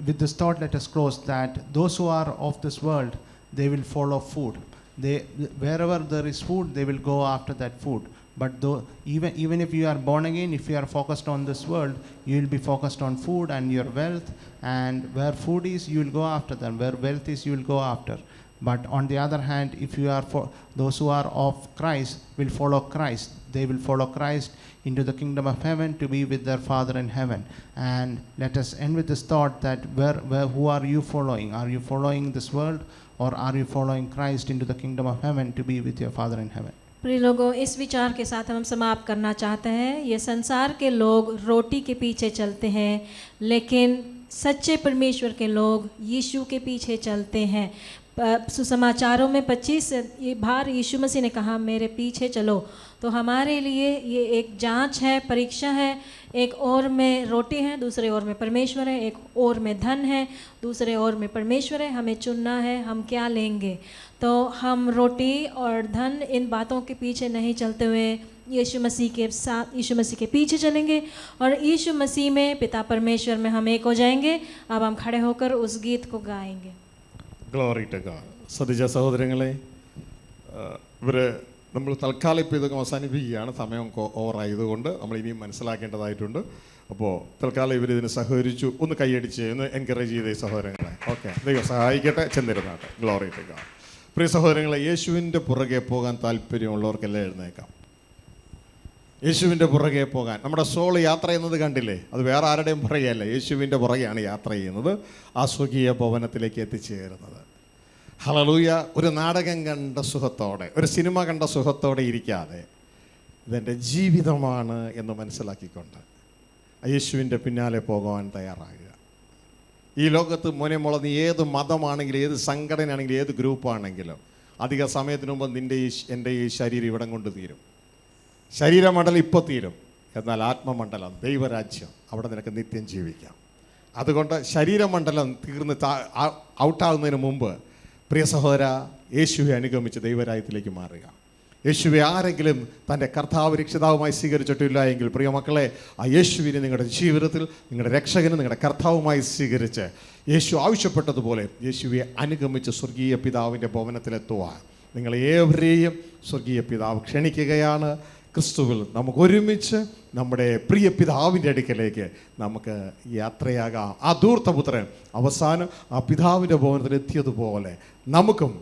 with this thought let us close, that those who are of this world, they will follow food. Wherever there is food, they will go after that food. But though, even if you are born again, if you are focused on this world, you will be focused on food and your wealth, and where food is, you will go after them. Where wealth is, you will go after. But on the other hand, if you are for those who are of Christ, will follow Christ. They will follow Christ into the kingdom of heaven to be with their Father in heaven. And let us end with this thought, that who are you following? Are you following this world, or are you following Christ into the kingdom of heaven to be with your Father in heaven? प्रिय लोगों, इस विचार के साथ हम समाप्त करना चाहते हैं। ये संसार के लोग रोटी के पीछे चलते हैं, लेकिन सच्चे परमेश्वर के लोग यीशु के पीछे चलते हैं। सुसमाचारों में 25 बार यीशु मसीह ने कहा मेरे पीछे चलो। तो हमारे लिए ये एक जांच है, परीक्षा है। एक ओर में रोटी है, दूसरे ओर में परमेश्वर है। एक ओर में धन है, दूसरे ओर में परमेश्वर है। हमें चुनना है हम क्या लेंगे। तो हम रोटी और धन इन बातों के पीछे नहीं चलते हुए यीशु मसीह के साथ, यीशु मसीह के पीछे चलेंगे और यीशु मसीह में, पिता परमेश्वर में हम एक हो जाएंगे। अब हम खड़े होकर उस गीत को गाएंगे। Glory to God. ശ്രദ്ധിച്ച സഹോദരങ്ങളെ, നമ്മൾ തൽക്കാലം ഇപ്പോൾ ഇതൊക്കെ അവസാനിപ്പിക്കുകയാണ്. സമയം ഓവറായതുകൊണ്ട് നമ്മൾ ഇനിയും മനസ്സിലാക്കേണ്ടതായിട്ടുണ്ട്. അപ്പോൾ തൽക്കാലം ഇവരിതിന് സഹകരിച്ചു. ഒന്ന് കൈയടിച്ച് ഒന്ന് എൻകറേജ് ചെയ്ത ഈ സഹോദരങ്ങളെ. ഓക്കെ, ദൈവം സഹായിക്കട്ടെ. ചെന്നിരുന്നാട്ടെ. Glory to God. പ്രിയ സഹോദരങ്ങളെ, യേശുവിൻ്റെ പുറകെ പോകാൻ താല്പര്യമുള്ളവർക്കെല്ലാം എഴുന്നേക്കാം. യേശുവിൻ്റെ പുറകെ പോകാൻ നമ്മുടെ സോൾ യാത്ര ചെയ്യുന്നത് കണ്ടില്ലേ? അത് വേറെ ആരുടെയും പുറകെയല്ല, യേശുവിൻ്റെ പുറകെയാണ് യാത്ര ചെയ്യുന്നത്, ആ സ്വകീയ ഭവനത്തിലേക്ക് എത്തിച്ചേരുന്നത്. ഹല്ലേലൂയ. ഒരു നാടകം കണ്ട സുഖത്തോടെ, ഒരു സിനിമ കണ്ട സുഖത്തോടെ ഇരിക്കാതെ ഇതെൻ്റെ ജീവിതമാണ് എന്ന് മനസ്സിലാക്കിക്കൊണ്ട് യേശുവിൻ്റെ പിന്നാലെ പോകുവാൻ തയ്യാറാകുക. ഈ ലോകത്ത് മോനെ മോളെ, നീ ഏത് മതമാണെങ്കിലും, ഏത് സംഘടനയാണെങ്കിലും, ഏത് ഗ്രൂപ്പാണെങ്കിലും അധിക സമയത്തിന് മുമ്പ് എൻ്റെ ഈ ശരീരം ഇവിടം കൊണ്ട് തീരും. ശരീരമണ്ഡലം ഇപ്പോൾ തീരും, എന്നാൽ ആത്മമണ്ഡലം, ദൈവരാജ്യം, അവിടെ നിനക്ക് നിത്യം ജീവിക്കാം. അതുകൊണ്ട് ശരീരമണ്ഡലം തീർന്ന് ഔട്ടാകുന്നതിന് മുമ്പ് പ്രിയ സഹോദര, യേശുവെ അനുഗമിച്ച് ദൈവരാജ്യത്തിലേക്ക് മാറുക. യേശുവെ ആരെങ്കിലും തൻ്റെ കർത്താവ് രക്ഷിതാവുമായി സ്വീകരിച്ചിട്ടില്ല എങ്കിൽ പ്രിയ മക്കളെ, ആ യേശുവിനെ നിങ്ങളുടെ ജീവിതത്തിൽ നിങ്ങളുടെ രക്ഷകനും നിങ്ങളുടെ കർത്താവുമായി സ്വീകരിച്ച് യേശു ആവശ്യപ്പെട്ടതുപോലെ യേശുവെ അനുഗമിച്ച് സ്വർഗീയ പിതാവിൻ്റെ ഭവനത്തിലെത്തുവാൻ നിങ്ങളെ ഏവരെയും സ്വർഗീയ പിതാവ് ക്ഷണിക്കുകയാണ്. ക്രിസ്തുവിൽ നമുക്ക് ഒരുമിച്ച് നമ്മുടെ പ്രിയ പിതാവിൻ്റെ അടുക്കലേക്ക് നമുക്ക് യാത്രയാകാം. ആ ധൂർത്തപുത്രൻ അവസാനം ആ പിതാവിൻ്റെ ഭവനത്തിൽ എത്തിയതുപോലെ നമുക്കും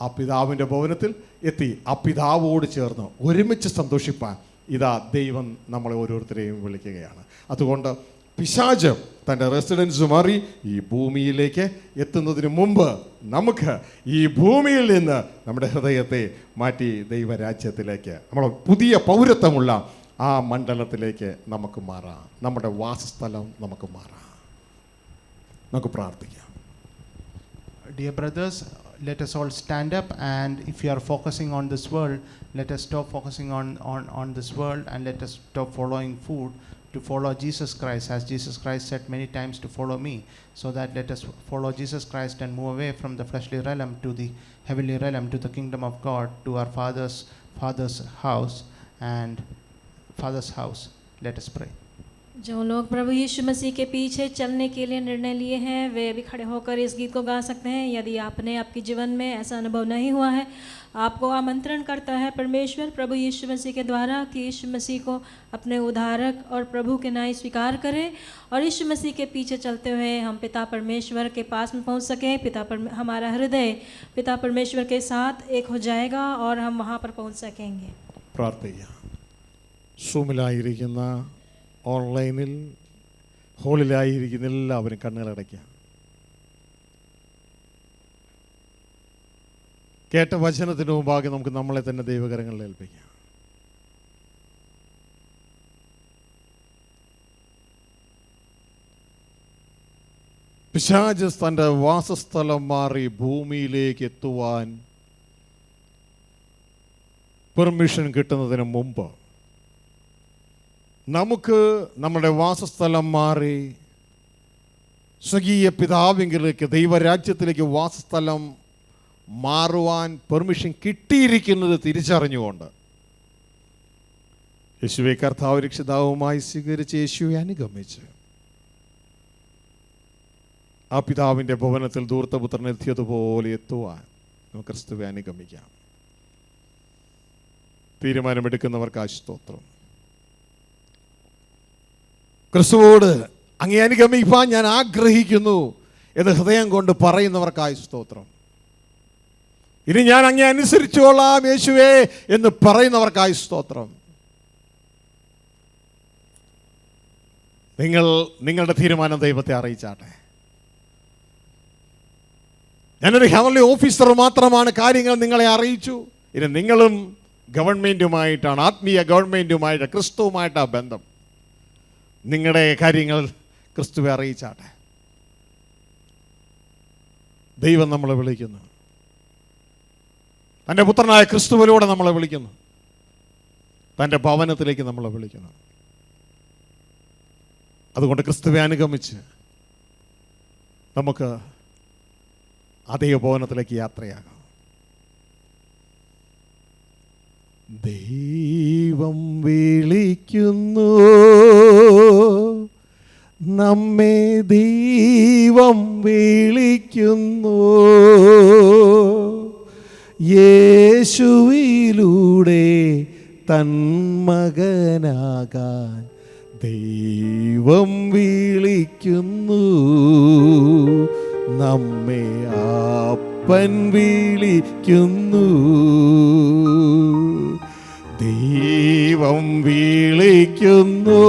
ആ പിതാവിൻ്റെ ഭവനത്തിൽ എത്തി ആ പിതാവോട് ചേർന്ന് ഒരുമിച്ച് സന്തോഷിപ്പാൻ ഇതാ ദൈവം നമ്മളെ ഓരോരുത്തരെയും വിളിക്കുകയാണ്. അതുകൊണ്ട് പിശാച് തൻ്റെ റെസിഡൻസ് മാറി ഈ ഭൂമിയിലേക്ക് എത്തുന്നതിന് മുമ്പ് നമുക്ക് ഈ ഭൂമിയിൽ നിന്ന് നമ്മുടെ ഹൃദയത്തെ മാറ്റി ദൈവരാജ്യത്തിലേക്ക്, നമ്മുടെ പുതിയ പൗരത്വമുള്ള ആ മണ്ഡലത്തിലേക്ക് നമുക്ക് മാറാം. നമ്മുടെ വാസസ്ഥലം നമുക്ക് മാറാം. നമുക്ക് പ്രാർത്ഥിക്കാം. Dear brothers, let us all stand up, and if you are focusing on this world, let us stop focusing on this world, and let us stop following food to follow Jesus Christ, as Jesus Christ said many times to follow me. So that let us follow Jesus Christ and move away from the fleshly realm to the heavenly realm, to the kingdom of God, to our Father's house and Father's house. Let us pray. जो लोग प्रभु यीशु मसीह के पीछे चलने के लिए निर्णय लिए हैं वे भी खड़े होकर इस गीत को गा सकते हैं। यदि आपके जीवन में ऐसा अनुभव नहीं हुआ है, आपको आमंत्रण करता है परमेश्वर प्रभु यीशु मसीह के द्वारा कि यीशु मसीह को अपने उद्धारक और प्रभु के नाई स्वीकार करें और यीशु मसीह के पीछे चलते हुए हम पिता परमेश्वर के पास में पहुंच सकें। हमारा हृदय पिता परमेश्वर के साथ एक हो जाएगा और हम वहाँ पर पहुँच सकेंगे. പ്രാർത്ഥിക്കാം. സൂമിലായിരിക്കുന്ന, ഓൺലൈനിൽ ഹോളിലായിരിക്കുന്ന എല്ലാവരും കണ്ണുകളടയ്ക്കാം. കേട്ട വചനത്തിന് മുമ്പാകെ നമുക്ക് നമ്മളെ തന്നെ ദൈവകരങ്ങളിൽ ഏൽപ്പിക്കാം. പിശാച് തൻ്റെ വാസസ്ഥലം മാറി ഭൂമിയിലേക്ക് എത്തുവാൻ പെർമിഷൻ കിട്ടുന്നതിന് മുമ്പ് നമുക്ക് നമ്മുടെ വാസസ്ഥലം മാറി സ്വകീയ പിതാവിലേക്ക്, ദൈവരാജ്യത്തിലേക്ക് വാസസ്ഥലം മാറുവാൻ പെർമിഷൻ കിട്ടിയിരിക്കുന്നത് തിരിച്ചറിഞ്ഞുകൊണ്ട് യേശുവെ കർത്താവ് രക്ഷിതാവുമായി സ്വീകരിച്ച് യേശുവെ അനുഗമിച്ച് ആ പിതാവിൻ്റെ ഭവനത്തിൽ ധൂർത്തപുത്രൻ എത്തിയതുപോലെ എത്തുവാൻ നമുക്ക് ക്രിസ്തുവെ അനുഗമിക്കാം. തീരുമാനമെടുക്കുന്നവർക്കായി സ്തോത്രം. ക്രിസ്തുവോട് അങ്ങേ അനുഗമിപ്പാൻ ഞാൻ ആഗ്രഹിക്കുന്നു എന്ന് ഹൃദയം കൊണ്ട് പറയുന്നവർക്കായി സ്തോത്രം. ഇനി ഞാൻ അങ്ങേ അനുസരിച്ചുകൊള്ളാം യേശുവേ എന്ന് പറയുന്നവർക്കായി സ്തോത്രം. നിങ്ങളുടെ തീരുമാനം ദൈവത്തെ അറിയിച്ചാട്ടെ. ഞാനൊരു ഹെവൻലി ഓഫീസർ മാത്രമാണ്, കാര്യങ്ങൾ നിങ്ങളെ അറിയിച്ചു. ഇനി നിങ്ങളും ഗവൺമെൻറ്റുമായിട്ടാണ്, ആത്മീയ ഗവൺമെൻറ്റുമായിട്ട്, ക്രിസ്തുവുമായിട്ടാണ് ബന്ധം. നിങ്ങളുടെ കാര്യങ്ങൾ ക്രിസ്തുവെ അറിയിച്ചാട്ടെ. ദൈവം നമ്മളെ വിളിക്കുന്നു, തൻ്റെ പുത്രനായ ക്രിസ്തുവിലൂടെ നമ്മളെ വിളിക്കുന്നു, തൻ്റെ ഭവനത്തിലേക്ക് നമ്മളെ വിളിക്കുന്നു. അതുകൊണ്ട് ക്രിസ്തുവെ അനുഗമിച്ച് നമുക്ക് അതേ ഭവനത്തിലേക്ക് യാത്രയാകാം. ദൈവം വിളിക്കുന്നു, നമ്മെ ദൈവം വിളിക്കുന്നു, യേശുവിലൂടെ തൻ മകനാകാൻ ദൈവം വിളിക്കുന്നു, നമ്മെ അപ്പൻ വിളിക്കുന്നു. ദൈവം വിളിക്കുന്നു,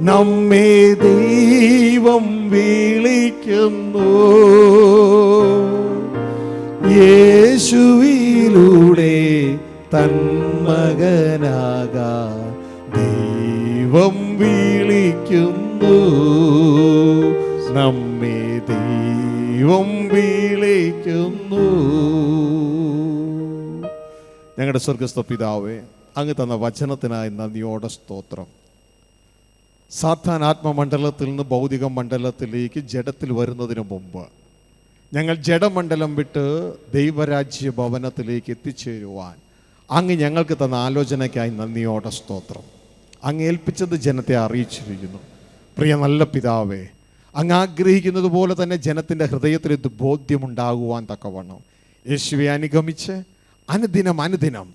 നമ്മെ ദൈവം വിളിക്കുന്നു, യേശുവിലൂടെ തൻ മകനാകാൻ ദൈവം വിളിക്കുന്നു, നമ്മെ ദൈവം വിളിക്കുന്നു. ഞങ്ങളുടെ സ്വർഗസ്ഥ പിതാവേ, അങ്ങ് തന്ന വചനത്തിനായി നന്ദിയോടെ സ്തോത്രം. സാത്താൻ ആത്മമണ്ഡലത്തിൽ നിന്ന് ഭൗതിക മണ്ഡലത്തിലേക്ക് ജഡത്തിൽ വരുന്നതിന് മുമ്പ് ഞങ്ങൾ ജഡമണ്ഡലം വിട്ട് ദൈവരാജ്യ ഭവനത്തിലേക്ക് എത്തിച്ചേരുവാൻ അങ്ങ് ഞങ്ങൾക്ക് തന്ന ആലോചനയ്ക്കായി നന്ദിയോടെ സ്തോത്രം. അങ്ങ് ഏൽപ്പിച്ചത് ജനത്തെ അറിയിച്ചിരിക്കുന്നു. പ്രിയ നല്ല പിതാവേ, അങ്ങ് ആഗ്രഹിക്കുന്നത് പോലെ തന്നെ ജനത്തിൻ്റെ ഹൃദയത്തിൽ ഇത് ബോധ്യമുണ്ടാകുവാൻ തക്കവണ്ണം യേശുവെ അനുഗമിച്ച് അനുദിനം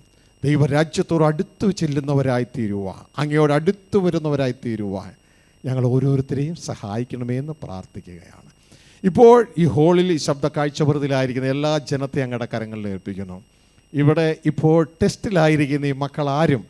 ദൈവരാജ്യത്തോട് അടുത്ത് ചെല്ലുന്നവരായി തീരുവാൻ, അങ്ങയോട് അടുത്ത് വരുന്നവരായി തീരുവാൻ ഞങ്ങൾ ഓരോരുത്തരെയും സഹായിക്കണമേ എന്ന് പ്രാർത്ഥിക്കുകയാണ്. ഇപ്പോൾ ഈ ഹോളിൽ ഈ ശബ്ദ കാഴ്ചപ്രതിയിലായിരിക്കുന്ന എല്ലാ ജനത്തെ അങ്ങയുടെ കരങ്ങളിൽ ഏൽപ്പിക്കുന്നു. ഇവിടെ ഇപ്പോൾ ടെസ്റ്റിലായിരിക്കുന്ന ഈ മക്കൾ ആരും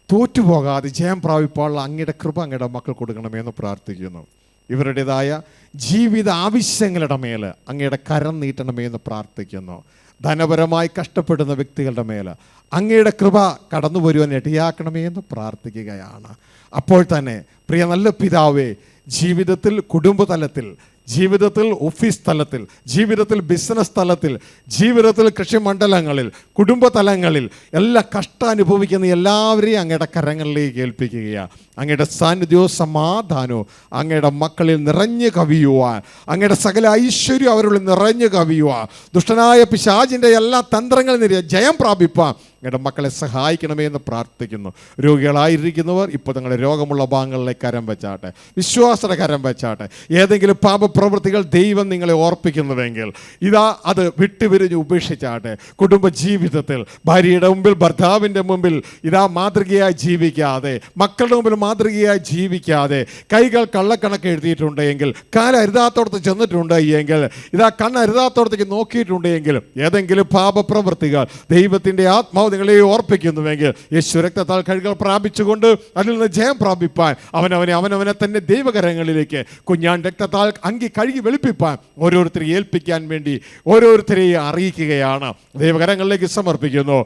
തോറ്റുപോകാതെ ജയം പ്രാപിപ്പാനുള്ള അങ്ങയുടെ കൃപ അങ്ങയുടെ മക്കൾ കൊടുക്കണമെന്ന് പ്രാർത്ഥിക്കുന്നു. ഇവരുടേതായ ജീവിത ആവശ്യങ്ങളുടെ മേൽ അങ്ങയുടെ കരം നീട്ടണമെന്ന് പ്രാർത്ഥിക്കുന്നു. ധനപരമായി കഷ്ടപ്പെടുന്ന വ്യക്തികളുടെ മേൽ അങ്ങയുടെ കൃപ കടന്നു വരുവാൻ ഇടയാക്കണമേ എന്ന് പ്രാർത്ഥിക്കുകയാണ്. അപ്പോൾ തന്നെ പ്രിയ നല്ല പിതാവേ, ജീവിതത്തിൽ, കുടുംബതലത്തിൽ, ജീവിതത്തിൽ, ഓഫീസ് തലത്തിൽ, ജീവിതത്തിൽ, ബിസിനസ് തലത്തിൽ, ജീവിതത്തിൽ, കൃഷിമണ്ഡലങ്ങളിൽ, കുടുംബതലങ്ങളിൽ എല്ലാ കഷ്ടം അനുഭവിക്കുന്ന എല്ലാവരെയും അങ്ങയുടെ കരങ്ങളിലേക്ക് ഏൽപ്പിക്കുകയാണ്. അങ്ങയുടെ സാന്നിധ്യവും സമാധാനവും അങ്ങയുടെ മക്കളിൽ നിറഞ്ഞു കവിയുവാൻ, അങ്ങയുടെ സകല ഐശ്വര്യം അവരുള്ളിൽ നിറഞ്ഞു കവിയുവാൻ, ദുഷ്ടനായ പിശാചിൻ്റെ എല്ലാ തന്ത്രങ്ങളിൽ ജയം പ്രാപിപ്പാൻ അങ്ങയുടെ മക്കളെ സഹായിക്കണമേ എന്ന് പ്രാർത്ഥിക്കുന്നു. രോഗികളായിരിക്കുന്നവർ ഇപ്പോൾ നിങ്ങളുടെ രോഗമുള്ള ഭാഗങ്ങളിലേക്ക് കരം വെച്ചാട്ടെ, വിശ്വാസയുടെ കരം വെച്ചാട്ടെ. ഏതെങ്കിലും പാപപ്രവൃത്തികൾ ദൈവം നിങ്ങളെ ഓർപ്പിക്കുന്നുവെങ്കിൽ ഇതാ അത് വിട്ടുപിരിഞ്ഞ് ഉപേക്ഷിച്ചാട്ടെ. കുടുംബ ജീവിതത്തിൽ ഭാര്യയുടെ മുമ്പിൽ, ഭർത്താവിൻ്റെ മുമ്പിൽ ഇതാ മാതൃകയായി ജീവിക്കാതെ, മക്കളുടെ മുമ്പിൽ മാതൃകയായി ജീവിക്കാതെ, കൈകൾ കള്ളക്കണക്ക് എഴുതിയിട്ടുണ്ടെങ്കിൽ, കാലരുതാത്തോടത്ത് ചെന്നിട്ടുണ്ട് എങ്കിൽ, ഇതാ കണ്ണരുതാത്തോടത്തേക്ക് നോക്കിയിട്ടുണ്ടെങ്കിൽ, ഏതെങ്കിലും പാപപ്രവൃത്തികൾ ദൈവത്തിൻ്റെ ആത്മാവ് നിങ്ങളെ ഓർപ്പിക്കുന്നുവെങ്കിൽ യേശു രക്തത്താൽ കഴുകൽ പ്രാപിച്ചുകൊണ്ട് അതിൽ നിന്ന് ജയം പ്രാപിപ്പാൻ അവനവനെ തന്നെ ദൈവകരങ്ങളിലേക്ക് കുഞ്ഞാൻ രക്തത്താൽ അങ്കി കഴുകി വെളുപ്പിപ്പാൻ ഓരോരുത്തരെയും ഏൽപ്പിക്കാൻ വേണ്ടി ഓരോരുത്തരെയും അറിയിക്കുകയാണ്. ദൈവകരങ്ങളിലേക്ക് സമർപ്പിക്കുന്നു.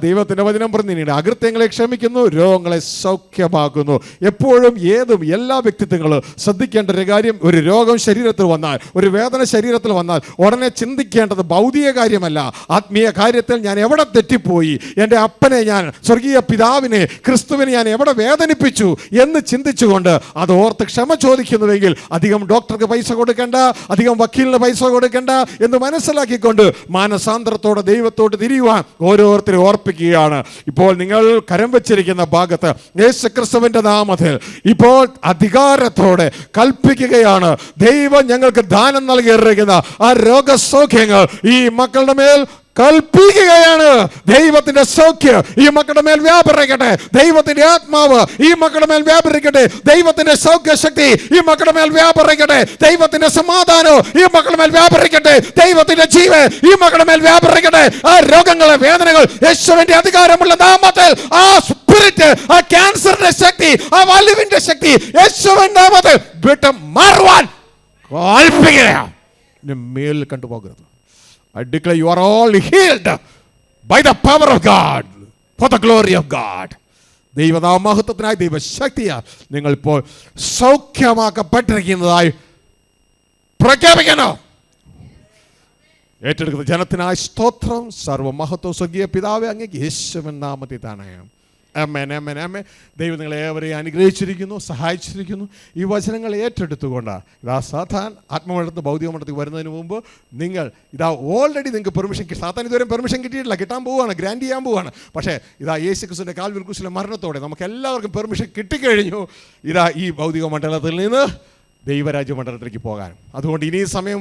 ദൈവത്തിൻ്റെ വചനം പറഞ്ഞ അകൃത്യങ്ങളെ ക്ഷമിക്കുന്നു, രോഗങ്ങളെ സൗഖ്യമാക്കുന്നു. എപ്പോഴും ഏതും എല്ലാ വ്യക്തിത്വങ്ങളും ശ്രദ്ധിക്കേണ്ട ഒരു കാര്യം, ഒരു രോഗം ശരീരത്തിൽ വന്നാൽ, ഒരു വേദന ശരീരത്തിൽ വന്നാൽ ഉടനെ ചിന്തിക്കേണ്ടത് ഭൗതിക കാര്യമല്ല, ആത്മീയ കാര്യത്തിൽ ഞാൻ എവിടെ തെറ്റിപ്പോയി, എൻ്റെ അപ്പനെ ഞാൻ, സ്വർഗീയ പിതാവിനെ, ക്രിസ്തുവിനെ ഞാൻ എവിടെ വേദനിപ്പിച്ചു എന്ന് ചിന്തിച്ചുകൊണ്ട് അത് ഓർത്ത് ക്ഷമ ചോദിക്കുന്നുവെങ്കിൽ അധികം ഡോക്ടർക്ക് പൈസ കൊടുക്കേണ്ട, അധികം വക്കീലിന് പൈസ കൊടുക്കേണ്ട എന്ന് മനസ്സിലാക്കിക്കൊണ്ട് മാനസാന്തരത്തോടെ ദൈവത്തോട് തിരിയുവാൻ ഓരോരുത്തരും ഓർപ്പിക്കുകയാണ്. ഇപ്പോൾ നിങ്ങൾ കരം വെച്ചിരിക്കുന്ന ഭാഗത്ത് യേശുക്രിസ്തുവിന്റെ നാമത്തിൽ ഇപ്പോൾ അധികാരത്തോടെ കൽപ്പിക്കുകയാണ്. ദൈവം ഞങ്ങൾക്ക് ദാനം നൽകിയിരിക്കുന്ന ആ രോഗസൗഖ്യങ്ങൾ ഈ മക്കളുടെ മേൽ കൽപ്പിക്കുകയാണ്. ദൈവത്തിന്റെ സൗഖ്യം ഈ മക്കളുടെ മേൽ വ്യാപരിക്കട്ടെ. ദൈവത്തിന്റെ ആത്മാവ് ഈ മക്കളുടെ മേൽ വ്യാപരിക്കട്ടെ. ദൈവത്തിന്റെ സൗഖ്യശക്തി ഈ മക്കളുടെ മേൽ വ്യാപരിക്കട്ടെ. ദൈവത്തിന്റെ സമാധാനം ഈ മക്കളുടെ മേൽ വ്യാപരിക്കട്ടെ. ദൈവത്തിന്റെ ജീവൻ ഈ മക്കളുടെ മേൽ വ്യാപരിക്കട്ടെ. ആ രോഗങ്ങളെ, വേദനകൾ യേശുവിന്റെ അധികാരമുള്ള നാമത്തിൽ, ആ സ്പിരിറ്റ്, ആ ക്യാൻസറിന്റെ ശക്തി, ആ വലിവിന്റെ ശക്തി യേശുവിന്റെ നാമത്തിൽ വിട്ട് മാറുവാൻ കൽപ്പിക്കുകയാണ്. മേൽ കണ്ടുപോകരുത്. I declare you are all healed by the power of God, for the glory of God. ദൈവനാമഹത്വത്തിനായി, ദൈവശക്തിയാൽ നിങ്ങൾ ഇപ്പോൾ സൗഖ്യമാക്കപ്പെട്ടിരിക്കുന്നതായി പ്രഖ്യാപിക്കണം. ഏറ്റെടുക്കുന്ന ജനത്തിനായി സ്തോത്രം. സർവ്വമഹത്വം സ്വർഗീയ പിതാവേ അങ്ങേക്ക് യേശുവിൻ നാമത്തിൽ തന്നെ. ആമേൻ, ആമേൻ, ആമേൻ. ദൈവം നിങ്ങളെ ഏവരെയും അനുഗ്രഹിച്ചിരിക്കുന്നു, സഹായിച്ചിരിക്കുന്നു. ഈ വചനങ്ങൾ ഏറ്റെടുത്തുകൊണ്ട് ഇതാ സാത്താൻ ആത്മമണ്ഡലത്തിൽ ഭൗതിക മണ്ഡലത്തിൽ വരുന്നതിന് മുമ്പ് നിങ്ങൾ ഇതാ ഓൾറെഡി നിങ്ങൾക്ക് പെർമിഷൻ, സാത്താൻ ഇതുവരെ പെർമിഷൻ കിട്ടിയിട്ടില്ല, കിട്ടാൻ പോവുകയാണ്, ഗ്രാൻഡ് ചെയ്യാൻ പോവുകയാണ്. പക്ഷേ ഇതാ യേശു ക്രിസ്തുവിൻ്റെ കാൽവരി ക്രൂശിലെ മരണത്തോടെ നമുക്ക് എല്ലാവർക്കും പെർമിഷൻ കിട്ടിക്കഴിഞ്ഞു ഇതാ ഈ ഭൗതിക മണ്ഡലത്തിൽ നിന്ന് ദൈവരാജ്യ മണ്ഡലത്തിലേക്ക് പോകാൻ. അതുകൊണ്ട് ഇനിയും സമയം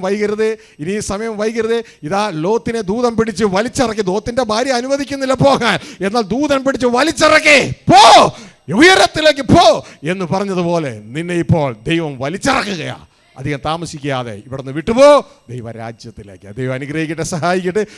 വൈകരുത്. ഇതാ ലോത്തിനെ ദൂതൻ പിടിച്ച് വലിച്ചിറക്കി. ലോത്തിന്റെ ഭാര്യ അനുവദിക്കുന്നില്ല പോകാൻ, എന്നാൽ ദൂതൻ പിടിച്ച് വലിച്ചിറക്കി, പോ, ഉയരത്തിലേക്ക് പോ എന്ന് പറഞ്ഞതുപോലെ നിന്നെ ഇപ്പോൾ ദൈവം വലിച്ചിറക്കുകയാണ്. അധികം താമസിക്കാതെ ഇവിടെ നിന്ന് വിട്ടുപോ ദൈവരാജ്യത്തിലേക്ക്. ദൈവം അനുഗ്രഹിക്കട്ടെ, സഹായിക്കട്ടെ.